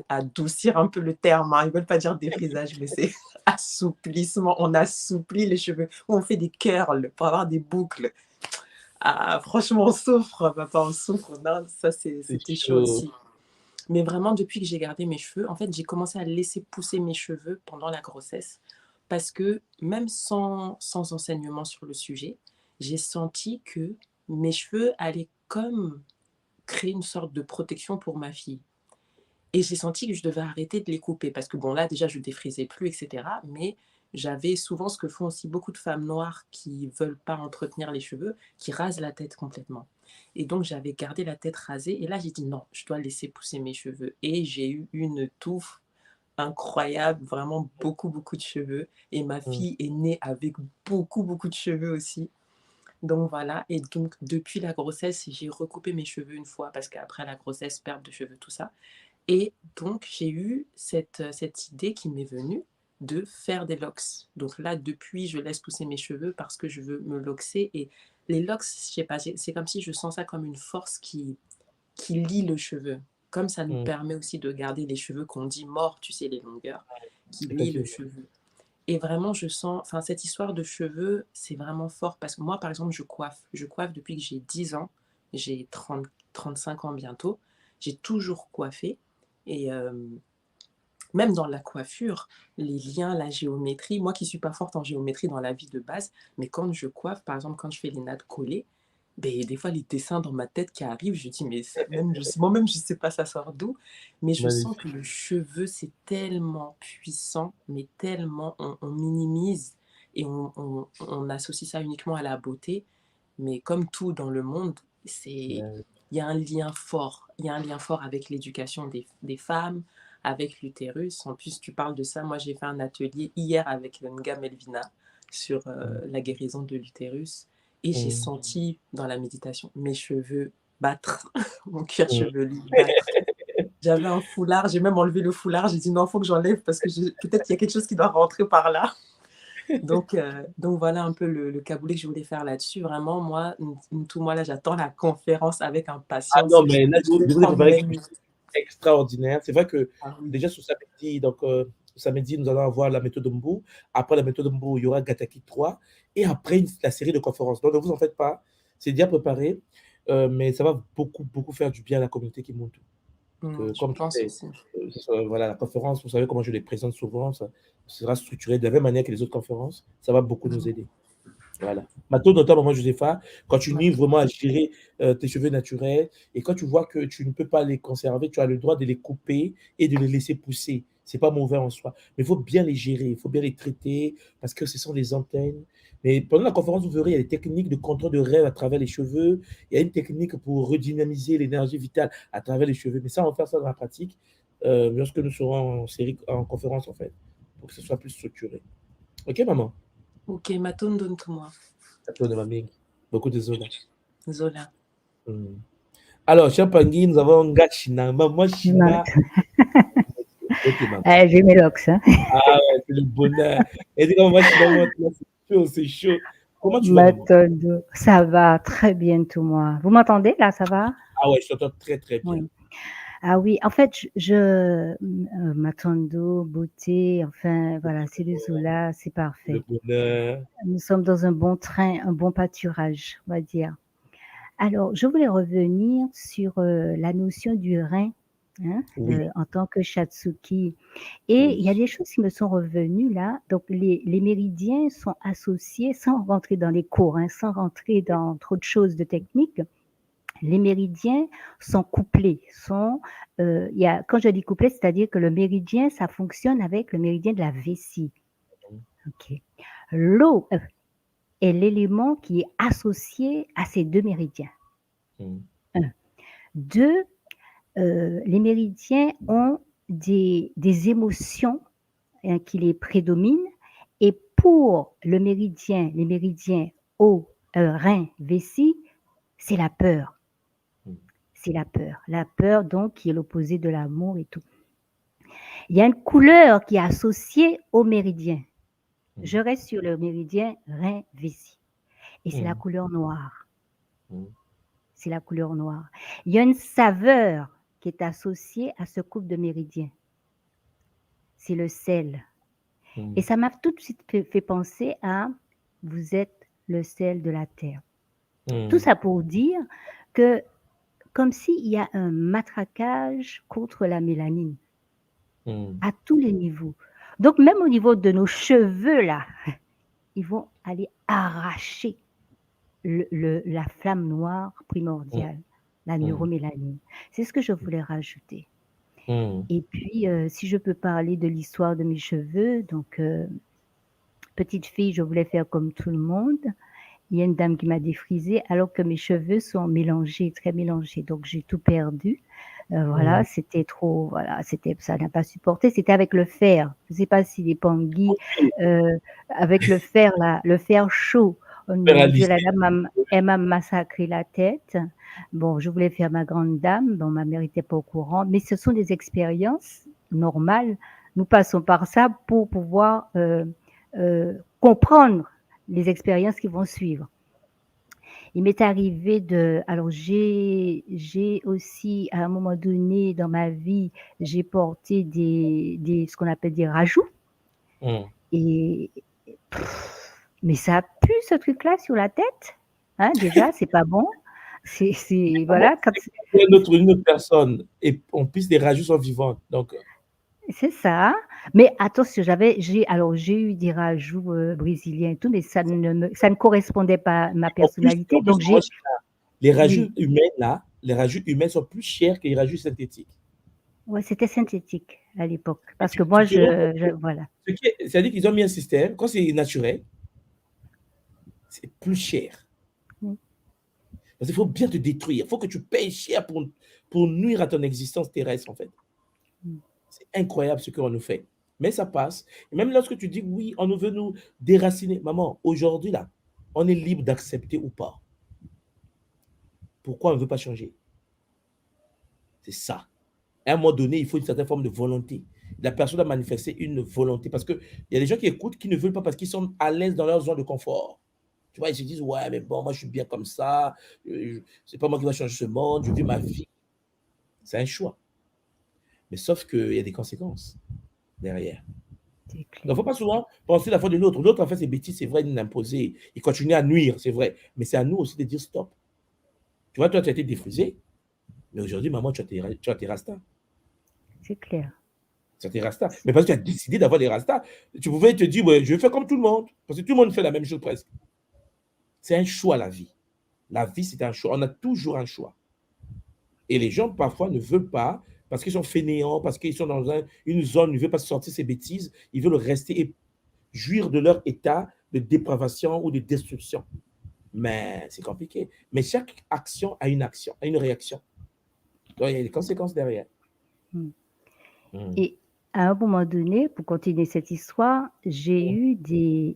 adoucir un peu le terme, hein. Ils veulent pas dire défrisage, mais c'est assouplissement. On assouplit les cheveux, ou on fait des curls pour avoir des boucles. Ah, franchement, on souffre, papa, on souffre. Non, ça, C'est c'était chaud chaud. aussi. Mais vraiment, depuis que j'ai gardé mes cheveux, en fait, j'ai commencé à laisser pousser mes cheveux pendant la grossesse parce que même sans enseignement sur le sujet, j'ai senti que mes cheveux allaient comme créer une sorte de protection pour ma fille. Et j'ai senti que je devais arrêter de les couper parce que bon, là, déjà, je défrisais plus, etc. Mais j'avais souvent ce que font aussi beaucoup de femmes noires qui veulent pas entretenir les cheveux, qui rasent la tête complètement. Et donc, j'avais gardé la tête rasée. Et là, j'ai dit non, je dois laisser pousser mes cheveux. Et j'ai eu une touffe incroyable, vraiment beaucoup, beaucoup de cheveux. Et ma Mmh. fille est née avec beaucoup, beaucoup de cheveux aussi. Donc voilà, et donc depuis la grossesse, j'ai recoupé mes cheveux une fois parce qu'après la grossesse, perte de cheveux, tout ça. Et donc, j'ai eu cette idée qui m'est venue de faire des locks. Donc là, depuis, je laisse pousser mes cheveux parce que je veux me loxer. Et les locks, je sais pas, c'est comme si je sens ça comme une force qui lie le cheveu. Comme ça nous Mmh. permet aussi de garder les cheveux qu'on dit morts, tu sais, les longueurs, qui lient le Effectivement. cheveu. Et vraiment, je sens, enfin, cette histoire de cheveux, c'est vraiment fort parce que moi, par exemple, je coiffe. Je coiffe depuis que j'ai 10 ans. J'ai 35 ans bientôt. J'ai toujours coiffé. Et même dans la coiffure, les liens, la géométrie, moi qui suis pas forte en géométrie dans la vie de base, mais quand je coiffe, par exemple, quand je fais les nattes collées, ben, des fois, les dessins dans ma tête qui arrivent, je dis, mais même, moi-même, je sais pas ça sort d'où, mais je sens que Magnifique. le cheveu, c'est tellement puissant, mais tellement, on minimise et on associe ça uniquement à la beauté, mais comme tout dans le monde, Ouais. il y a un lien fort. Il y a un lien fort avec l'éducation des femmes, avec l'utérus. En plus, tu parles de ça. Moi, j'ai fait un atelier hier avec Nga Melvina sur Mmh. la guérison de l'utérus. Et j'ai Mmh. senti dans la méditation mes cheveux battre, mon cuir Mmh. chevelu battre. J'avais un foulard, j'ai même enlevé le foulard. J'ai dit non, il faut que j'enlève parce que peut-être qu'il y a quelque chose qui doit rentrer par là. Donc voilà un peu le caboulé que je voulais faire là-dessus. Vraiment, moi, tout moi, là, j'attends la conférence avec Ah impatience. non, mais là, Je vais je vous ai prendre préparé mes quelque chose minutes. d'extraordinaire. C'est vrai que Ah oui. déjà ce samedi, donc samedi, nous allons avoir la méthode Mbu. Après la méthode Mbu, il y aura Gataki 3 et après la série de conférences. Donc ne vous en faites pas, c'est déjà préparé, mais ça va beaucoup, beaucoup faire du bien à la communauté qui monte. Que Je comme tu pense sais, aussi. voilà, la conférence, vous savez comment je les présente souvent, ça sera structuré de la même manière que les autres conférences, ça va beaucoup nous Mhm. aider. Voilà. Maintenant, dans ta maman Josépha, quand tu nuis Ouais. vraiment à gérer tes cheveux naturels et quand tu vois que tu ne peux pas les conserver, tu as le droit de les couper et de les laisser pousser. C'est pas mauvais en soi. Mais il faut bien les gérer, il faut bien les traiter parce que ce sont des antennes. Mais pendant la conférence, vous verrez, il y a des techniques de contrôle de rêve à travers les cheveux. Il y a une technique pour redynamiser l'énergie vitale à travers les cheveux. Mais ça, on va faire ça dans la pratique lorsque nous serons en série, en conférence, en fait, pour que ce soit plus structuré. OK, maman? Ok, Maton, donne-moi. À toi de ma mère. Beaucoup de zola. Zola. Alors, cher Pangui, nous avons Gachina. Maman Ma- China. Ok, maman. J'ai mes locks. Hein. Ah ouais, c'est le bonheur. Et dit, maman China, maman, là, c'est chaud, c'est chaud. Comment tu vas, maman? Matondo. Ça va très bien tout moi. Vous m'entendez là, ça va? Ah ouais, je t'entends très, très bien. Oui. Ah oui, en fait, Matondo, beauté, enfin voilà, c'est le Zola, c'est Le parfait. bonheur. Nous sommes dans un bon train, un bon pâturage, on va dire. Alors, je voulais revenir sur la notion du rein, hein, Oui, en tant que Shatsuki. Et il y a oui. des choses qui me sont revenues là. Donc, les méridiens sont associés, sans rentrer dans les cours, hein, sans rentrer dans trop de choses de technique. Les méridiens sont couplés. Quand je dis couplé, c'est-à-dire que le méridien, ça fonctionne avec le méridien de la vessie. Okay. L'eau est l'élément qui est associé à ces deux méridiens. Un. Deux, les méridiens ont des émotions qui les prédominent. Et pour les méridiens eau, rein, vessie, c'est la peur. C'est la peur. La peur, donc, qui est l'opposé de l'amour et tout. Il y a une couleur qui est associée au méridien. Je reste sur le méridien rein-vessie. Et c'est la couleur noire. C'est la couleur noire. Il y a une saveur qui est associée à ce couple de méridiens. C'est le sel. Et ça m'a tout de suite fait penser à vous êtes le sel de la terre. Tout ça pour dire que comme s'il y a un matraquage contre la mélanine à tous les niveaux. Donc même au niveau de nos cheveux là, ils vont aller arracher la flamme noire primordiale, la neuromélanine. C'est ce que je voulais rajouter. Et puis, si je peux parler de l'histoire de mes cheveux, donc petite fille, je voulais faire comme tout le monde. Il y a une dame qui m'a défrisé alors que mes cheveux sont mélangés, très mélangés. Donc, j'ai tout perdu. Voilà, c'était trop, voilà, ça n'a pas supporté. C'était avec le fer. Je ne sais pas si les Pangui, avec le fer, là, le fer chaud. Oh mon Dieu, la dame, elle m'a massacré la tête. Bon, je voulais faire ma grande dame. Bon, ma mère n'était pas au courant. Mais ce sont des expériences normales. Nous passons par ça pour pouvoir comprendre les expériences qui vont suivre. Il m'est arrivé alors j'ai aussi, à un moment donné dans ma vie, j'ai porté ce qu'on appelle des rajouts. Et, mais ça pue ce truc-là sur la tête. Hein, déjà, c'est pas bon. Voilà. Une autre personne et on puisse des rajouts sont vivantes. Donc, c'est ça. Mais attention, j'ai eu des rajouts brésiliens et tout, mais ça ne correspondait pas à ma personnalité. En plus, donc j'ai les rajouts humains là, les rajouts humains sont plus chers que les rajouts synthétiques. Ouais, c'était synthétique à l'époque. Parce que moi, voilà. C'est-à-dire qu'ils ont mis un système, quand c'est naturel, c'est plus cher. Parce qu'il faut bien te détruire. Il faut que tu payes cher pour nuire à ton existence terrestre, en fait. C'est incroyable ce qu'on nous fait. Mais ça passe. Et même lorsque tu dis, oui, on veut nous déraciner. Maman, aujourd'hui, là, on est libre d'accepter ou pas. Pourquoi on ne veut pas changer? C'est ça. À un moment donné, il faut une certaine forme de volonté. La personne a manifesté une volonté. Parce qu'il y a des gens qui écoutent, qui ne veulent pas parce qu'ils sont à l'aise dans leur zone de confort. Tu vois, ils se disent, ouais, mais bon, moi, je suis bien comme ça. C'est pas moi qui va changer ce monde. Je vis ma vie. C'est un choix. Mais sauf qu'il y a des conséquences derrière. Donc, il ne faut pas souvent penser la faute de l'autre. L'autre, en fait, c'est bêtise, c'est vrai, de l'imposer. Il continue à nuire, c'est vrai. Mais c'est à nous aussi de dire stop. Tu vois, toi, tu as été défrisé. Mais aujourd'hui, maman, tu as tes rastas. C'est clair. Tu as tes rastas. Mais parce que tu as décidé d'avoir des rastas, tu pouvais te dire, ouais, je vais faire comme tout le monde. Parce que tout le monde fait la même chose presque. C'est un choix, la vie. La vie, c'est un choix. On a toujours un choix. Et les gens, parfois, ne veulent pas, parce qu'ils sont fainéants, parce qu'ils sont dans une zone, ils ne veulent pas sortir ces bêtises, ils veulent rester et jouir de leur état de dépravation ou de destruction. Mais c'est compliqué. Mais chaque action a une réaction. Donc, il y a des conséquences derrière. Mm. Mm. Et à un moment donné, pour continuer cette histoire, j'ai eu des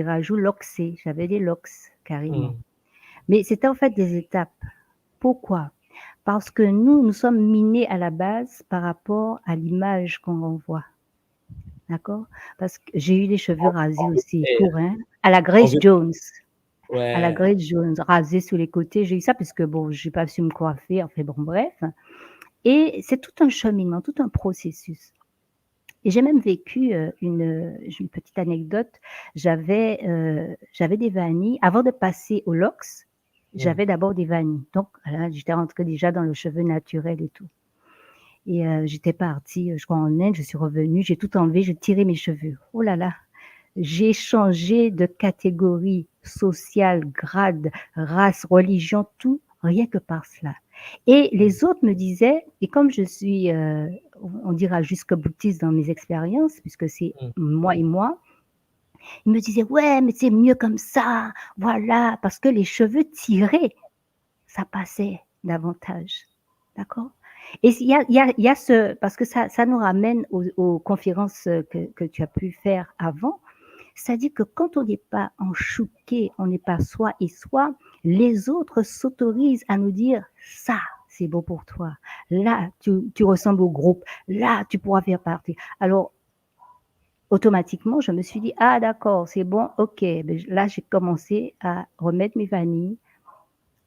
rajouts loxés. J'avais des lox carrément. Mais c'était en fait des étapes. Pourquoi? Parce que nous sommes minés à la base par rapport à l'image qu'on renvoie. D'accord? Parce que j'ai eu les cheveux rasés aussi, courts, hein, à la Grace Jones. À la Ouais. Grace Jones, rasés sur les côtés. J'ai eu ça parce que bon, j'ai pas su me coiffer. Enfin bon, bref. Et c'est tout un cheminement, tout un processus. Et j'ai même vécu une petite anecdote. J'avais des vanilles. Avant de passer au lox, j'avais d'abord des vanilles. Donc là, j'étais rentrée déjà dans le cheveu naturel et tout. Et j'étais partie, je crois en Inde, je suis revenue, j'ai tout enlevé, j'ai tiré mes cheveux. Oh là là, j'ai changé de catégorie sociale, grade, race, religion, tout, rien que par cela. Et les autres me disaient, et comme je suis, on dira jusqu'au boutiste dans mes expériences, puisque c'est moi et moi, ils me disaient, ouais, mais c'est mieux comme ça, voilà, parce que les cheveux tirés, ça passait davantage. D'accord? Et il y a ce, parce que ça nous ramène aux conférences que tu as pu faire avant. C'est-à-dire que quand on n'est pas enchouqué, on n'est pas soi et soi, les autres s'autorisent à nous dire ça, c'est beau pour toi. Là, tu ressembles au groupe. Là, tu pourras faire partie. Alors, automatiquement, je me suis dit, ah d'accord, c'est bon, ok. Là, j'ai commencé à remettre mes vanilles.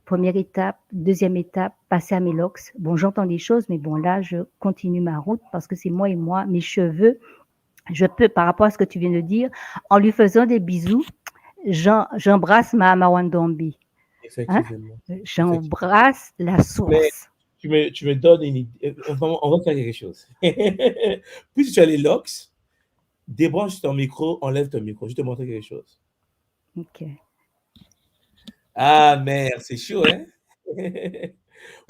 Première étape, deuxième étape, passer à mes locks. Bon, j'entends des choses, mais bon, là, je continue ma route parce que c'est moi et moi, mes cheveux. Je peux, par rapport à ce que tu viens de dire, en lui faisant des bisous, j'embrasse ma Wandombi. Hein? Effectivement. J'embrasse la source. Mais tu me donnes une idée. On va faire quelque chose. Puisque tu as les locks, débranche ton micro, enlève ton micro. Je vais te montrer quelque chose. Ok. Ah merde, c'est chaud, hein?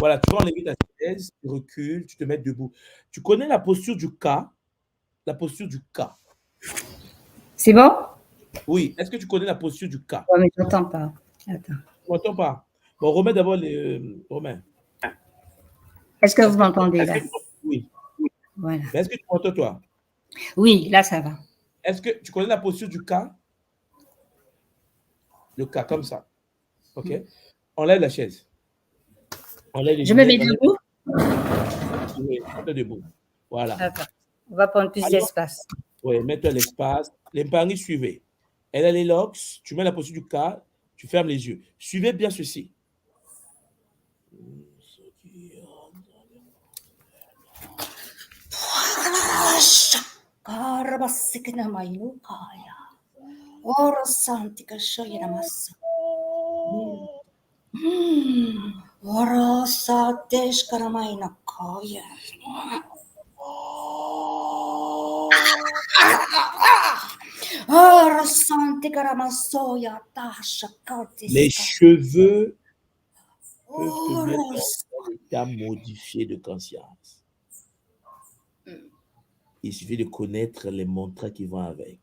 Voilà, tu vas enlever ta chaise, tu recules, tu te mets debout. Tu connais la posture du K? La posture du K. C'est bon? Oui. Est-ce que tu connais la posture du K? Ouais, mais je n'entends pas. Attends. Tu m'entends pas? Bon, remets d'abord les Romain. Est-ce que vous m'entendez là? Oui. Voilà. Mais est-ce que tu m'entends toi? Oui, là ça va. Est-ce que tu connais la posture du K? Le K, comme ça. OK? Enlève la chaise. Enlève les Je me mets lunettes, debout? Oui, mets-toi debout. Voilà. Attends. On va prendre plus d'espace. Oui, mets-toi l'espace. L'épargne, suivez. Elle a les locks, tu mets la posture du K, tu fermes les yeux. Suivez bien ceci. Les cheveux peuvent te mettre dans un état modifié de conscience. Il suffit de connaître les mantras qui vont avec.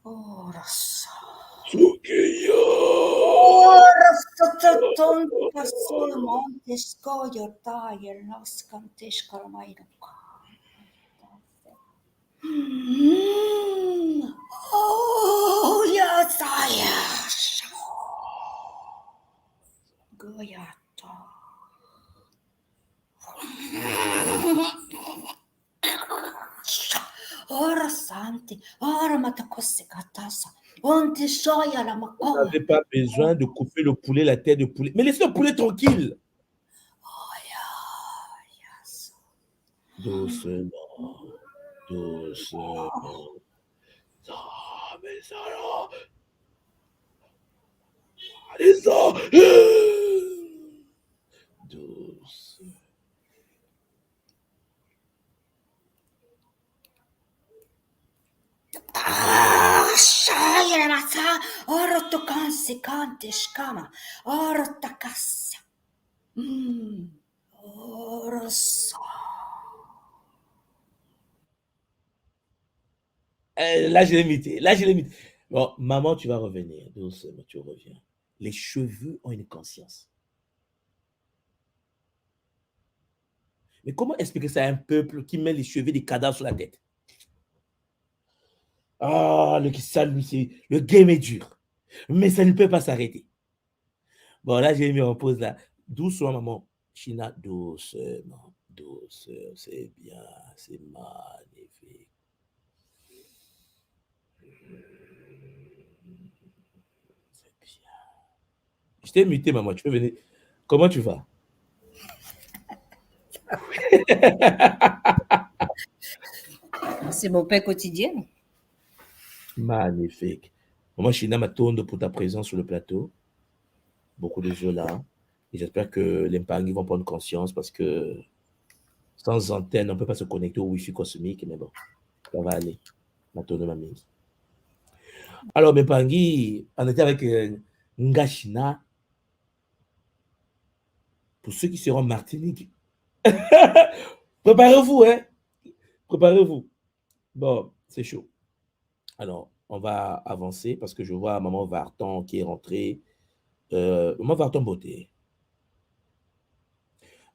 Vous n'avez pas besoin de couper le poulet, la tête de poulet. Mais laissez le poulet tranquille. Doucement. Doucement. Ah, mais ça là. Allez, ça. Douce. Ahiramasa, Oroto Kanse Kante Shkama, Orota Kassa. Oroso. Là, je l'ai imité. Là, je l'ai imité. Bon, maman, tu vas revenir. Doucement, tu reviens. Les cheveux ont une conscience. Mais comment expliquer ça à un peuple qui met les cheveux des cadavres sur la tête? Ah, le game est dur. Mais ça ne peut pas s'arrêter. Bon, là, j'ai mis en pause là. Doucement, maman. China, doucement. Doucement, c'est bien. C'est magnifique. C'est bien. Je t'ai muté, maman. Tu peux venir. Comment tu vas? C'est mon pain quotidien. Magnifique. Maman China m'attend pour ta présence sur le plateau. Beaucoup de jeux là. Et j'espère que les Mpangui vont prendre conscience parce que sans antenne, on ne peut pas se connecter au Wi-Fi cosmique. Mais bon, ça va aller. M'attend de ma mise. Alors, mes Mpangui, on était avec Ngashina. Pour ceux qui seront en Martinique, préparez-vous, hein. Préparez-vous. Bon, c'est chaud. Alors, on va avancer parce que je vois maman Vartan qui est rentrée. Maman Vartan beauté.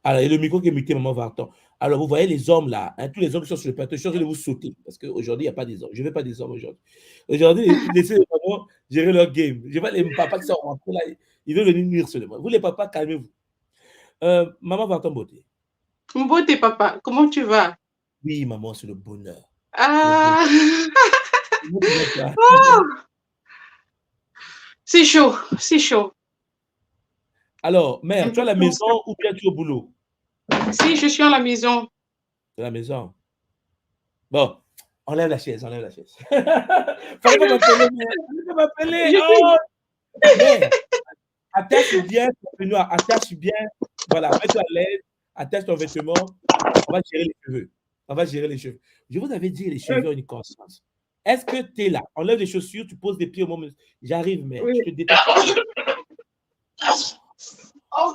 Alors, et le micro qui est muté, maman Vartan. Alors, vous voyez les hommes là, hein, tous les hommes qui sont sur le plateau, je suis en train de vous sauter parce qu'aujourd'hui, il n'y a pas des hommes. Je ne veux pas des hommes aujourd'hui. Aujourd'hui, laissez les mamans gérer leur game. Je vois les papas qui sont rentrés là, ils veulent venir nuire seulement. Vous, les papas, calmez-vous. Maman Vartan beauté. Beauté, papa, comment tu vas? Oui, maman, c'est le bonheur. Ah, Le bonheur. oh, c'est chaud, c'est chaud. Alors, mère, tu es à la maison ou bien tu es au boulot? Si, je suis à la maison. Tu es à la maison. Bon, enlève la chaise, enlève la chaise. Fallait pas m'appeler, mère. Fallait pas m'appeler. Oh, mère, attache bien ton peignoir, attache bien. Voilà, mets-toi à l'aise, attache ton vêtement. On va gérer les cheveux. On va gérer les cheveux. Je vous avais dit, les cheveux ont une conscience. Est-ce que tu es là? Enlève les chaussures, tu poses les pieds au moment. J'arrive, mère. Oui. Je te détache. Oh,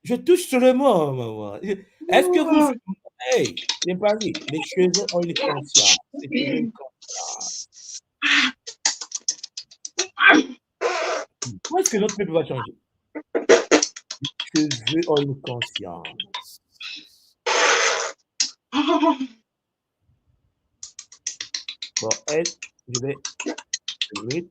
Je touche seulement, maman. Est-ce que vous. Hey, les paris, les cheveux ont une conscience. Les cheveux ont une conscience. Comment est-ce que notre peuple va changer? Les cheveux ont une conscience. Bon, elle, je vais.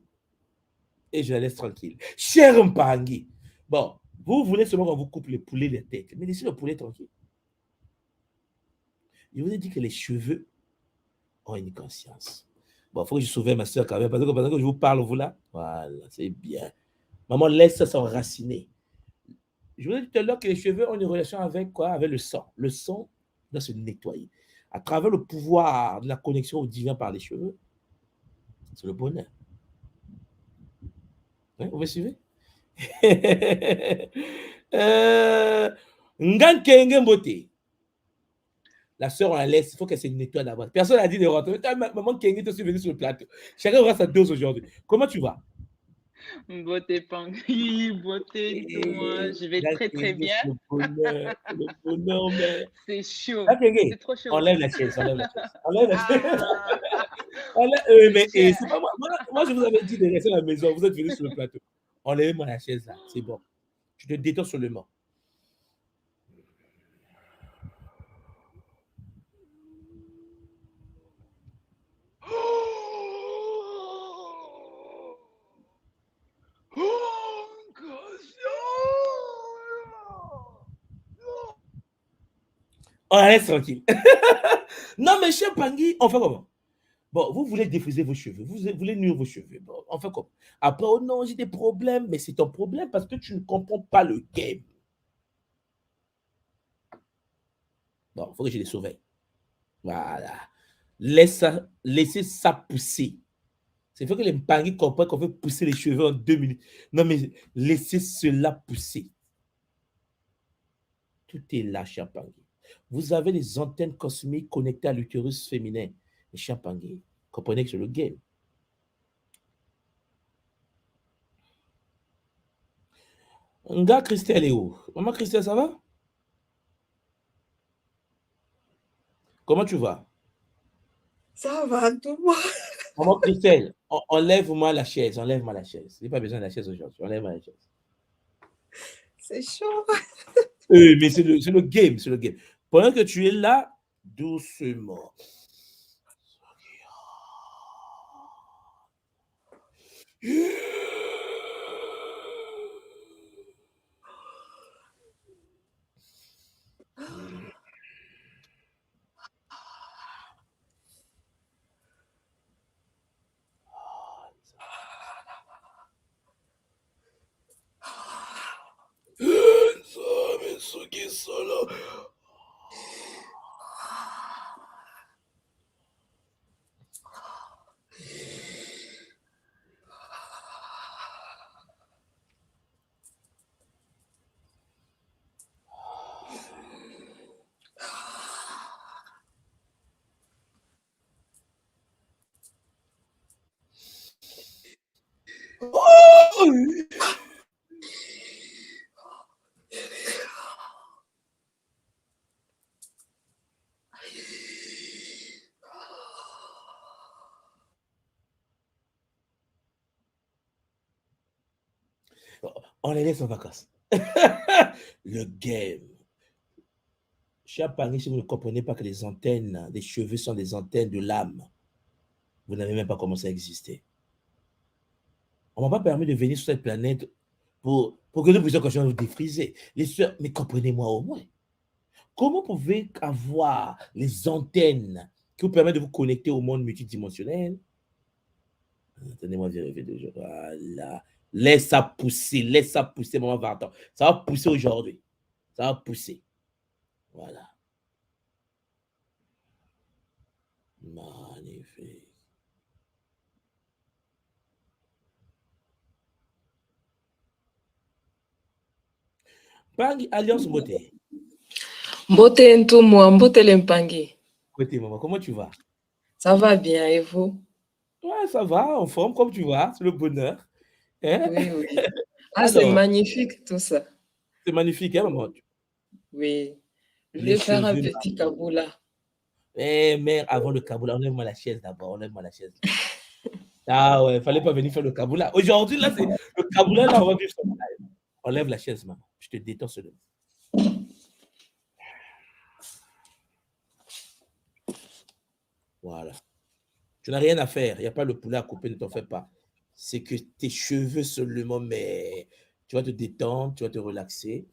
Et je la laisse tranquille. Cher Mpangui. Bon, vous voulez seulement qu'on vous coupe les poulets les têtes, mais laissez le poulet tranquille. Je vous ai dit que les cheveux ont une conscience. Bon, il faut que je sauve ma soeur quand même, parce que pendant que je vous parle, vous là, voilà, c'est bien. Maman, laisse ça s'enraciner. Je vous ai dit tout à l'heure que les cheveux ont une relation avec quoi? Avec le sang. Le sang doit se nettoyer. À travers le pouvoir de la connexion au divin par les cheveux, c'est le bonheur. Hein, vous me suivez? Ngankenge Mbote. La sœur, on la laisse, il faut qu'elle se nettoie d'abord. Personne n'a dit de rentrer. Maman Kengi, tu suis venu sur le plateau. Chacun aura sa dose aujourd'hui. Comment tu vas? Beauté Pangui, beauté tout moi, je vais très très bien. Le bonheur, mais. C'est chaud, C'est trop chaud. Enlève la chaise, enlève la chaise. Enlève la chaise. Mais c'est pas moi. Moi, je vous avais dit de rester à la maison. Vous êtes venus sur le plateau. Enlevez-moi la chaise là, c'est bon. Tu te détends seulement. On la laisse tranquille. Non, mais cher Pangui, on fait comment? Bon, vous voulez défriser vos cheveux, vous voulez nuire vos cheveux. Bon, on fait comment? Après, oh non, j'ai des problèmes, mais c'est ton problème parce que tu ne comprends pas le game. Bon, il faut que je les surveille. Voilà. Laissez ça pousser. C'est fait que les Mpangui comprennent qu'on veut pousser les cheveux en 2 minutes. Non, mais laissez cela pousser. Tout est là, cher Pangui. Vous avez les antennes cosmiques connectées à l'utérus féminin. Les cher Pangui, comprenez que c'est le game. Nga, Christelle est où? Maman Christelle, ça va? Comment tu vas? Ça va, tout le monde. Maman Christelle, enlève-moi la chaise. Enlève-moi la chaise. J'ai pas besoin de la chaise aujourd'hui. Enlève-moi la chaise. C'est chaud. Mais c'est le game. C'est le game. Pendant que tu es là, doucement. On les laisse en vacances. Le game. Cher Paris, si vous ne comprenez pas que les antennes des cheveux sont des antennes de l'âme, vous n'avez même pas commencé à exister. On ne m'a pas permis de venir sur cette planète pour que nous puissions continuer à nous défriser. Les soeurs, mais comprenez-moi au moins. Comment pouvez-vous avoir les antennes qui vous permettent de vous connecter au monde multidimensionnel? Attendez-moi vérifier de jour. Voilà. Laisse ça pousser, maman Vartan. Ça va pousser aujourd'hui. Ça va pousser. Voilà. Magnifique. Pangi, Alliance Beauté. Mbote Ntumwa, Mbote Lempangi. Côté maman, comment tu vas? Ça va bien, et vous? Ouais, ça va, en forme, comme tu vois, c'est le bonheur. Hein? Oui, oui. Ah, c'est magnifique tout ça. C'est magnifique, hein, maman? Oui. Je vais faire un petit kaboula. Mais avant le kaboula, enlève-moi la chaise d'abord, enlève-moi la chaise. Ah ouais, il fallait pas venir faire le kaboula. Aujourd'hui, là, c'est le kaboula, là, on va vivre son live. Enlève la chaise, maman. Je te détends seulement. Voilà. Tu n'as rien à faire. Il n'y a pas le poulet à couper, ne t'en fais pas. C'est que tes cheveux seulement, mais tu vas te détendre, tu vas te relaxer.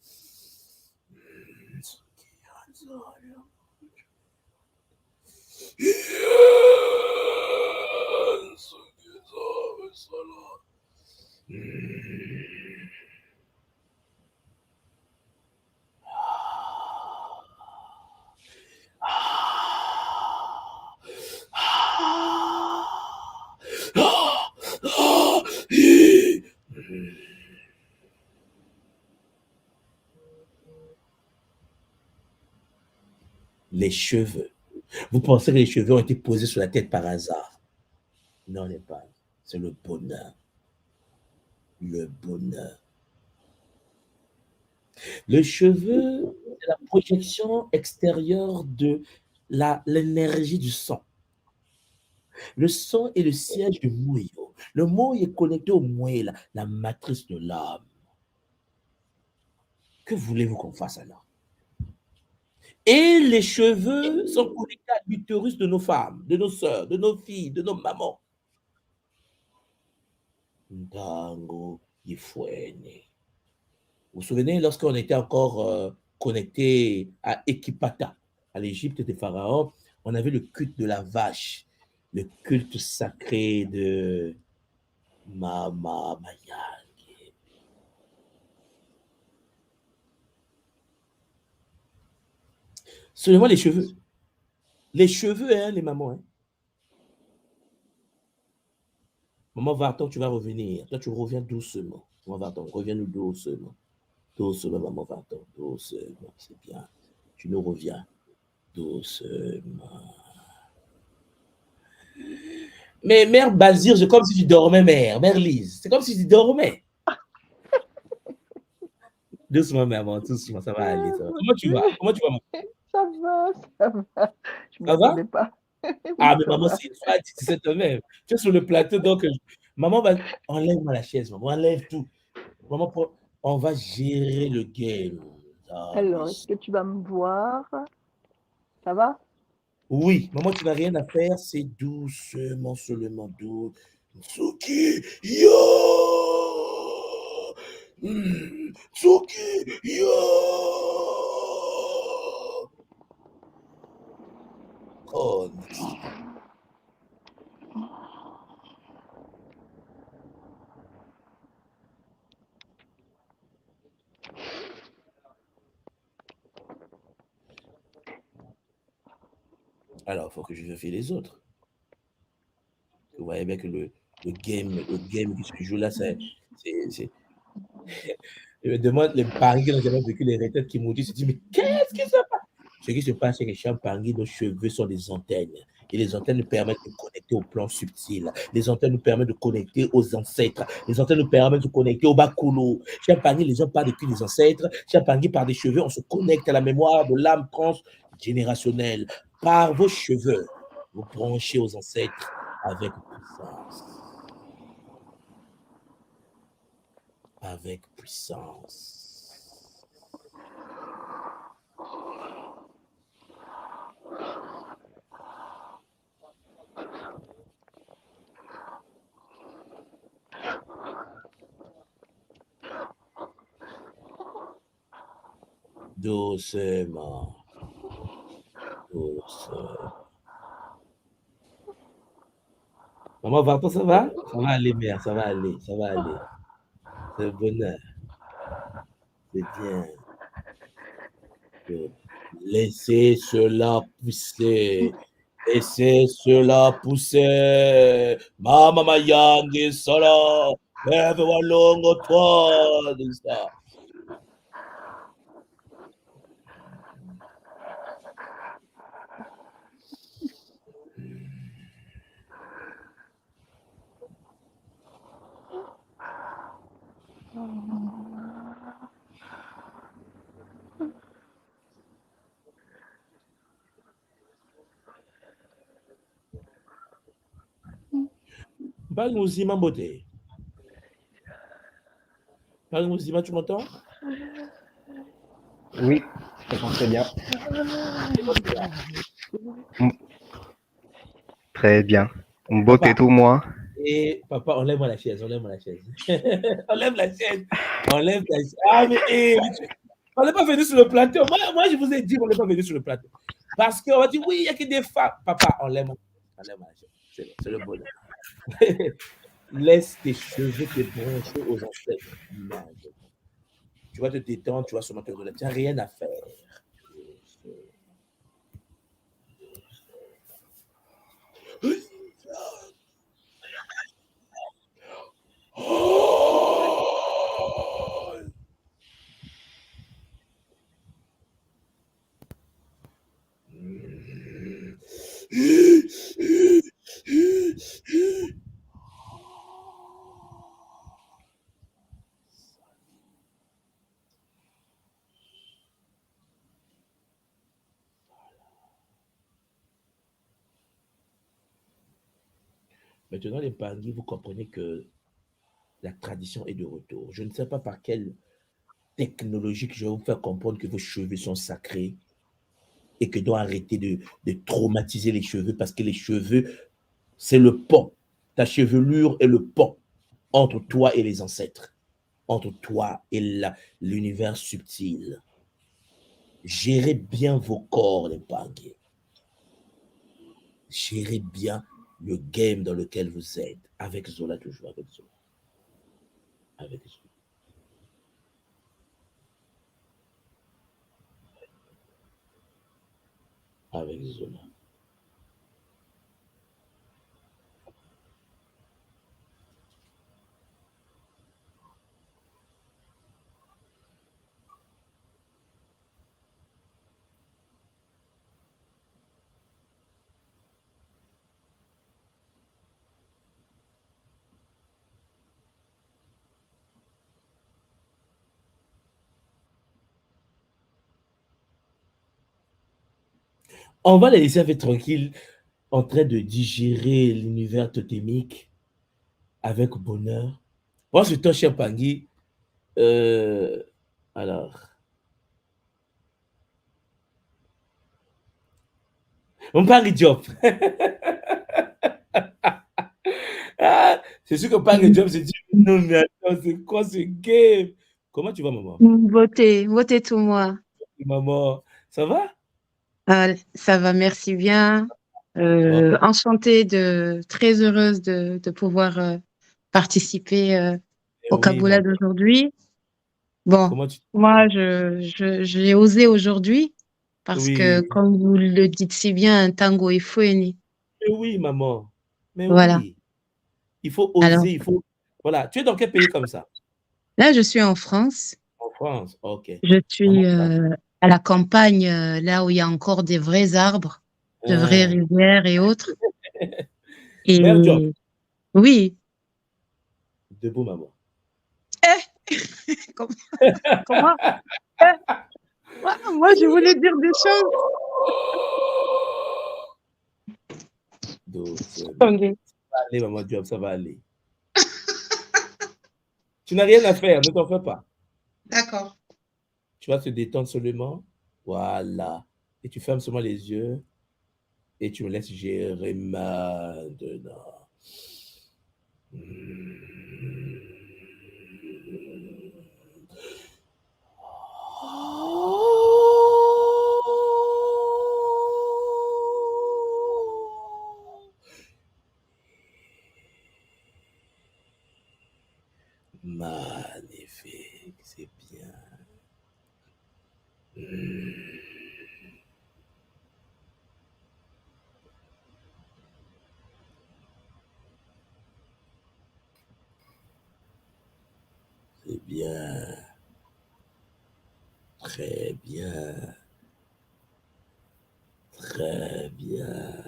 Les cheveux. Vous pensez que les cheveux ont été posés sur la tête par hasard? Non, n'est pas. C'est le bonheur. Le bonheur. Le cheveu, c'est la projection extérieure de l'énergie du sang. Le sang est le siège du moyo. Le moyo est connecté au moyo, la matrice de l'âme. Que voulez-vous qu'on fasse alors? Et les cheveux sont connectés à l'utérus de nos femmes, de nos sœurs, de nos filles, de nos mamans. Ndango Yifwene. Vous vous souvenez, lorsqu'on était encore connecté à Ekipata, à l'Égypte des pharaons, on avait le culte de la vache, le culte sacré de Mama Mayagi. Seulement les cheveux. Les cheveux, hein, les mamans. Hein. Maman Vartan, tu vas revenir. Toi, tu reviens doucement. Maman Vartan, reviens-nous doucement. Doucement, maman Vartan, doucement. C'est bien. Tu nous reviens doucement. Mais mère Bazir, c'est comme si tu dormais, mère. Mère Lise, c'est comme si tu dormais. Doucement, maman, doucement, ça va aller. Ça va. Mon Comment tu vas? Dieu. Comment tu vas, maman? Ça va, ça va. Je ne m'y Ça va? attendais pas. Ah, Oui, mais ça maman, va. c'est une fois à 17 même. Tu es sur le plateau, donc maman va. Enlève-moi la chaise, maman, enlève tout. Maman, on va gérer le game. Ah, Alors, mais est-ce que tu vas me voir? Ça va? oui, maman, tu n'as rien à faire, c'est doucement, seulement doux. Tsuki, yo! Tsuki, yo! Oh, merci. Alors, il faut que je vérifie les autres. Vous voyez bien que le game qui se joue là, c'est. Je me demande les paris qui n'ont jamais vécu les retraites qui m'ont dit, se disent, mais qu'est-ce qui se passe? Ce qui se passe, c'est que chaque pangui, nos cheveux sont des antennes. Et les antennes nous permettent de connecter au plan subtil. Les antennes nous permettent de connecter aux ancêtres. Les antennes nous permettent de connecter au bakolo. Chaque pangui, les gens parlent depuis les ancêtres. Chaque pangui, par des cheveux, on se connecte à la mémoire de l'âme transgénérationnelle. Par vos cheveux, vous branchez aux ancêtres avec puissance. Avec puissance. Doucement. Doucement. Maman, papa, ça va? Ça va aller, mère, ça va aller, ça va aller. C'est le bonheur. C'est bien. Laissez cela pousser. Laissez cela pousser. Mama mayangi sala. Everyone longo toi. Ça. Parle-nous-y, ma beauté. Parle-nous-y, tu m'entends? Oui, je t'entends très bien. Très bien. Beauté tout moi. Et papa, enlève-moi la chaise, enlève-moi la chaise. Enlève la chaise. Enlève la chaise. Ah, mais on n'est pas venu sur le plateau. Moi, je vous ai dit qu'on n'est pas venu sur le plateau. Parce qu'on va dire, oui, il n'y a que des femmes. Papa, enlève-moi la chaise. C'est le bonheur. Laisse tes cheveux te brancher aux ancêtres. Tu vas te détendre, tu vas seulement te relaxer. Tu n'as rien à faire. Maintenant, les Bangui, vous comprenez que la tradition est de retour. Je ne sais pas par quelle technologie que je vais vous faire comprendre que vos cheveux sont sacrés et que doit arrêter de traumatiser les cheveux parce que les cheveux, c'est le pont. Ta chevelure est le pont entre toi et les ancêtres, entre toi et l'univers subtil. Gérez bien vos corps, les Bangui. Gérez bien le game dans lequel vous êtes. Avec Zola, toujours avec Zola. Avec Zola. Avec Zola. On va les laisser avec tranquille, en train de digérer l'univers totémique avec bonheur. Moi, je toi, cher Pangui, euh, alors, on parle Diop. Ah, c'est sûr que Pangui Diop, c'est dit, non, mais attends, c'est quoi ce game? Comment tu vas, maman? Beauté tout moi. Maman, ça va? Ça va, merci bien. Oh, Enchantée très heureuse de pouvoir participer au oui, Kaboula maman. d'aujourd'hui. Bon, Comment tu... moi, j'ai osé aujourd'hui parce que, Oui, comme vous le dites si bien, un tango est foueni. mais oui, maman. Mais Voilà. oui, il faut Alors, oser, il faut... Voilà, tu es dans quel pays comme ça? là, je suis en France. En France, ok. Je Maman, suis à la campagne, là où il y a encore des vrais arbres, de vraies hein. rivières et autres. Mère Diop, Et oui. debout, maman. Comment? Comment? Moi, je voulais dire des choses. Doucement. Attendez. Ça va aller, maman Diop, ça va aller. Tu n'as rien à faire, ne t'en fais pas. D'accord. Tu vas te détendre seulement. Voilà. Et tu fermes seulement les yeux et tu me laisses gérer maintenant. Magnifique, c'est bien. C'est bien. Très bien. Très bien.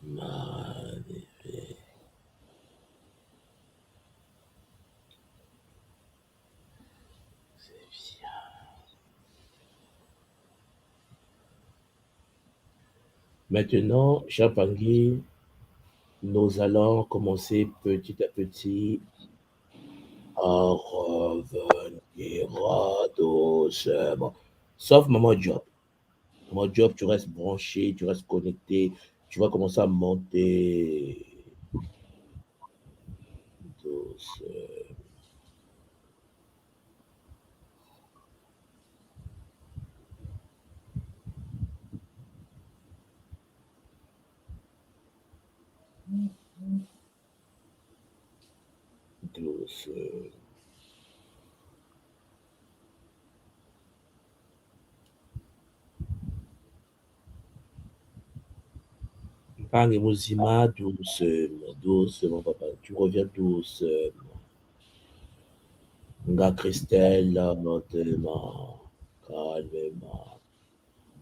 Magnifique. C'est bien. Maintenant, cher Pangui, nous allons commencer petit à petit à revenir doucement. Sauf Maman Diop. Maman Diop, tu restes branché, tu restes connecté, tu vas commencer à monter doucement. Doucement. Pangue Mozima, doucement, doucement, papa. Tu reviens doucement. Nga Christelle, lentement, calmement,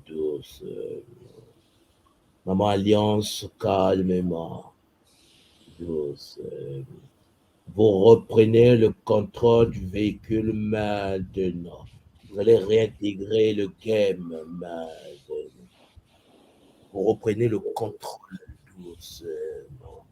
doucement. Maman Alliance, calmement, doucement. Vous reprenez le contrôle du véhicule maintenant. Vous allez réintégrer le game maintenant. Vous reprenez le contrôle doucement.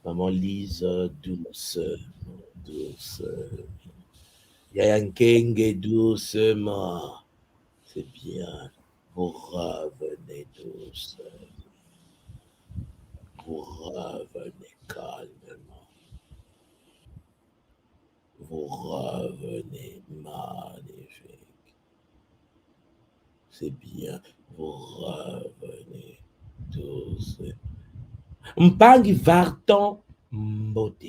Maman Lise, doucement, doucement. Yayankenge, doucement. C'est bien. Vous revenez doucement. Vous revenez calmement. Vous revenez magnifique. C'est bien. Vous revenez doucement. Mpangi Vartan Mbote.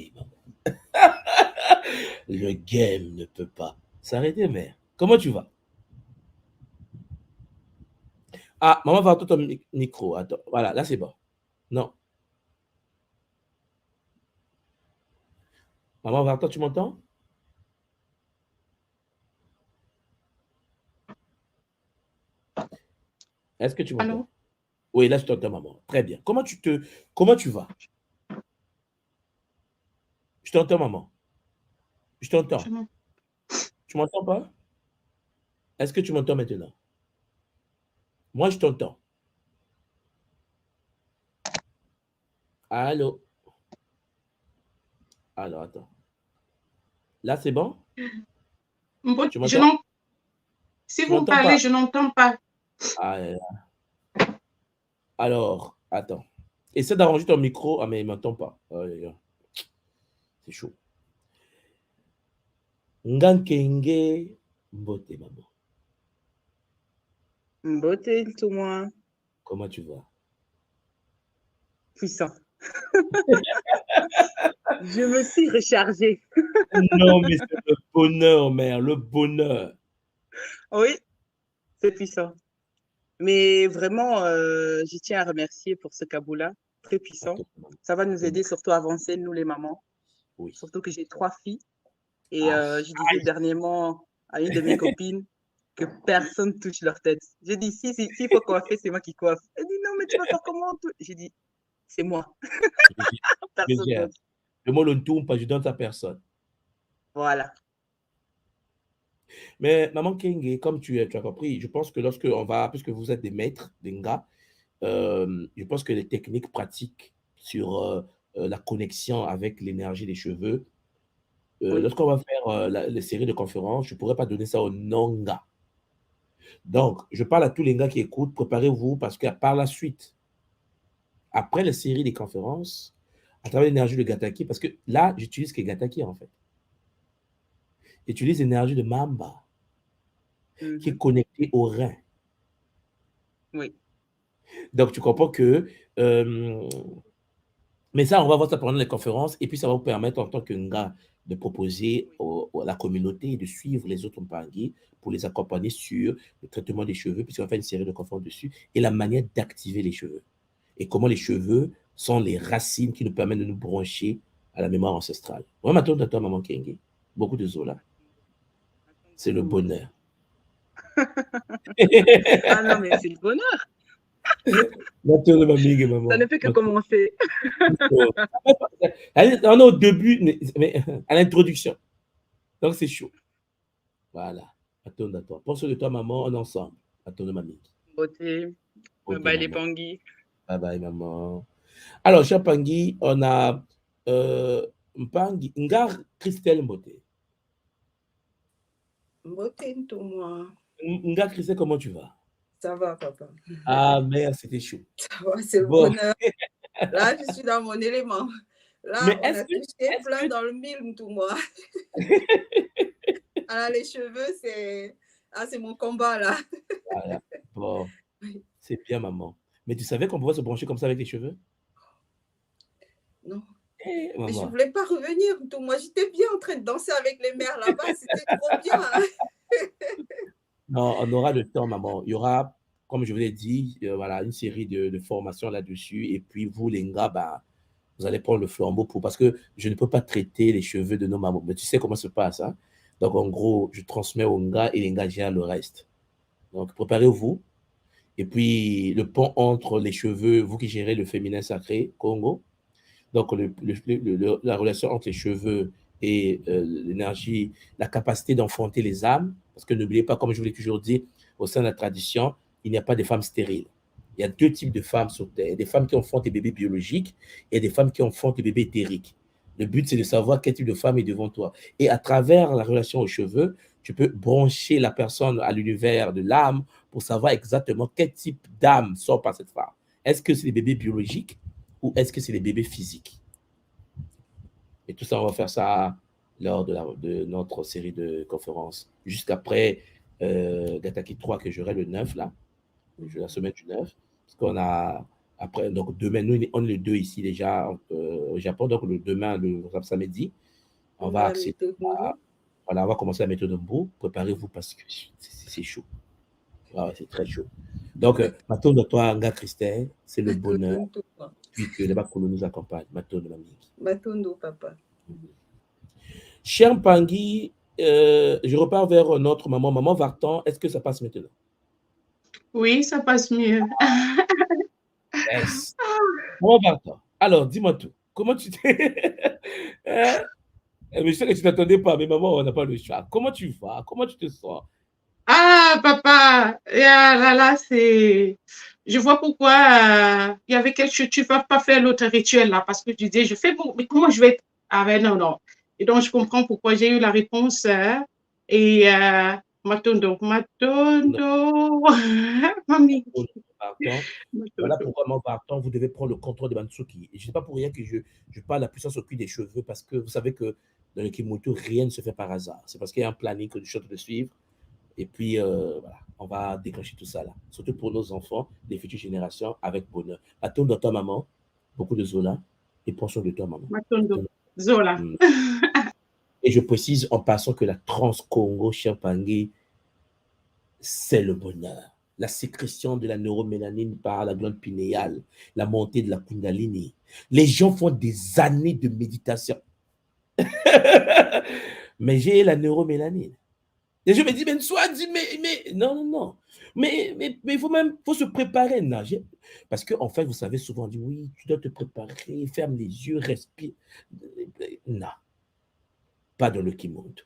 Le game ne peut pas s'arrêter, mère. Comment tu vas? Ah, maman Vartan, ton micro. Attends, voilà, là c'est bon. Non. Maman Vartan, tu m'entends? Est-ce que tu m'entends? Allô? Oui, là, je t'entends, maman. Très bien. Comment tu vas? Je t'entends, maman. Je t'entends. Je m'en- Tu m'entends pas? Est-ce que tu m'entends maintenant? Moi, je t'entends. Allô? Alors, attends. Là, c'est bon? Tu Je m'entends? n'en- Si Tu vous m'entends pas? parlez, je n'entends pas. Ah, alors, attends. Essaie d'arranger ton micro. Ah, mais il ne m'entend pas. C'est chaud. Ngankenge Mbote, maman. Beauté, tout moi. Comment tu vas? Puissant. Je me suis rechargée. Non, mais c'est le bonheur, mère, le bonheur. Oui, c'est puissant. Mais vraiment, je tiens à remercier pour ce cabou-là. Très puissant. Ça va nous aider surtout à avancer, nous les mamans. Oui. Surtout que j'ai 3 filles. Et Ah, je disais dernièrement à une de mes copines que personne touche leur tête. J'ai dit, s'il faut coiffer, c'est moi qui coiffe. Elle dit, non, mais tu vas faire comment? J'ai dit, c'est moi. Personne gère. d'autre. Le mot le tourne pas, je donne à personne. Voilà. Mais maman Kenge, comme tu as compris, je pense que lorsque on va, puisque vous êtes des maîtres, des Nga, je pense que les techniques pratiques sur la connexion avec l'énergie des cheveux, Oui. lorsqu'on va faire les séries de conférences, je ne pourrais pas donner ça au non-Nga. Donc, je parle à tous les gars qui écoutent, préparez-vous parce que par la suite, après la série des conférences, à travers l'énergie de Gataki, parce que là, j'utilise que Gataki en fait. J'utilise l'énergie de Mamba, qui est connectée au rein. Oui. Donc, tu comprends que... mais ça, on va voir ça pendant les conférences, et puis ça va vous permettre en tant que Nga de proposer à la communauté de suivre les autres Mpangi pour les accompagner sur le traitement des cheveux, puisqu'on va faire une série de conférences dessus, et la manière d'activer les cheveux. Et comment les cheveux sont les racines qui nous permettent de nous brancher à la mémoire ancestrale. Ouais, maintenant, de toi, maman Kenge. Beaucoup de zola. C'est le bonheur. Ah non, mais c'est le bonheur. Ça ne fait que commencer. On est au début, mais à l'introduction. Donc, c'est chaud. Voilà. Attends de toi. Pense de toi, maman, on est ensemble. Attends de mamie. Beauté. Bye bye les Pangui. Bye bye, maman. Alors, cher Pangui, on a Mpangi, Ngar Christelle Mbote. Mbote, tout moi. Ngar Christelle, comment tu vas? Ça va, papa. Ah, merde, c'était chaud. Ça va, c'est le bonheur. Là, je suis dans mon élément. Là, mais on a touché plein dans le mille, tout moi. Alors, les cheveux, c'est mon combat, là. Voilà. Bon, c'est bien, maman. Mais tu savais qu'on pouvait se brancher comme ça avec les cheveux? Non. Mais je ne voulais pas revenir, tout moi. J'étais bien en train de danser avec les mères là-bas. C'était trop bien. Non, on aura le temps, maman. Il y aura, comme je vous l'ai dit, voilà, une série de formations là-dessus. Et puis, vous, les gars, bah, vous allez prendre le flambeau parce que je ne peux pas traiter les cheveux de nos mamans. Mais tu sais comment ça se passe, hein? Donc, en gros, je transmets aux gars et les gars gèrent le reste. Donc, préparez-vous. Et puis, le pont entre les cheveux, vous qui gérez le féminin sacré, Congo. Donc, la relation entre les cheveux et l'énergie, la capacité d'enfanter les âmes. Parce que n'oubliez pas, comme je vous l'ai toujours dit, au sein de la tradition, il n'y a pas de femmes stériles. Il y a 2 types de femmes sur Terre. Des femmes qui enfantent des bébés biologiques et des femmes qui enfantent des bébés éthériques. Le but, c'est de savoir quel type de femme est devant toi. Et à travers la relation aux cheveux, tu peux brancher la personne à l'univers de l'âme pour savoir exactement quel type d'âme sort par cette femme. Est-ce que c'est des bébés biologiques ou est-ce que c'est des bébés physiques? Et tout ça, on va faire ça lors de notre série de conférences. Jusqu'après Gataki 3 que j'aurai le 9, là, la semaine du 9. Parce qu'on a, après, donc demain, nous, on est les 2 ici déjà au Japon. Donc demain, le samedi, on va accéder voilà, on va commencer la méthode Mbu. Préparez-vous parce que c'est chaud. Ouais, c'est très chaud. Donc, Maton de toi, Nga Christelle, c'est le bonheur. Puis que les Bakolo nous accompagnent. Maton de mamie. Maton de papa. Cher Pangui, je repars vers notre maman. Maman Vartan, est-ce que ça passe maintenant? Oui, ça passe mieux. Yes. Comment va-t-on? Alors, dis-moi tout. Comment tu t'es... Hein? Mais je sais que tu t'attendais pas, mais maman, on n'a pas le choix. Comment tu vas? Comment tu te sens? Ah, papa, là, c'est... Je vois pourquoi il y avait quelque chose, tu ne vas pas faire l'autre rituel là, parce que tu disais, je fais bon, mais comment je vais... Ah ben non, non. Et donc, je comprends pourquoi j'ai eu la réponse. Et Matondo, mamie. Voilà pourquoi, mon partant, vous devez prendre le contrôle de Mantsuki. Et je ne sais pas pour rien que je parle de la puissance au cul des cheveux, parce que vous savez que dans le Kimoto, rien ne se fait par hasard. C'est parce qu'il y a un planning que je suis en train de suivre. Et puis, voilà, on va déclencher tout ça là. Surtout pour nos enfants, les futures générations, avec bonheur. Attends de toi, maman. Beaucoup de Zola. Et prends soin de toi, maman. Matondo, Zola. Et je précise en passant que la trans-Congo Chimpangui, c'est le bonheur. La sécrétion de la neuromélanine par la glande pinéale, la montée de la kundalini. Les gens font des années de méditation. Mais j'ai la neuromélanine. Et je me dis, mais soit dit, mais non, non, non. Mais il faut se préparer, nager. Parce qu'en fait, vous savez, souvent on dit, oui, tu dois te préparer, ferme les yeux, respire. Non. Pas dans le Kimoto.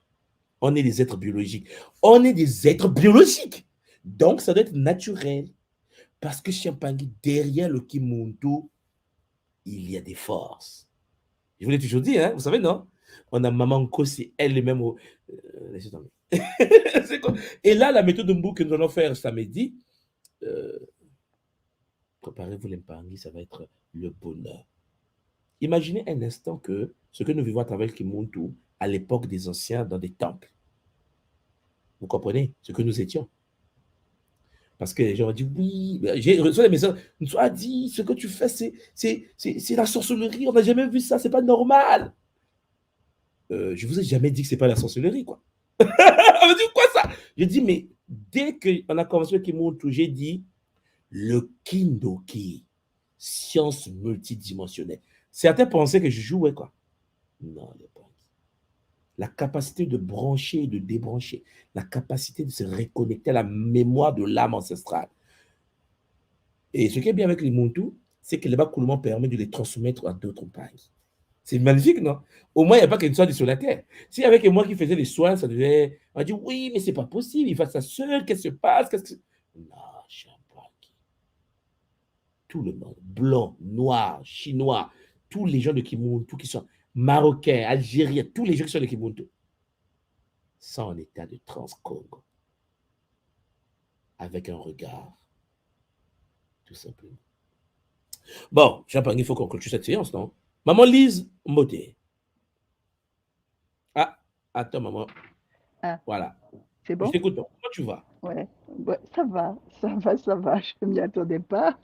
On est des êtres biologiques. On est des êtres biologiques. Donc, ça doit être naturel. Parce que Chimpangui, derrière le Kimoto, il y a des forces. Je vous l'ai toujours dit, hein, vous savez, non? On a Maman Nkosi, elle-même. Laissez tomber. Et là, la méthode de Mbou que nous allons faire samedi, préparez-vous l'Empangui, ça va être le bonheur. Imaginez un instant que ce que nous vivons à travers le Kimoto, à l'époque des anciens, dans des temples. Vous comprenez ce que nous étions? Parce que les gens ont dit, oui, j'ai reçu des messages, nous a dit, ce que tu fais, c'est la sorcellerie, on n'a jamais vu ça, c'est pas normal. Je vous ai jamais dit que c'est pas la sorcellerie, quoi. On me dit, quoi ça? J'ai dit, mais dès qu'on a commencé le Kimoto, j'ai dit, le Kindoki, science multidimensionnelle. Certains pensaient que je jouais, quoi. Non, il n'y a pas. La capacité de brancher et de débrancher, la capacité de se reconnecter à la mémoire de l'âme ancestrale. Et ce qui est bien avec les Muntu, c'est que le bas-coulement permet de les transmettre à d'autres pays. C'est magnifique, non? Au moins, il n'y a pas qu'une soit sur la terre. Si avec moi qui faisais les soins, ça devait... On dit, oui, mais c'est pas possible, il fait ça seul, qu'est-ce qui se passe? Non, Chimpangui. Tout le monde, blanc, noir, chinois, tous les gens de Kimoto qui sont marocains, algériens, tous les gens qui sont de Kimoto, sont en état de trans-Congo. Avec un regard, tout simplement. Bon, Chimpangui, il faut qu'on conclue cette séance, non? Maman Lise Mboté. Ah, attends, maman. Ah, voilà. c'est bon? Je t'écoute. Comment tu vas? Ouais, ça va. Je ne m'y attendais pas.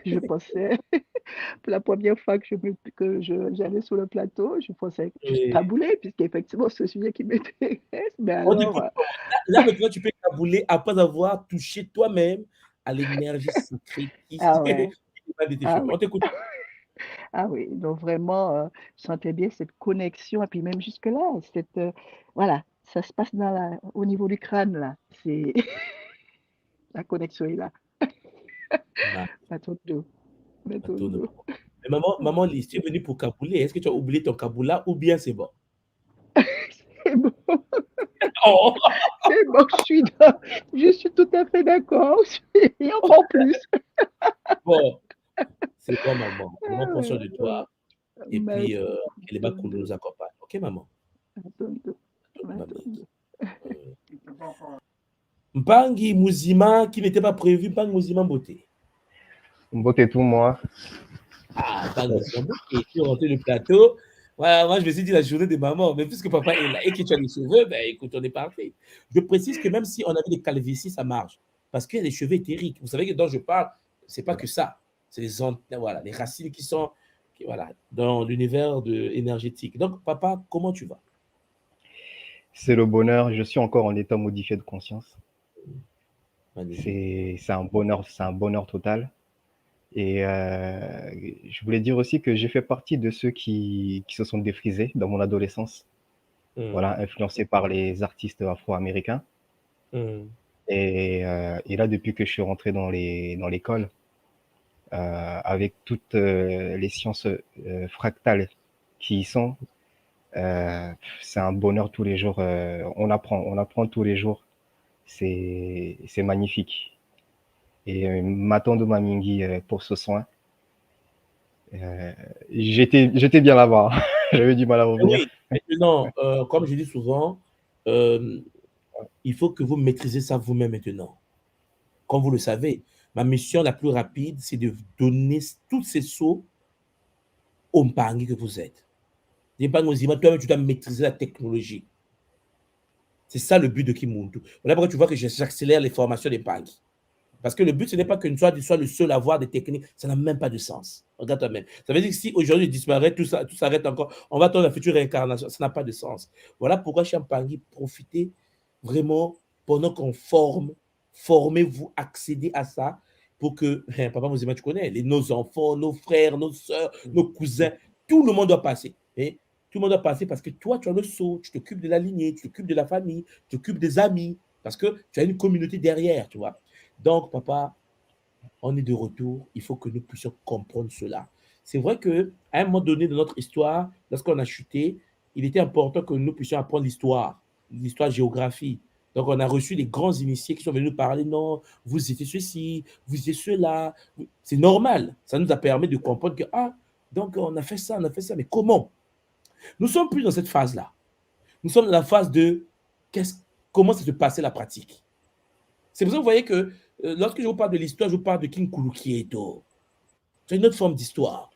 Je pensais, pour la première fois que j'allais sur le plateau, je pensais juste tabouler, puisqu'effectivement, c'est ce sujet qui m'intéresse. Mais alors... Là, maintenant, tu peux tabouler après avoir touché toi-même à l'énergie secrète qui ouais. On t'écoute. Ah oui, donc vraiment, je sentais bien cette connexion, et puis même jusque-là, voilà, ça se passe au niveau du crâne, là. La connexion est là. Matondo. Mais maman Lise, tu es venue pour kabouler. Est-ce que tu as oublié ton kaboula ou bien c'est bon? C'est bon. Oh. C'est bon, je suis tout à fait d'accord. Et encore plus. Bon, c'est bon, maman. Maman prend soin de toi. Et puis, les Bakoulou nous accompagnent. Ok, maman? Mpangi Mouzima, qui n'était pas prévu, Mpangi Mouzima Mboté. Mboté tout, moi. Ah, Mpangi Mouzima Mboté. Tu es rentré le plateau. Voilà, moi, je me suis dit la journée de maman, mais puisque papa est là et que tu as les cheveux, ben écoute, on est parti. Je précise que même si on avait des calvities, ça marche. Parce qu'il y a des cheveux éthériques. Vous savez que dont je parle, c'est pas que ça. C'est les racines qui sont dans l'univers énergétique. Donc, papa, comment tu vas? C'est le bonheur. Je suis encore en état modifié de conscience. C'est un bonheur total. Et je voulais dire aussi que j'ai fait partie de ceux qui se sont défrisés dans mon adolescence. Voilà, influencés par les artistes afro-américains. Et là, depuis que je suis rentré dans l'école, avec toutes les sciences fractales qui y sont. C'est un bonheur tous les jours. On apprend tous les jours. C'est magnifique. Et Matondo Mamingi pour ce soin. J'étais bien là-bas. J'avais du mal à revenir. Oui, maintenant, comme je dis souvent, il faut que vous maîtrisez ça vous-même maintenant. Comme vous le savez, ma mission la plus rapide, c'est de donner tous ces sauts au Mpangi que vous êtes. Toi-même, tu dois maîtriser la technologie. C'est ça le but de Kimuntu. Voilà pourquoi tu vois que j'accélère les formations des Mpangi. Parce que le but, ce n'est pas que tu sois le seul à avoir des techniques. Ça n'a même pas de sens. Regarde toi-même. Ça veut dire que si aujourd'hui disparaît, tout s'arrête encore. On va attendre la future réincarnation. Ça n'a pas de sens. Voilà pourquoi chez Mpangi, profitez vraiment pendant qu'on forme. Formez-vous, accédez à ça pour que, papa Mozima, tu connais, nos enfants, nos frères, nos soeurs, nos cousins, tout le monde doit passer. Tout le monde doit passer parce que toi, tu as le sceau, tu t'occupes de la lignée, tu t'occupes de la famille, tu t'occupes des amis, parce que tu as une communauté derrière, tu vois. Donc, papa, on est de retour. Il faut que nous puissions comprendre cela. C'est vrai qu'à un moment donné de notre histoire, lorsqu'on a chuté, il était important que nous puissions apprendre l'histoire géographie. Donc, on a reçu les grands initiés qui sont venus nous parler. Non, vous étiez ceci, vous étiez cela. C'est normal. Ça nous a permis de comprendre que, donc on a fait ça, mais comment? Nous ne sommes plus dans cette phase-là. Nous sommes dans la phase de comment ça se passait la pratique. C'est pour ça que vous voyez que lorsque je vous parle de l'histoire, je vous parle de King Kulu-Kieto. C'est une autre forme d'histoire.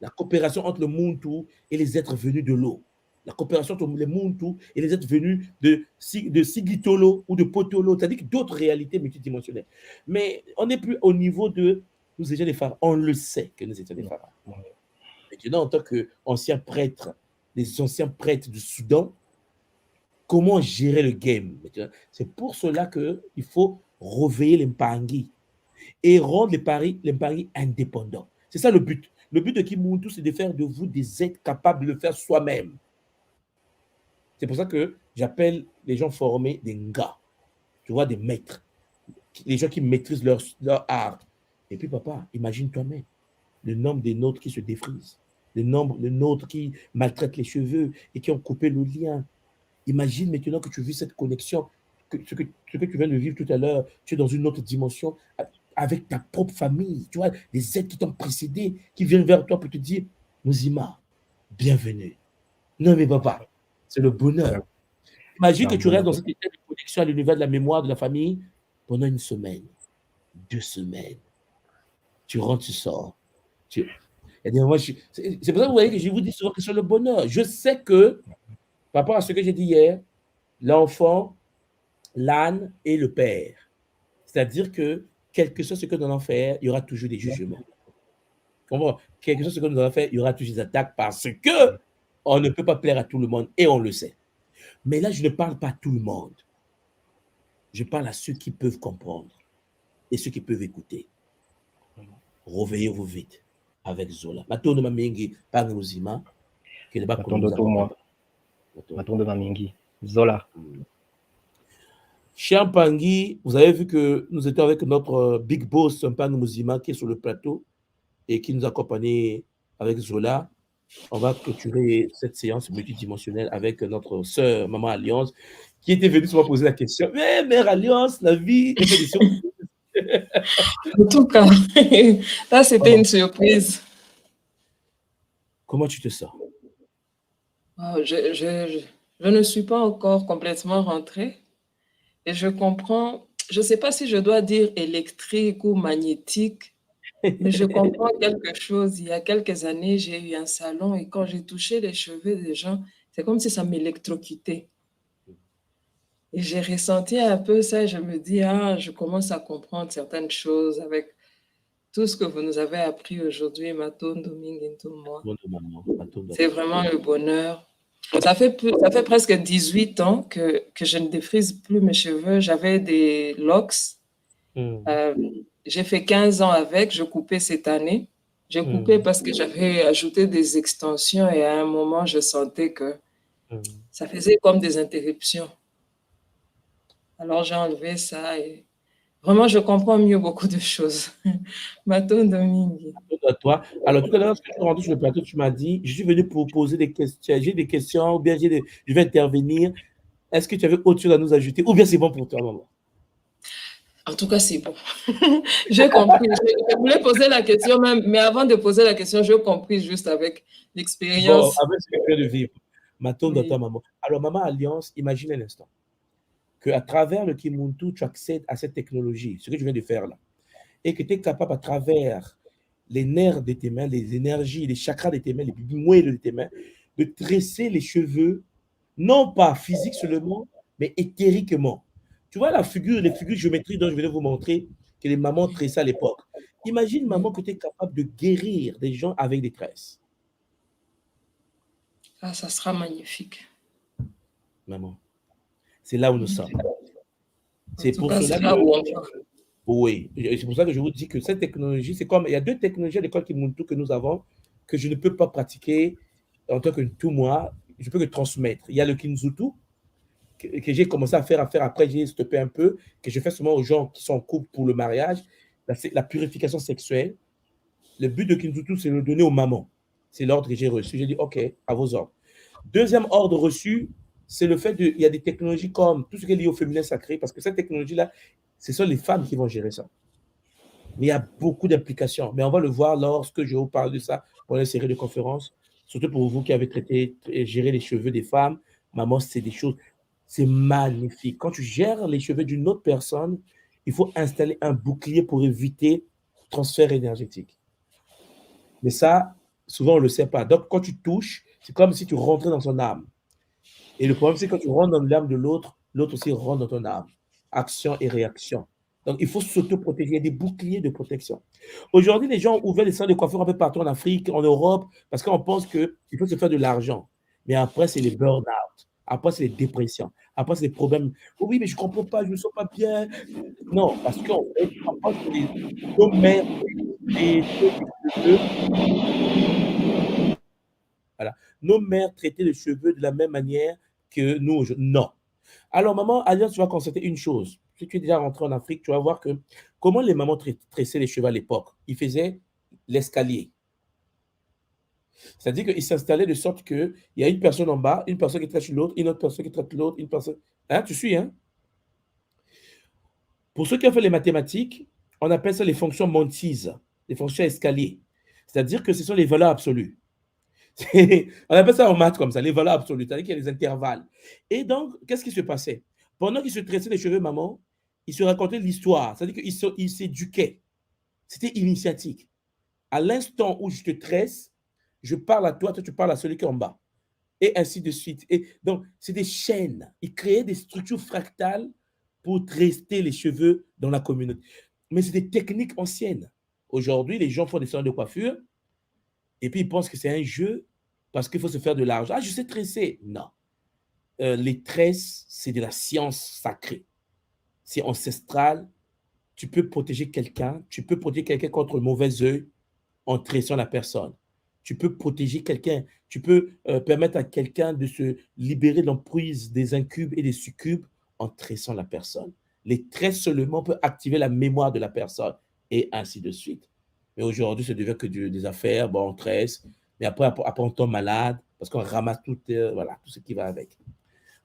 La coopération entre le Muntu et les êtres venus de l'eau. La coopération entre les Muntu et les êtres venus de Sigitolo ou de Potolo, c'est-à-dire d'autres réalités multidimensionnelles. Mais on n'est plus au niveau de nous étions des pharaons. On le sait que nous étions des pharaons. Maintenant, en tant qu'anciens prêtres, les anciens prêtres du Soudan, comment gérer le game? C'est pour cela qu'il faut réveiller les Mpangi et rendre les Mpangi indépendants. C'est ça le but. Le but de Kimuntu, c'est de faire de vous des êtres capables de le faire soi-même. C'est pour ça que j'appelle les gens formés des Nga, tu vois, des maîtres, les gens qui maîtrisent leur art. Et puis, papa, imagine toi-même le nombre des nôtres qui se défrisent, le nombre de nôtres qui maltraitent les cheveux et qui ont coupé le lien. Imagine maintenant que tu vis cette connexion, ce que tu viens de vivre tout à l'heure, tu es dans une autre dimension avec ta propre famille, tu vois, les êtres qui t'ont précédé, qui viennent vers toi pour te dire, Mozima, bienvenue. Non mais papa, c'est le bonheur. Imagine que tu restes dans cette état de connexion à l'univers de la mémoire de la famille pendant 1 semaine, 2 semaines. Tu rentres, tu sors. C'est pour ça que vous voyez que je vous dis souvent que c'est le bonheur. Je sais que, par rapport à ce que j'ai dit hier, l'enfant, l'âne et le père. C'est-à-dire que, quel que soit ce que nous allons faire, il y aura toujours des jugements. Comment? Quel que soit ce que nous allons faire, il y aura toujours des attaques parce que on ne peut pas plaire à tout le monde et on le sait. Mais là, je ne parle pas à tout le monde. Je parle à ceux qui peuvent comprendre et ceux qui peuvent écouter. Réveillez-vous vite avec Zola. Matondo Mamingi, Pangozima, qui n'est pas Matondo Touma. Matondo Mamingi. Zola. Cher Mpangi, vous avez vu que nous étions avec notre big boss, Mpangi Mozima, qui est sur le plateau et qui nous accompagnait avec Zola. On va clôturer cette séance multidimensionnelle avec notre sœur, Maman Alliance, qui était venue souvent poser la question. Mais Mère Alliance, la vie est fait des surprises. En tout cas, là, c'était une surprise. Comment tu te sens? Je ne suis pas encore complètement rentrée et je comprends, je ne sais pas si je dois dire électrique ou magnétique, mais je comprends quelque chose. Il y a quelques années, j'ai eu un salon et quand j'ai touché les cheveux des gens, c'est comme si ça m'électrocutait. Et j'ai ressenti un peu ça et je me dis, je commence à comprendre certaines choses avec tout ce que vous nous avez appris aujourd'hui, Matondo Minginto, moi. C'est vraiment le bonheur. Ça fait presque 18 ans que je ne défrise plus mes cheveux. J'avais des locks. J'ai fait 15 ans avec, je coupais cette année. J'ai coupé parce que j'avais ajouté des extensions et à un moment, je sentais que ça faisait comme des interruptions. Alors, j'ai enlevé ça et Vraiment, je comprends mieux beaucoup de choses. Matondo mingi. À toi. Alors, tout à l'heure, lorsque tu es rendu sur le plateau, tu m'as dit, je suis venu pour poser des questions. J'ai des questions, ou bien je vais intervenir. Est-ce que tu avais autre chose à nous ajouter, ou bien c'est bon pour toi, maman? En tout cas, c'est bon. J'ai compris. Je voulais poser la question même, mais avant de poser la question, j'ai compris juste avec Bon, l'expérience. avec ce que tu viens de vivre. Matondo à Oui. toi, maman. Alors, Maman Alliance, imagine un instant qu'à travers le Kimuntu, tu accèdes à cette technologie, ce que je viens de faire là, et que tu es capable à travers les nerfs de tes mains, les énergies, les chakras de tes mains, les moelles de tes mains, de tresser les cheveux, non pas physique seulement, mais éthériquement. Tu vois les figures géométriques dont je venais vous montrer, que les mamans tressaient à l'époque. Imagine, maman, que tu es capable de guérir des gens avec des tresses. Ah, ça sera magnifique. Maman, c'est là où nous sommes. C'est pour cela là où on va. Oui, c'est pour ça que je vous dis que cette technologie, c'est comme, il y a 2 technologies à l'école Kimuntu que nous avons, que je ne peux pas pratiquer en tant que tout moi, je peux que transmettre. Il y a le Kinzutu, que j'ai commencé à faire après, j'ai stoppé un peu, que je fais seulement aux gens qui sont en couple pour le mariage, la purification sexuelle. Le but de Kinzutu, c'est de le donner aux mamans. C'est l'ordre que j'ai reçu. J'ai dit, OK, à vos ordres. Deuxième ordre reçu, c'est le fait de, il y a des technologies comme tout ce qui est lié au féminin sacré, parce que cette technologie-là, ce sont les femmes qui vont gérer ça. Mais il y a beaucoup d'implications. Mais on va le voir lorsque je vous parle de ça pour une série de conférences, surtout pour vous qui avez géré les cheveux des femmes. Maman, c'est des choses, c'est magnifique. Quand tu gères les cheveux d'une autre personne, il faut installer un bouclier pour éviter le transfert énergétique. Mais ça, souvent, on ne le sait pas. Donc, quand tu touches, c'est comme si tu rentrais dans son âme. Et le problème, c'est quand tu rentres dans l'âme de l'autre, l'autre aussi rentre dans ton âme. Action et réaction. Donc, il faut s'auto-protéger. Il y a des boucliers de protection. Aujourd'hui, les gens ont ouvert des salles de coiffure un peu partout en Afrique, en Europe, parce qu'on pense qu'il faut se faire de l'argent. Mais après, c'est les burn-out. Après, c'est les dépressions. Après, c'est les problèmes. Oh oui, mais je ne comprends pas, je ne me sens pas bien. Non, parce qu'en fait, nos mères, voilà. Nos mères traitaient les cheveux de la même manière que nous aujourd'hui. Non. Alors, Maman Alliance, tu vas constater une chose. Si tu es déjà rentré en Afrique, tu vas voir que comment les mamans tressaient les cheveux à l'époque. Ils faisaient l'escalier. C'est-à-dire qu'ils s'installaient de sorte qu'il y a une personne en bas, une personne qui traite l'autre, une autre personne qui traite l'autre, une personne. Hein, tu suis, hein? Pour ceux qui ont fait les mathématiques, on appelle ça les fonctions Montes, les fonctions escalier. C'est-à-dire que ce sont les valeurs absolues. On appelle ça en maths comme ça, les valeurs absolues, c'est-à-dire qu'il y a des intervalles. Et donc, qu'est-ce qui se passait? Pendant qu'ils se tressaient les cheveux, maman, ils se racontaient l'histoire, c'est-à-dire qu'ils s'éduquaient. C'était initiatique. À l'instant où je te tresse, je parle à toi, toi tu parles à celui qui est en bas. Et ainsi de suite. Et donc, c'est des chaînes. Ils créaient des structures fractales pour tresser les cheveux dans la communauté. Mais c'est des techniques anciennes. Aujourd'hui, les gens font des salons de coiffure et puis ils pensent que c'est un jeu parce qu'il faut se faire de l'argent. Ah, je sais tresser. Non. Les tresses, c'est de la science sacrée. C'est ancestral. Tu peux protéger quelqu'un. Tu peux protéger quelqu'un contre le mauvais œil en tressant la personne. Tu peux protéger quelqu'un. Tu peux permettre à quelqu'un de se libérer de l'emprise des incubes et des succubes en tressant la personne. Les tresses seulement peuvent activer la mémoire de la personne et ainsi de suite. Mais aujourd'hui, ça devient que des affaires. Bon, on tresse. Mais après on tombe malade parce qu'on ramasse tout, voilà, tout ce qui va avec.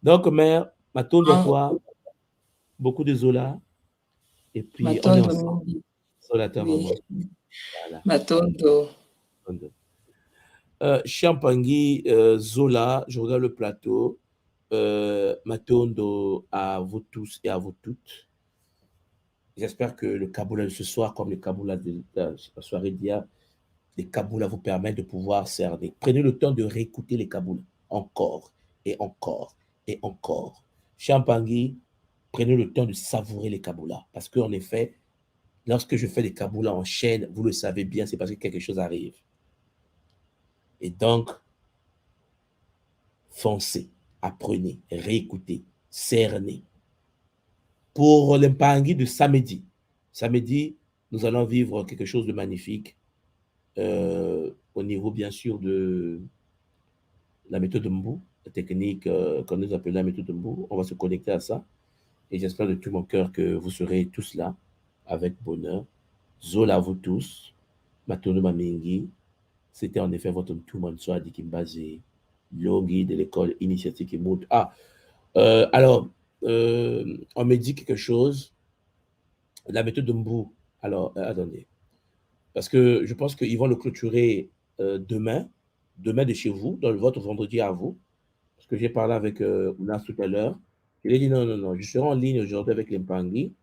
Donc, mère, Matondo à toi, beaucoup de Zola. Et puis, on est ensemble. Zola, ta maman. Voilà. Matondo. Chiampangi, Zola, je regarde le plateau. Matondo à vous tous et à vous toutes. J'espère que le Kaboula de ce soir, comme le Kaboula de la soirée d'hier, les Kaboulas vous permettent de pouvoir cerner. Prenez le temps de réécouter les Kaboulas encore et encore et encore. Chiampangi, prenez le temps de savourer les Kaboulas. Parce qu'en effet, lorsque je fais des Kaboulas en chaîne, vous le savez bien, c'est parce que quelque chose arrive. Et donc, foncez, apprenez, réécoutez, cernez. Pour l'Impangi de samedi, nous allons vivre quelque chose de magnifique au niveau, bien sûr, de la méthode Mbu, la technique qu'on nous appelle la méthode Mbu. On va se connecter à ça. Et j'espère de tout mon cœur que vous serez tous là avec bonheur. Zola à vous tous. Matono Mamengi. C'était en effet votre tout Mansoa Dikimbaze, Yogi de l'école Initiative Kimout. Alors, on me dit quelque chose. La méthode de Mbou. Alors, attendez. Parce que je pense qu'ils vont le clôturer demain de chez vous, dans votre vendredi à vous. Parce que j'ai parlé avec Ounas tout à l'heure. Il a dit non, je serai en ligne aujourd'hui avec les Mpangui.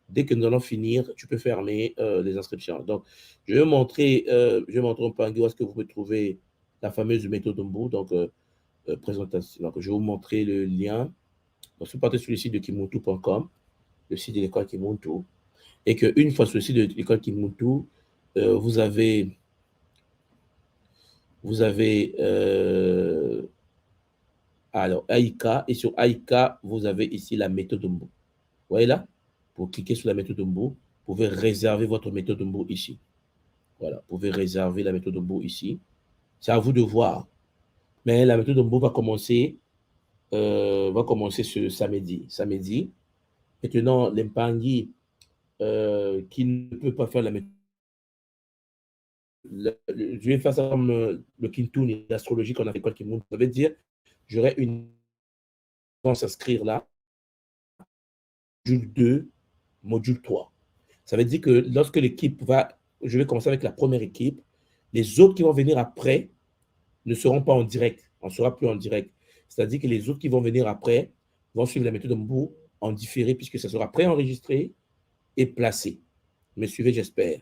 Dès que nous allons finir, tu peux fermer les inscriptions. Donc, je vais montrer au Mpangui où est-ce que vous pouvez trouver la fameuse méthode Mbou. Donc, présentation. Donc, je vais vous montrer le lien. Donc, si vous partez sur le site de kimuntu.com, le site de l'école Kimuntu, et qu'une fois sur le site de l'école Kimuntu, vous avez alors Aïka, et sur Aïka, vous avez ici la méthode Mbou. Vous voyez là? Pour cliquer sur la méthode Mbou, vous pouvez réserver votre méthode Mbou ici. Voilà, vous pouvez réserver la méthode Mbou ici. C'est à vous de voir. Mais la méthode Mbou va commencer ce samedi. Maintenant, les Mpangui qui ne peut pas faire la méthode. Je vais faire ça comme le Kintun, l'astrologie qu'on a fait l'école Kimuntu. Ça veut dire, j'aurai une s'inscrire là, module 2, module 3. Ça veut dire que lorsque l'équipe je vais commencer avec la première équipe, les autres qui vont venir après ne seront pas en direct. On ne sera plus en direct. C'est-à-dire que les autres qui vont venir après vont suivre la méthode Mbou en différé, puisque ça sera préenregistré et placé. Me suivez, j'espère.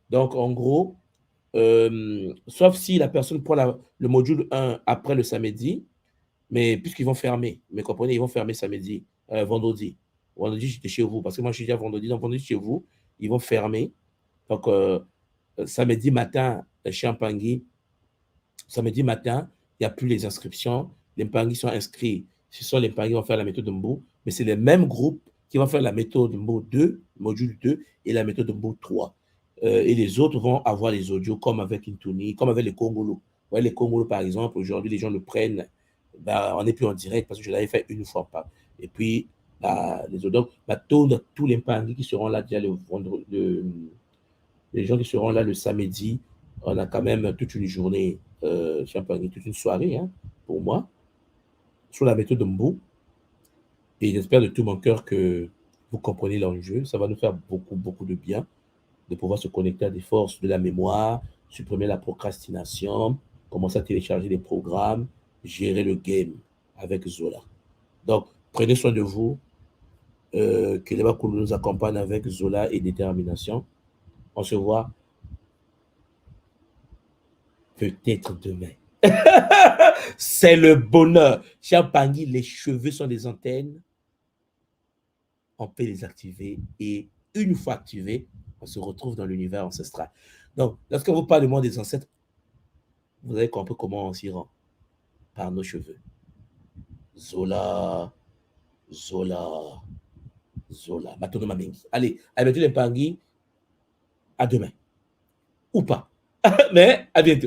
Donc, en gros, sauf si la personne prend le module 1 après le samedi, mais puisqu'ils vont fermer, mais comprenez, ils vont fermer samedi, vendredi. Vendredi, j'étais chez vous, parce que moi, je suis déjà vendredi, donc vendredi, chez vous, ils vont fermer. Donc, samedi matin, chez Mpangui, samedi matin, il n'y a plus les inscriptions. Les Mpangui sont inscrits. Ce sont les Mpangui qui vont faire la méthode Mbou, mais c'est les mêmes groupes qui vont faire la méthode Mbou 2, module 2, et la méthode Mbou 3. Et les autres vont avoir les audios comme avec Intuni, comme avec les Congolais. Vous voyez, les Congolais, par exemple, aujourd'hui, les gens le prennent. On n'est plus en direct parce que je l'avais fait une fois. Et puis, les audios, tous les Mpangui qui seront là déjà les gens qui seront là le samedi, on a quand même toute une journée, toute une soirée, pour moi, sur la méthode Mbou. Et j'espère de tout mon cœur que vous comprenez l'enjeu. Ça va nous faire beaucoup, beaucoup de bien de pouvoir se connecter à des forces de la mémoire, supprimer la procrastination, commencer à télécharger des programmes, gérer le game avec Zola. Donc, prenez soin de vous, que les Bakoulou nous accompagnent avec Zola et détermination. On se voit peut-être demain. C'est le bonheur. Chez Mpangui, les cheveux sont des antennes. On peut les activer et une fois activés, on se retrouve dans l'univers ancestral. Donc, lorsque vous parlez du monde des ancêtres, vous avez compris comment on s'y rend. Par nos cheveux. Zola. Matono Mamengi. Allez, avec les Mpangui, à demain. Ou pas. Mais à bientôt.